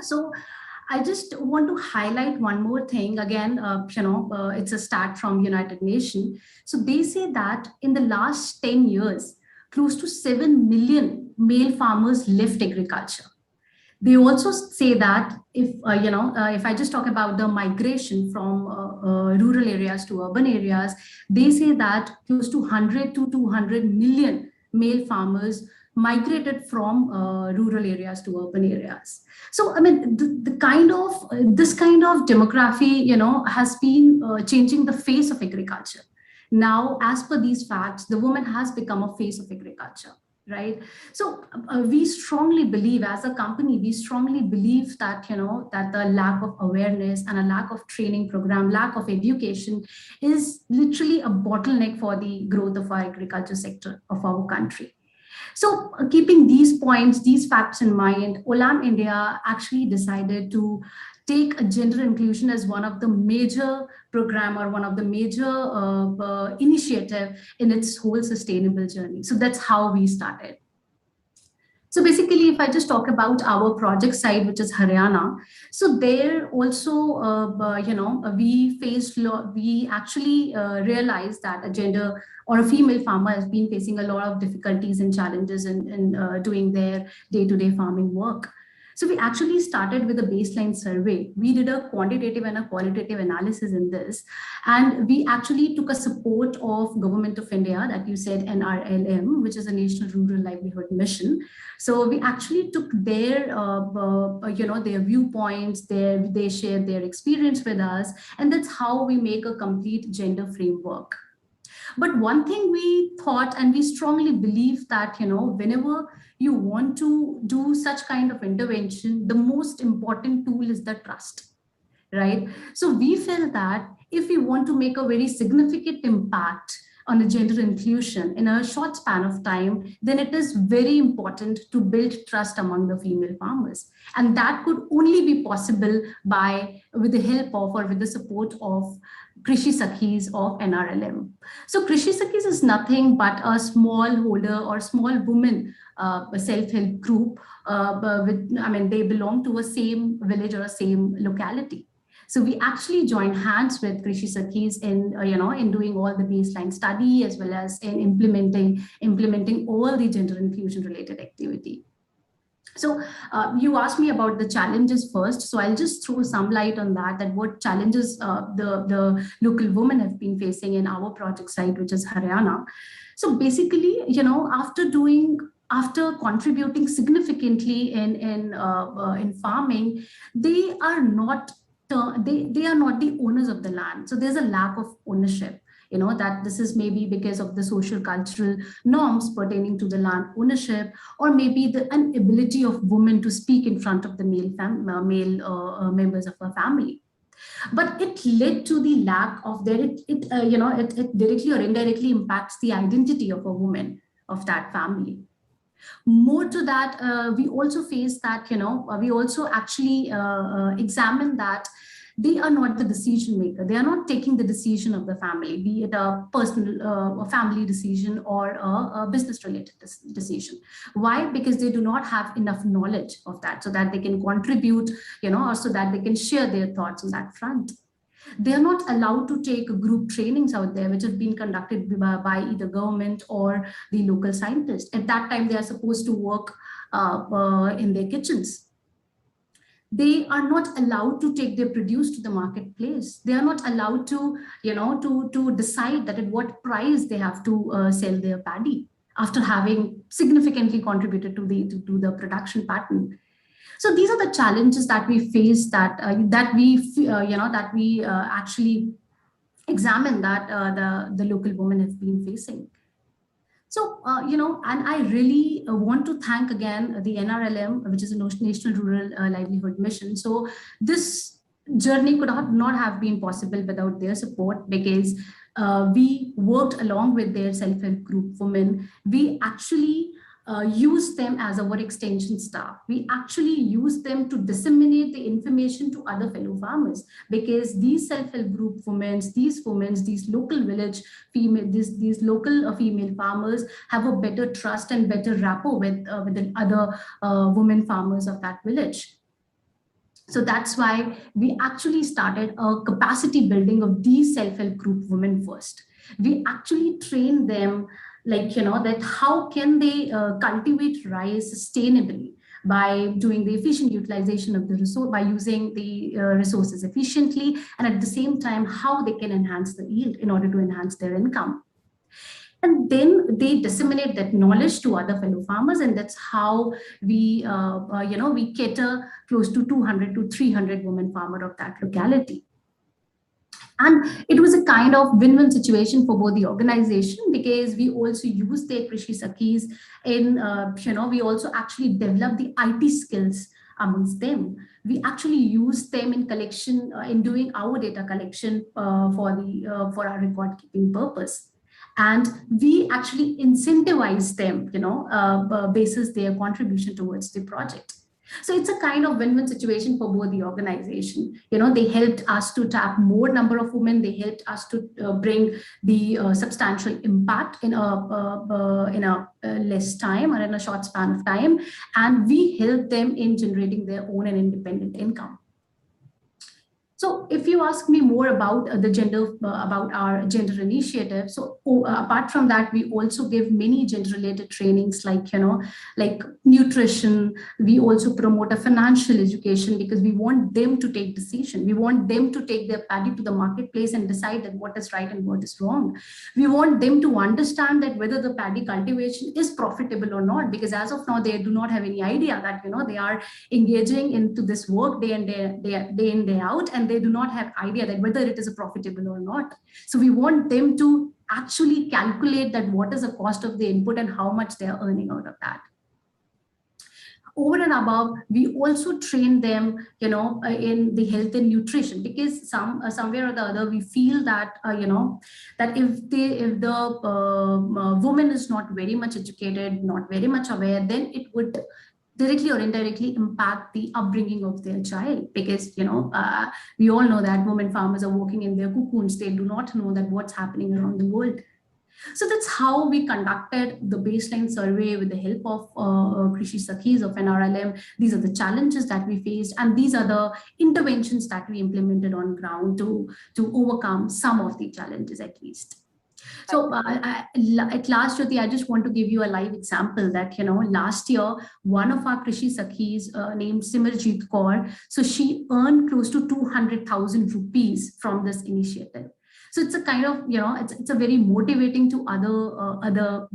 So I just want to highlight one more thing. Again, it's a stat from United Nations. So they say that in the last 10 years, close to 7 million male farmers left agriculture. They also say that if I just talk about the migration from rural areas to urban areas, they say that close to 100 to 200 million male farmers migrated from rural areas to urban areas. So, I mean, this kind of demography, has been changing the face of agriculture. Now, as per these facts, the woman has become a face of agriculture, right? So we strongly believe, as a company, we strongly believe that, that the lack of awareness and a lack of training program, lack of education is literally a bottleneck for the growth of our agriculture sector of our country. So keeping these points, these facts in mind, Olam India actually decided to take gender inclusion as one of the major program or one of the major initiative in its whole sustainable journey. So that's how we started. So basically, if I just talk about our project side, which is Haryana, so there also, we actually realized that a gender or a female farmer has been facing a lot of difficulties and challenges in doing their day-to-day farming work. So we actually started with a baseline survey. We did a quantitative and a qualitative analysis in this. And we actually took a support of Government of India, that you said NRLM, which is a National Rural Livelihood Mission. So we actually took their, their viewpoints, they shared their experience with us. And that's how we make a complete gender framework. But one thing we thought, and we strongly believe that, whenever you want to do such kind of intervention, the most important tool is the trust, right? So we felt that if we want to make a very significant impact on the gender inclusion in a short span of time, then it is very important to build trust among the female farmers. And that could only be possible with the help of or with the support of Krishi Sakhis of NRLM. So Krishi Sakhis is nothing but a smallholder or small woman self-help group. They belong to a same village or a same locality. So we actually joined hands with Krishi Sakhis in doing all the baseline study as well as in implementing all the gender inclusion related activity. So you asked me about the challenges first. So I'll just throw some light on that what challenges the local women have been facing in our project site, which is Haryana. So basically, after contributing significantly in farming, they are not the owners of the land. So there's a lack of ownership. That this is maybe because of the social cultural norms pertaining to the land ownership, or maybe the inability of women to speak in front of the male members of a family. But it led to the lack of it directly or indirectly impacts the identity of a woman of that family. More to that, we also face that, we also actually examine that they are not the decision maker. They are not taking the decision of the family, be it a personal family decision or a business related decision. Why? Because they do not have enough knowledge of that so that they can contribute, or so that they can share their thoughts on that front. They are not allowed to take group trainings out there, which have been conducted by either government or the local scientists. At that time, they are supposed to work in their kitchens. They are not allowed to take their produce to the marketplace. They are not allowed to, to decide that at what price they have to sell their paddy after having significantly contributed to the production pattern. So these are the challenges that we face, that we actually examine that the local women have been facing. So, and I really want to thank again the NRLM, which is a National Rural Livelihood Mission. So this journey could not have been possible without their support, because we worked along with their self-help group women. We actually use them as our extension staff. We actually use them to disseminate the information to other fellow farmers, because these self-help group women, these local village female, these local female farmers have a better trust and better rapport with the other women farmers of that village. So that's why we actually started a capacity building of these self-help group women first. We actually train them, that how can they cultivate rice sustainably by doing the efficient utilization of the resource, by using the resources efficiently, and at the same time, how they can enhance the yield in order to enhance their income. And then they disseminate that knowledge to other fellow farmers, and that's how we, we cater close to 200 to 300 women farmer of that locality. And it was a kind of win-win situation for both the organization, because we also use their Krishi Sakhis in, we also actually develop the IT skills amongst them. We actually use them in collection, in doing our data collection for our record keeping purpose. And we actually incentivize them, basis their contribution towards the project. So it's a kind of win-win situation for both the organization. They helped us to tap more number of women. They helped us to bring the substantial impact in a less time, or in a short span of time. And we helped them in generating their own and independent income. So if you ask me more about about our gender initiative, so apart from that, we also give many gender-related trainings, like nutrition. We also promote a financial education, because we want them to take decision. We want them to take their paddy to the marketplace and decide that what is right and what is wrong. We want them to understand that whether the paddy cultivation is profitable or not, because as of now, they do not have any idea that, they are engaging into this work day in, day out, and they do not have idea that whether it is profitable or not. So we want them to actually calculate that what is the cost of the input and how much they are earning out of that. Over and above, we also train them, in the health and nutrition, because somewhere or the other, we feel that, that if the woman is not very much educated, not very much aware, then it would directly or indirectly impact the upbringing of their child, because we all know that women farmers are working in their cocoons. They do not know that what's happening around the world. So that's how we conducted the baseline survey with the help of Krishi Sakhis of NRLM. These are the challenges that we faced, and these are the interventions that we implemented on ground to overcome some of the challenges, at least. So at last, Jyoti, I just want to give you a live example that, last year, one of our Krishi Sakhis named Simarjeet Kaur, so she earned close to 200,000 rupees from this initiative. So it's a kind of, it's a very motivating to other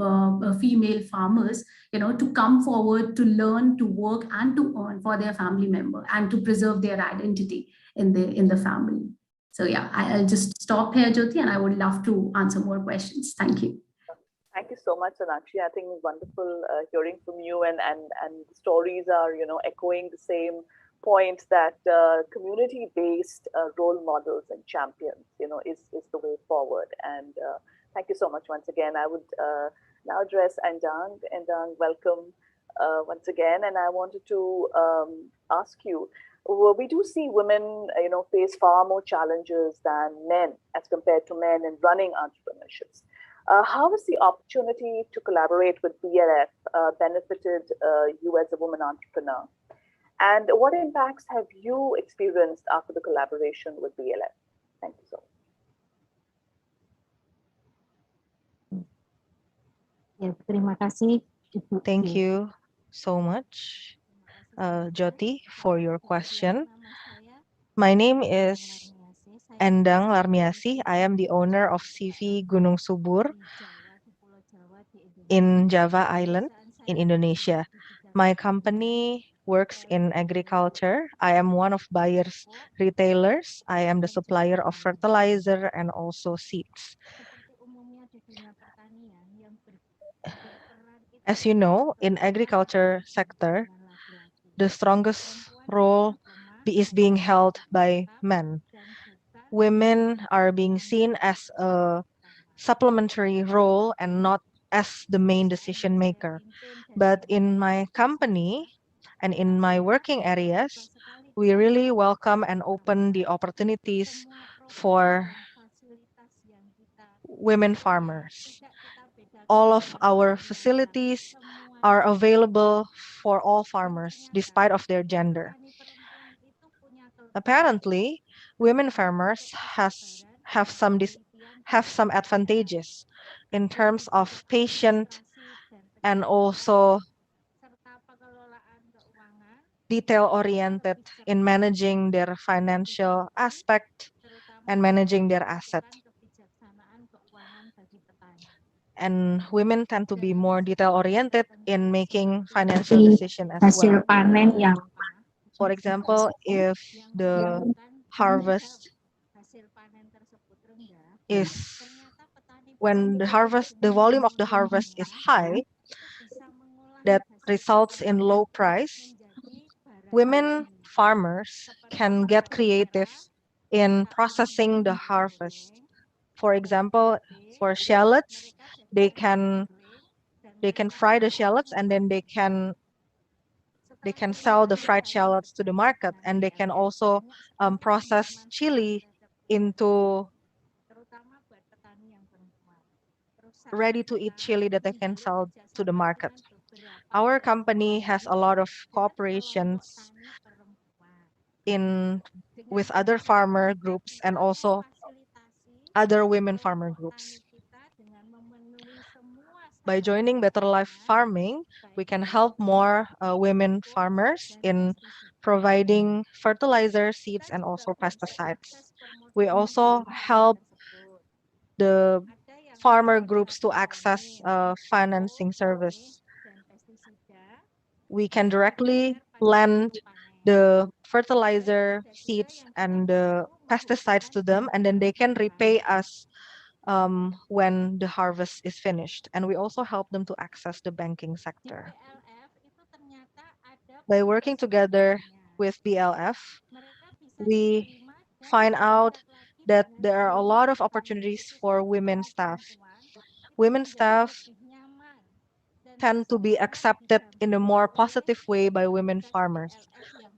female farmers, to come forward, to learn, to work, and to earn for their family member, and to preserve their identity in the family. So yeah, I'll just stop here, Jyoti, and I would love to answer more questions. Thank you. Thank you so much, Sonakshi. I think it's wonderful hearing from you, and the stories are, echoing the same point that community-based role models and champions, is the way forward. And thank you so much once again. I would now address Endang. Endang, welcome once again. And I wanted to ask you, we do see women, face far more challenges than men as compared to men in running entrepreneurships. How has the opportunity to collaborate with BLF benefited you as a woman entrepreneur? And what impacts have you experienced after the collaboration with BLF? Thank you so much. Terima kasih. Thank you so much, Jyoti, for your question. My name is Endang Larmiasi. I am the owner of CV Gunung Subur in Java Island in Indonesia. My company works in agriculture. I am one of buyers retailers. I am the supplier of fertilizer and also seeds. As you know, in agriculture sector, the strongest role is being held by men. Women are being seen as a supplementary role and not as the main decision maker. But in my company and in my working areas, we really welcome and open the opportunities for women farmers. All of our facilities are available for all farmers, despite of their gender. Apparently, women farmers have some advantages in terms of patient and also detail-oriented in managing their financial aspect and managing their asset. And women tend to be more detail-oriented in making financial decisions as well. Hasil panen yang For example, if the harvest is when the volume of the harvest is high, that results in low price, women farmers can get creative in processing the harvest. For example, for shallots, they can fry the shallots and then they can sell the fried shallots to the market, and they can also process chili into ready to eat chili that they can sell to the market. Our company has a lot of cooperations with other farmer groups and also other women farmer groups. By joining Better Life Farming, we can help more women farmers in providing fertilizer, seeds, and also pesticides. We also help the farmer groups to access financing service. We can directly lend the fertilizer, seeds, and the pesticides to them, and then they can repay us when the harvest is finished. And we also help them to access the banking sector. By working together with BLF, we find out that there are a lot of opportunities for women staff. Women staff tend to be accepted in a more positive way by women farmers.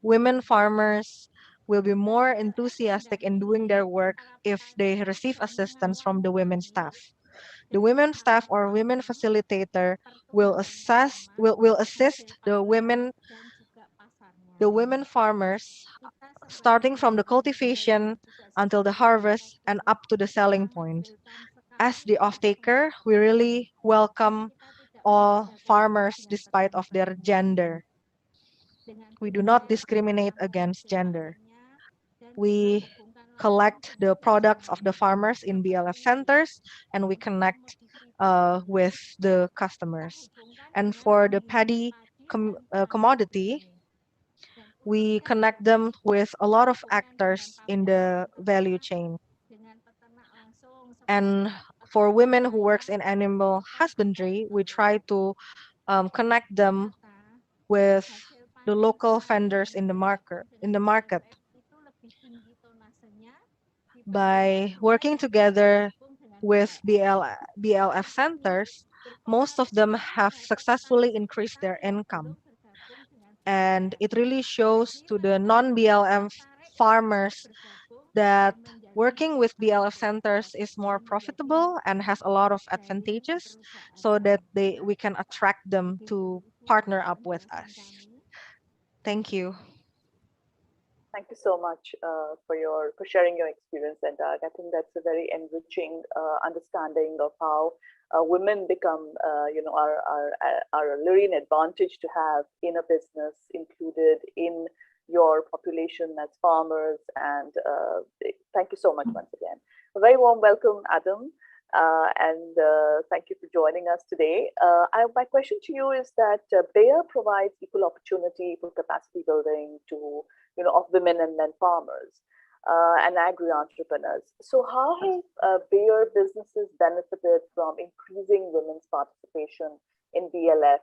Women farmers will be more enthusiastic in doing their work if they receive assistance from the women staff. The women staff or women facilitator will assist the women farmers starting from the cultivation until the harvest and up to the selling point. As the off-taker, we really welcome all farmers despite of their gender. We do not discriminate against gender. We collect the products of the farmers in BLF centers and we connect with the customers. And for the paddy commodity, we connect them with a lot of actors in the value chain. And for women who works in animal husbandry, we try to connect them with the local vendors in the market. By working together with BLF centers, most of them have successfully increased their income. And it really shows to the non-BLF farmers that working with BLF centers is more profitable and has a lot of advantages so that we can attract them to partner up with us. Thank you. Thank you so much for sharing your experience, and I think that's a very enriching understanding of how women become, are a learning advantage to have in a business, included in your population as farmers. And thank you so much once again. A very warm welcome, Adam, and thank you for joining us today. My question to you is that Bayer provides equal opportunity for capacity building to of women and men farmers and agri-entrepreneurs. So how have Bayer businesses benefited from increasing women's participation in BLF?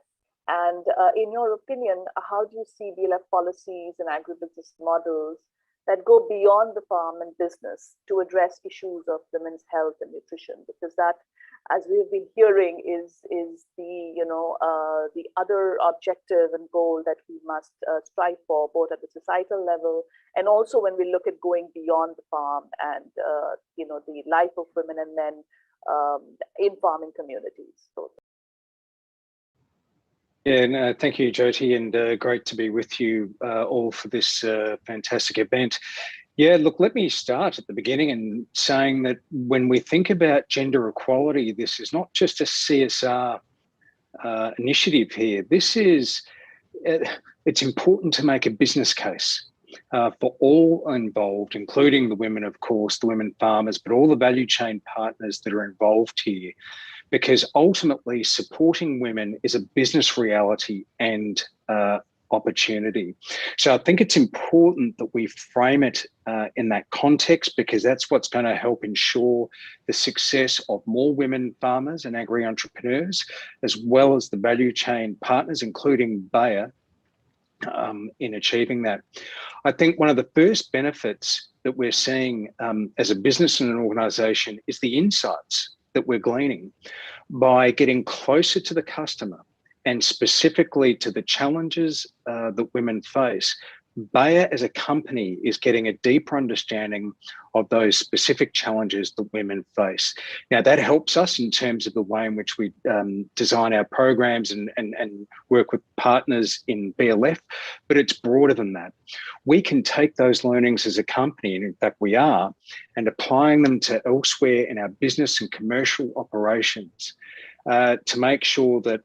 And in your opinion, how do you see BLF policies and agribusiness models that go beyond the farm and business to address issues of women's health and nutrition? Because that, as we've been hearing, is the other objective and goal that we must strive for, both at the societal level and also when we look at going beyond the farm and the life of women and men in farming communities. So, yeah, no, thank you, Jyoti, and great to be with you all for this fantastic event. Yeah, look, let me start at the beginning and saying that when we think about gender equality, this is not just a CSR initiative here. This is, it's important to make a business case for all involved, including the women, of course, the women farmers, but all the value chain partners that are involved here. Because ultimately supporting women is a business reality and opportunity. So I think it's important that we frame it in that context, because that's what's going to help ensure the success of more women farmers and agri-entrepreneurs, as well as the value chain partners, including Bayer, in achieving that. I think one of the first benefits that we're seeing as a business and an organisation is the insights that we're gleaning by getting closer to the customer and specifically to the challenges that women face. Bayer as a company is getting a deeper understanding of those specific challenges that women face. Now that helps us in terms of the way in which we design our programs and work with partners in BLF, but it's broader than that. We can take those learnings as a company, and in fact we are, and applying them to elsewhere in our business and commercial operations to make sure that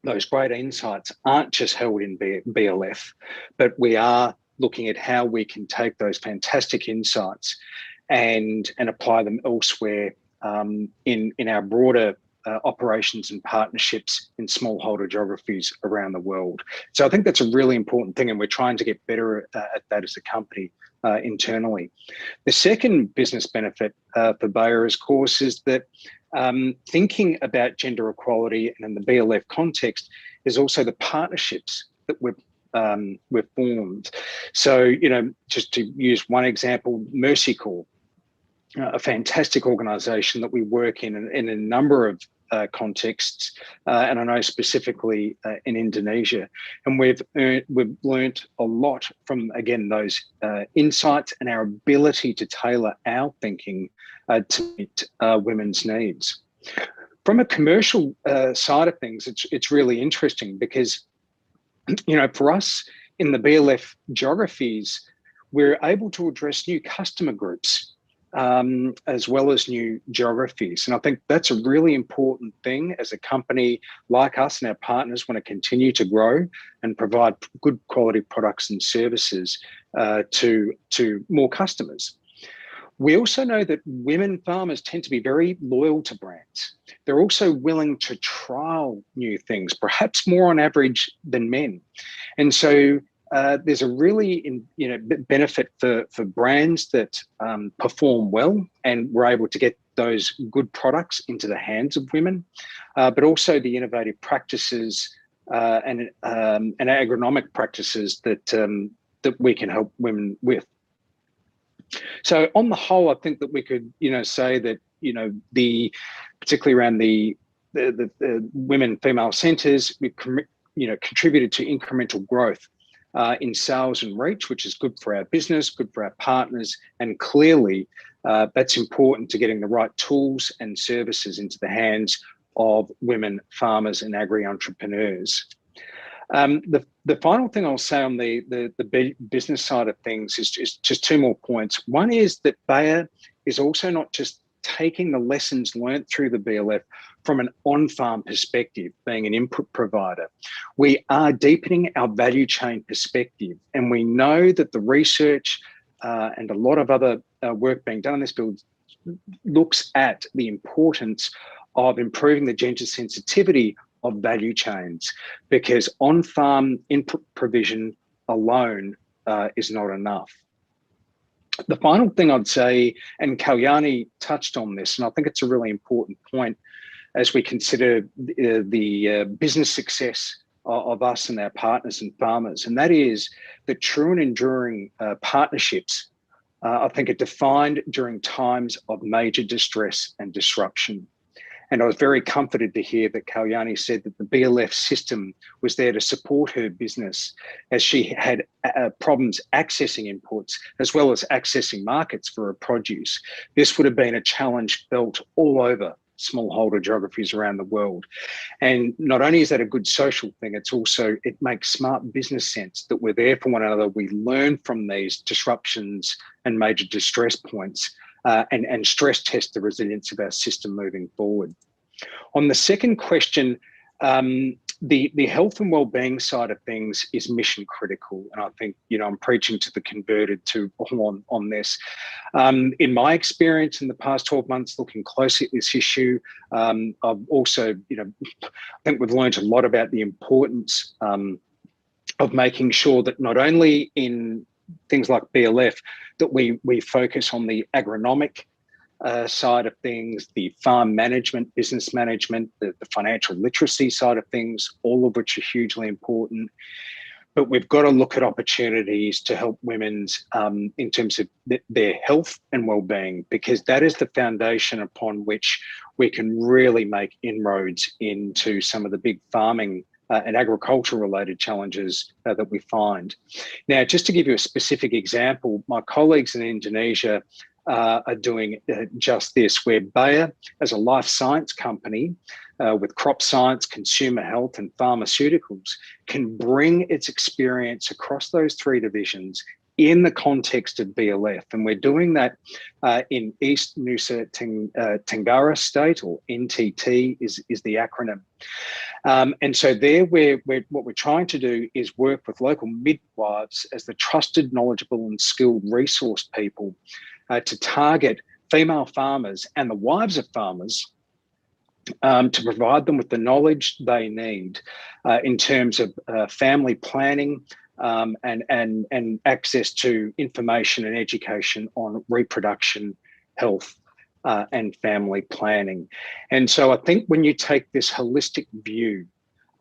those great insights aren't just held in BLF, but we are looking at how we can take those fantastic insights and apply them elsewhere in our broader operations and partnerships in smallholder geographies around the world. So I think that's a really important thing, and we're trying to get better at that as a company internally. The second business benefit for Bayer, of course, is that thinking about gender equality and in the BLF context is also the partnerships that we've formed. So, just to use one example, Mercy Corps, a fantastic organisation that we work in a number of contexts, and I know specifically in Indonesia. And we've learnt a lot from, again, those insights and our ability to tailor our thinking to meet women's needs. From a commercial side of things, it's really interesting because, for us in the BLF geographies, we're able to address new customer groups as well as new geographies. And I think that's a really important thing as a company like us and our partners want to continue to grow and provide good quality products and services to more customers. We also know that women farmers tend to be very loyal to brands. They're also willing to trial new things, perhaps more on average than men. And so there's a really benefit for brands that perform well, and we're able to get those good products into the hands of women, but also the innovative practices and agronomic practices that we can help women with. So on the whole, I think that we could, say that, particularly around the women female centres, we contributed to incremental growth in sales and reach, which is good for our business, good for our partners, and clearly that's important to getting the right tools and services into the hands of women farmers and agri-entrepreneurs. The final thing I'll say on the business side of things is just two more points. One is that Bayer is also not just taking the lessons learned through the BLF from an on-farm perspective, being an input provider. We are deepening our value chain perspective, and we know that the research and a lot of other work being done in this field looks at the importance of improving the gender sensitivity of value chains, because on-farm input provision alone is not enough. The final thing I'd say, and Kalyani touched on this, and I think it's a really important point as we consider the business success of us and our partners and farmers, and that is that true and enduring partnerships, I think, are defined during times of major distress and disruption. And I was very comforted to hear that Kalyani said that the BLF system was there to support her business as she had problems accessing inputs as well as accessing markets for her produce. This would have been a challenge felt all over smallholder geographies around the world. And not only is that a good social thing, it makes smart business sense that we're there for one another. We learn from these disruptions and major distress points and stress test the resilience of our system moving forward. On the second question, the health and wellbeing side of things is mission critical. And I think, I'm preaching to the converted to all on this. In my experience in the past 12 months, looking closely at this issue, I've also, I think we've learned a lot about the importance of making sure that not only in things like BLF, that we focus on the agronomic side of things, the farm management, business management, the financial literacy side of things, all of which are hugely important. But we've got to look at opportunities to help women's in terms of their health and well-being, because that is the foundation upon which we can really make inroads into some of the big farming and agriculture-related challenges that we find. Now, just to give you a specific example, my colleagues in Indonesia are doing just this, where Bayer, as a life science company with crop science, consumer health and pharmaceuticals, can bring its experience across those three divisions in the context of BLF. And we're doing that in East Nusa Tenggara State, or NTT is the acronym. And so there, what we're trying to do is work with local midwives as the trusted, knowledgeable and skilled resource people to target female farmers and the wives of farmers to provide them with the knowledge they need in terms of family planning and access to information and education on reproduction, health, and family planning. And so I think when you take this holistic view,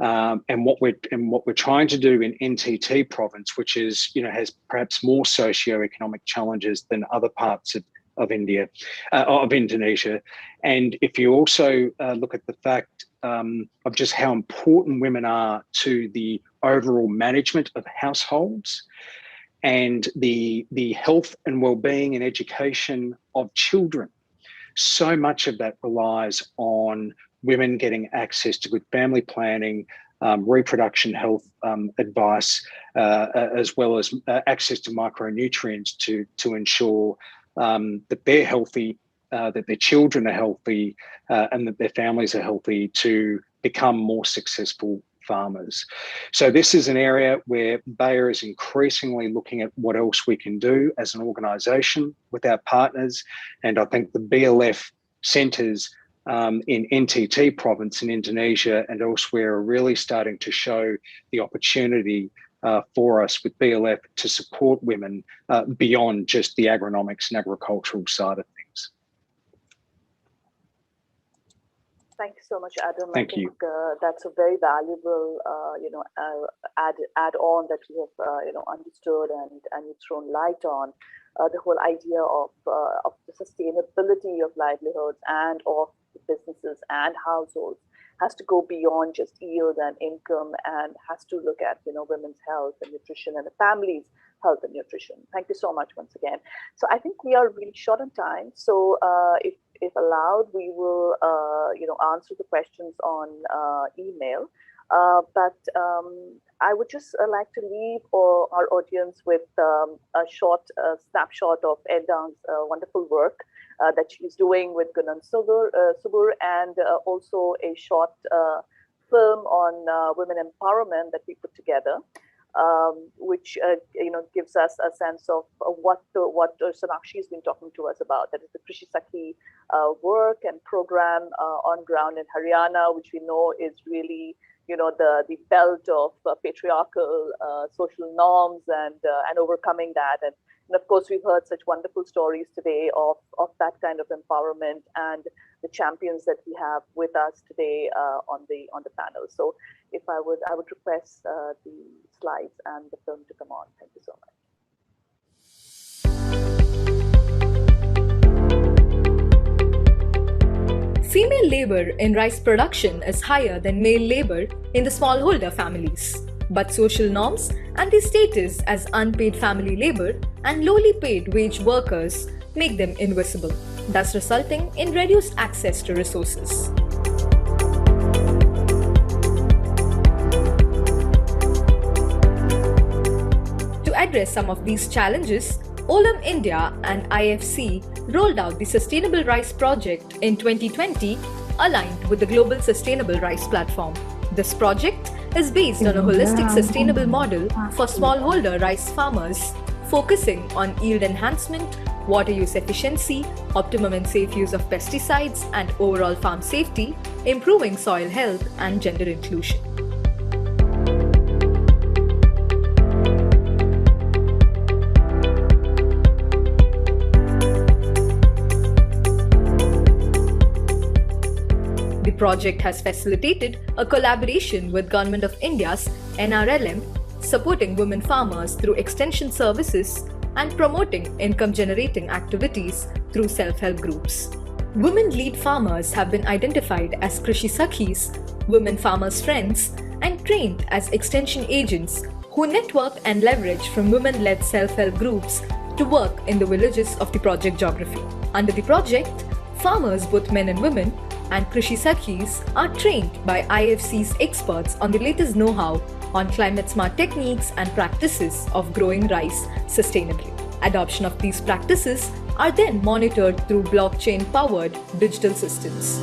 and what we're trying to do in NTT province, which is, has perhaps more socioeconomic challenges than other parts of Indonesia. And if you also look at the fact of just how important women are to the overall management of households and the health and well-being and education of children, so much of that relies on women getting access to good family planning, reproduction health advice, as well as access to micronutrients to ensure that they're healthy, that their children are healthy, and that their families are healthy to become more successful farmers. So this is an area where Bayer is increasingly looking at what else we can do as an organisation with our partners. And I think the BLF centres in NTT province in Indonesia and elsewhere are really starting to show the opportunity for us with BLF to support women beyond just the agronomics and agricultural side of things. Thank you so much, Adam. Thank I think, you. That's a very valuable, add on that you have, understood and you've thrown light on. The whole idea of the sustainability of livelihoods and of businesses and households has to go beyond just yield and income, and has to look at women's health and nutrition and the family's health and nutrition. Thank you so much once again. So I think we are really short on time. So if allowed, we will answer the questions on email. But I would just like to leave our audience with a short snapshot of Edda's wonderful work that she's doing with Gunan Subur, and also a short film on women empowerment that we put together, which gives us a sense of what Sonakshi has been talking to us about. That is the Krishi Sakhi work and program on ground in Haryana, which we know is really the belt of patriarchal social norms and overcoming that. And of course, we've heard such wonderful stories today of that kind of empowerment and the champions that we have with us today on the panel. So if I would request the slides and the film to come on. Thank you so much. Female labor in rice production is higher than male labor in the smallholder families. But social norms and their status as unpaid family labor and lowly paid wage workers make them invisible, thus resulting in reduced access to resources. To address some of these challenges, Olam India and IFC rolled out the Sustainable Rice Project in 2020, aligned with the Global Sustainable Rice Platform. This project is based on a holistic sustainable model for smallholder rice farmers, focusing on yield enhancement, water use efficiency, optimum and safe use of pesticides, and overall farm safety, improving soil health and gender inclusion. The project has facilitated a collaboration with Government of India's NRLM, supporting women farmers through extension services and promoting income-generating activities through self-help groups. Women lead farmers have been identified as Krishi Sakhis, women farmers' friends, and trained as extension agents who network and leverage from women-led self-help groups to work in the villages of the project geography. Under the project, farmers, both men and women, and Krishi Sakhis are trained by IFC's experts on the latest know-how on climate-smart techniques and practices of growing rice sustainably. Adoption of these practices are then monitored through blockchain-powered digital systems.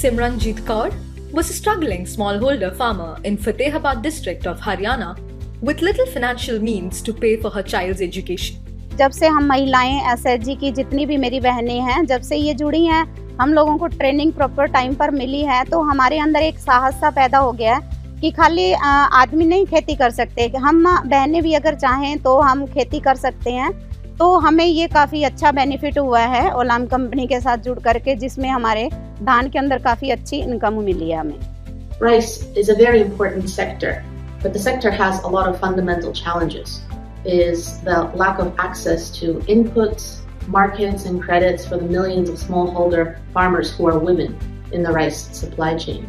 Simranjit Kaur was a struggling smallholder farmer in Fatehabad district of Haryana with little financial means to pay for her child's education. जब से हम महिलाएं SHG की जितनी भी मेरी बहनें हैं, जब से ये जुड़ी हैं, हम लोगों को ट्रेनिंग प्रॉपर टाइम पर मिली है, तो हमारे अंदर एक साहस सा पैदा हो गया है कि खाली आदमी नहीं खेती कर सकते, हम बहनें भी अगर चाहें तो हम खेती कर सकते हैं। तो हमें ये काफ़ी अच्छा बेनिफिट हुआ है ओलाम कंपनी के साथ जुड़ करके, जिसमें हमारे धान के अंदर काफ़ी अच्छी इनकम मिली है हमें। Rice is a very important sector, but the sector has a lot of fundamental challenges. Is the lack of access to inputs, markets, and credits for the millions of smallholder farmers who are women in the rice supply chain.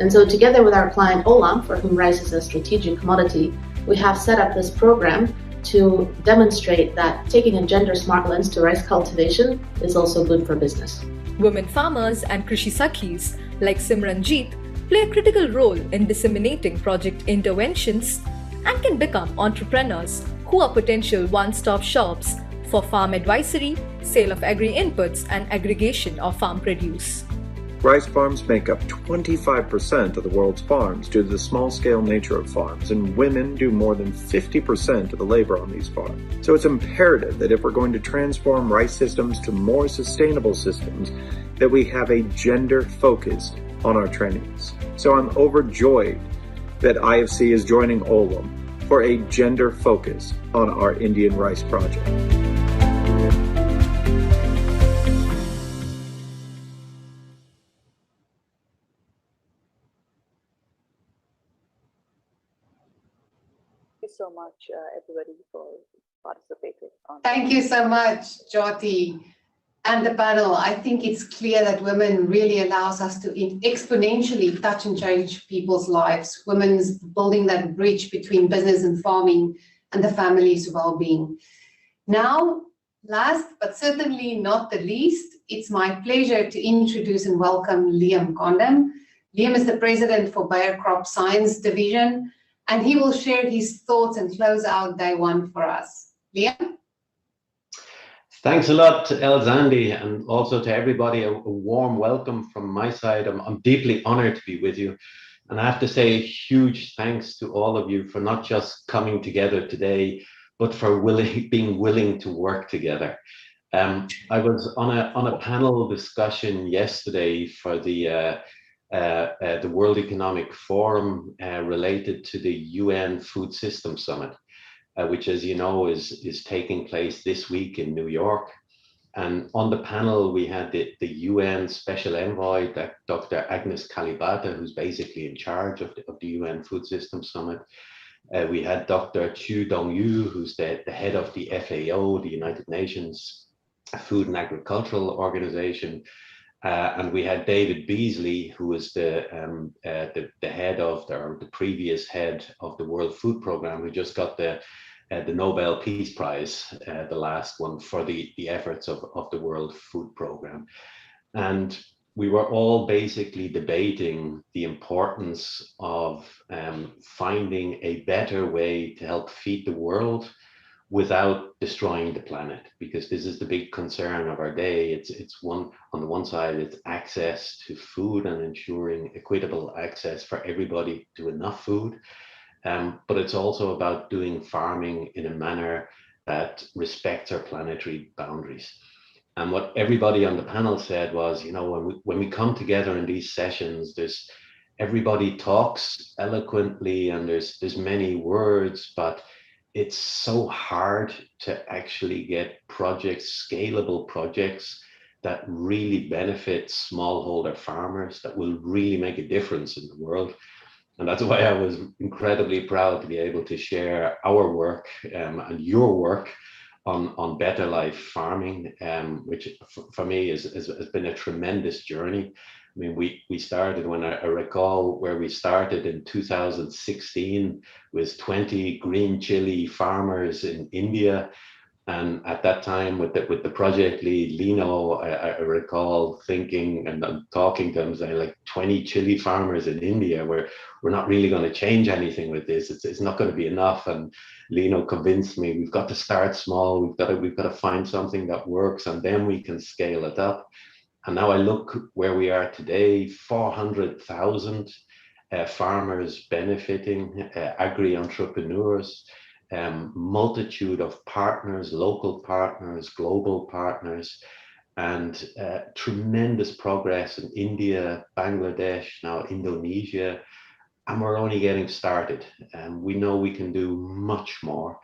And so together with our client Olam, for whom rice is a strategic commodity, we have set up this program to demonstrate that taking a gender-smart lens to rice cultivation is also good for business. Women farmers and Krishi Sakhis like Simranjit play a critical role in disseminating project interventions and can become entrepreneurs who are potential one-stop shops for farm advisory, sale of agri-inputs, and aggregation of farm produce. Rice farms make up 25% of the world's farms due to the small-scale nature of farms, and women do more than 50% of the labor on these farms. So it's imperative that if we're going to transform rice systems to more sustainable systems, that we have a gender focus on our trainings. So I'm overjoyed that IFC is joining Olam for a gender focus on our Indian rice project. Thank you so much, everybody, for participating. Thank you so much, Jyoti. and the panel, I think it's clear that women really allows us to exponentially touch and change people's lives. Women's building that bridge between business and farming and the family's well-being. Now, last but certainly not the least, it's my pleasure to introduce and welcome Liam Condom. Liam is the president for Bayer Crop Science Division, and he will share his thoughts and close out day one for us. Liam? Thanks a lot, Elzandi, and also to everybody, a warm welcome from my side. I'm deeply honored to be with you. And I have to say a huge thanks to all of you for not just coming together today, but for being willing to work together. I was on a panel discussion yesterday for the World Economic Forum related to the UN Food System Summit, which, as you know, is taking place this week in New York. And on the panel, we had the UN Special Envoy, Dr. Agnes Kalibata, who's basically in charge of the UN Food System Summit. We had Dr. Chu Dong-yu, who's the head of the FAO, the United Nations Food and Agricultural Organization. And we had David Beasley, who was the head of, or the previous head of the World Food Programme, who just got the Nobel Peace Prize, the last one, for the efforts of the World Food Programme. And we were all basically debating the importance of finding a better way to help feed the world without destroying the planet, because this is the big concern of our day. It's one, on the one side, it's access to food and ensuring equitable access for everybody to enough food. But it's also about doing farming in a manner that respects our planetary boundaries. And what everybody on the panel said was, you know, when we come together in these sessions, everybody talks eloquently and there's many words, but it's so hard to actually get projects, scalable projects, that really benefit smallholder farmers, that will really make a difference in the world. And that's why I was incredibly proud to be able to share our work and your work on Better Life Farming, which for me has been a tremendous journey. I mean, we started, when I recall where we started in 2016 with 20 green chili farmers in India. And at that time, with the project lead, Lino, I recall thinking and talking to him, saying, like, 20 chili farmers in India, we're not really going to change anything with this. It's not going to be enough. And Lino convinced me, we've got to start small. We've got to find something that works, and then we can scale it up. And now I look where we are today, 400,000 farmers benefiting, agri-entrepreneurs, multitude of partners, local partners, global partners, and tremendous progress in India, Bangladesh, now Indonesia, and we're only getting started. We know we can do much more.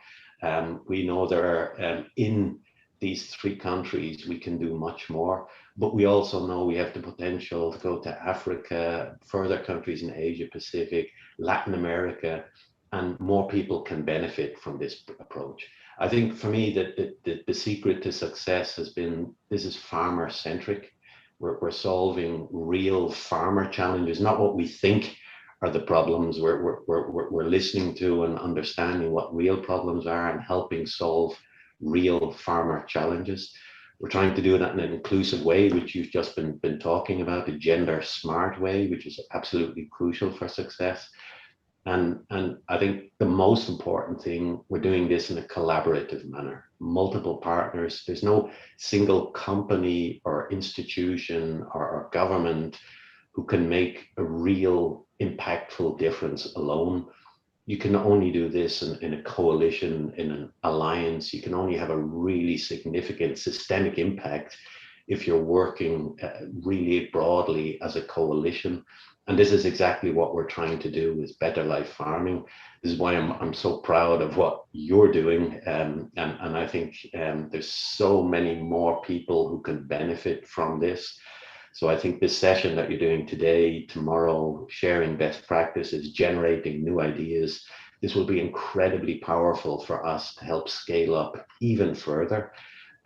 We know there are, in these three countries, we can do much more, but we also know we have the potential to go to Africa, further countries in Asia Pacific, Latin America, and more people can benefit from this approach. I think for me that the secret to success has been, this is farmer centric. We're solving real farmer challenges, not what we think are the problems. We're listening to and understanding what real problems are and helping solve real farmer challenges. We're trying to do that in an inclusive way, which you've just been talking about, a gender smart way, which is absolutely crucial for success. And I think the most important thing, we're doing this in a collaborative manner, multiple partners. There's no single company or institution or government who can make a real impactful difference alone. You can only do this in a coalition, in an alliance. You can only have a really significant systemic impact if you're working really broadly as a coalition. And this is exactly what we're trying to do with Better Life Farming. This is why I'm so proud of what you're doing. And I think there's so many more people who can benefit from this. So I think this session that you're doing today, tomorrow, sharing best practices, generating new ideas, this will be incredibly powerful for us to help scale up even further.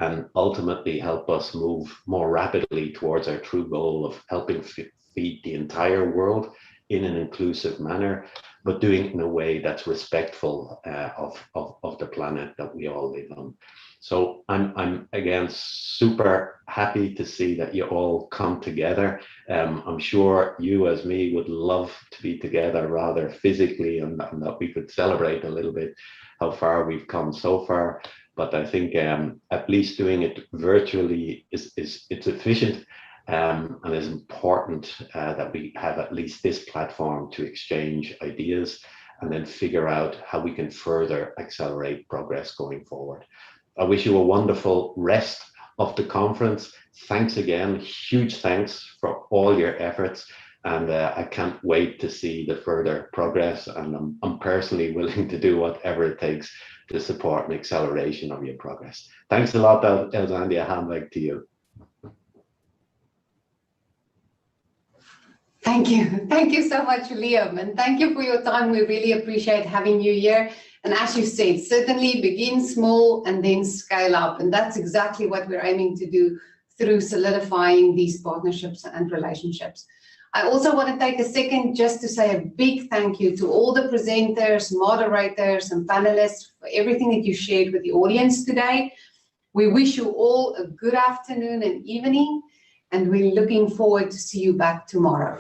and ultimately help us move more rapidly towards our true goal of helping feed the entire world in an inclusive manner, but doing it in a way that's respectful of the planet that we all live on. So I'm again super happy to see that you all come together. I'm sure you, as me, would love to be together rather physically, and that we could celebrate a little bit how far we've come so far. But I think at least doing it virtually it's efficient, and it's important that we have at least this platform to exchange ideas and then figure out how we can further accelerate progress going forward. I wish you a wonderful rest of the conference. Thanks again, huge thanks for all your efforts, and I can't wait to see the further progress, and I'm personally willing to do whatever it takes to support an acceleration of your progress. Thanks a lot, Elzandi. I hand back to you. Thank you. Thank you so much, Liam, and thank you for your time. We really appreciate having you here. And as you said, certainly begin small and then scale up. And that's exactly what we're aiming to do through solidifying these partnerships and relationships. I also want to take a second just to say a big thank you to all the presenters, moderators, and panelists for everything that you shared with the audience today. We wish you all a good afternoon and evening, and we're looking forward to see you back tomorrow.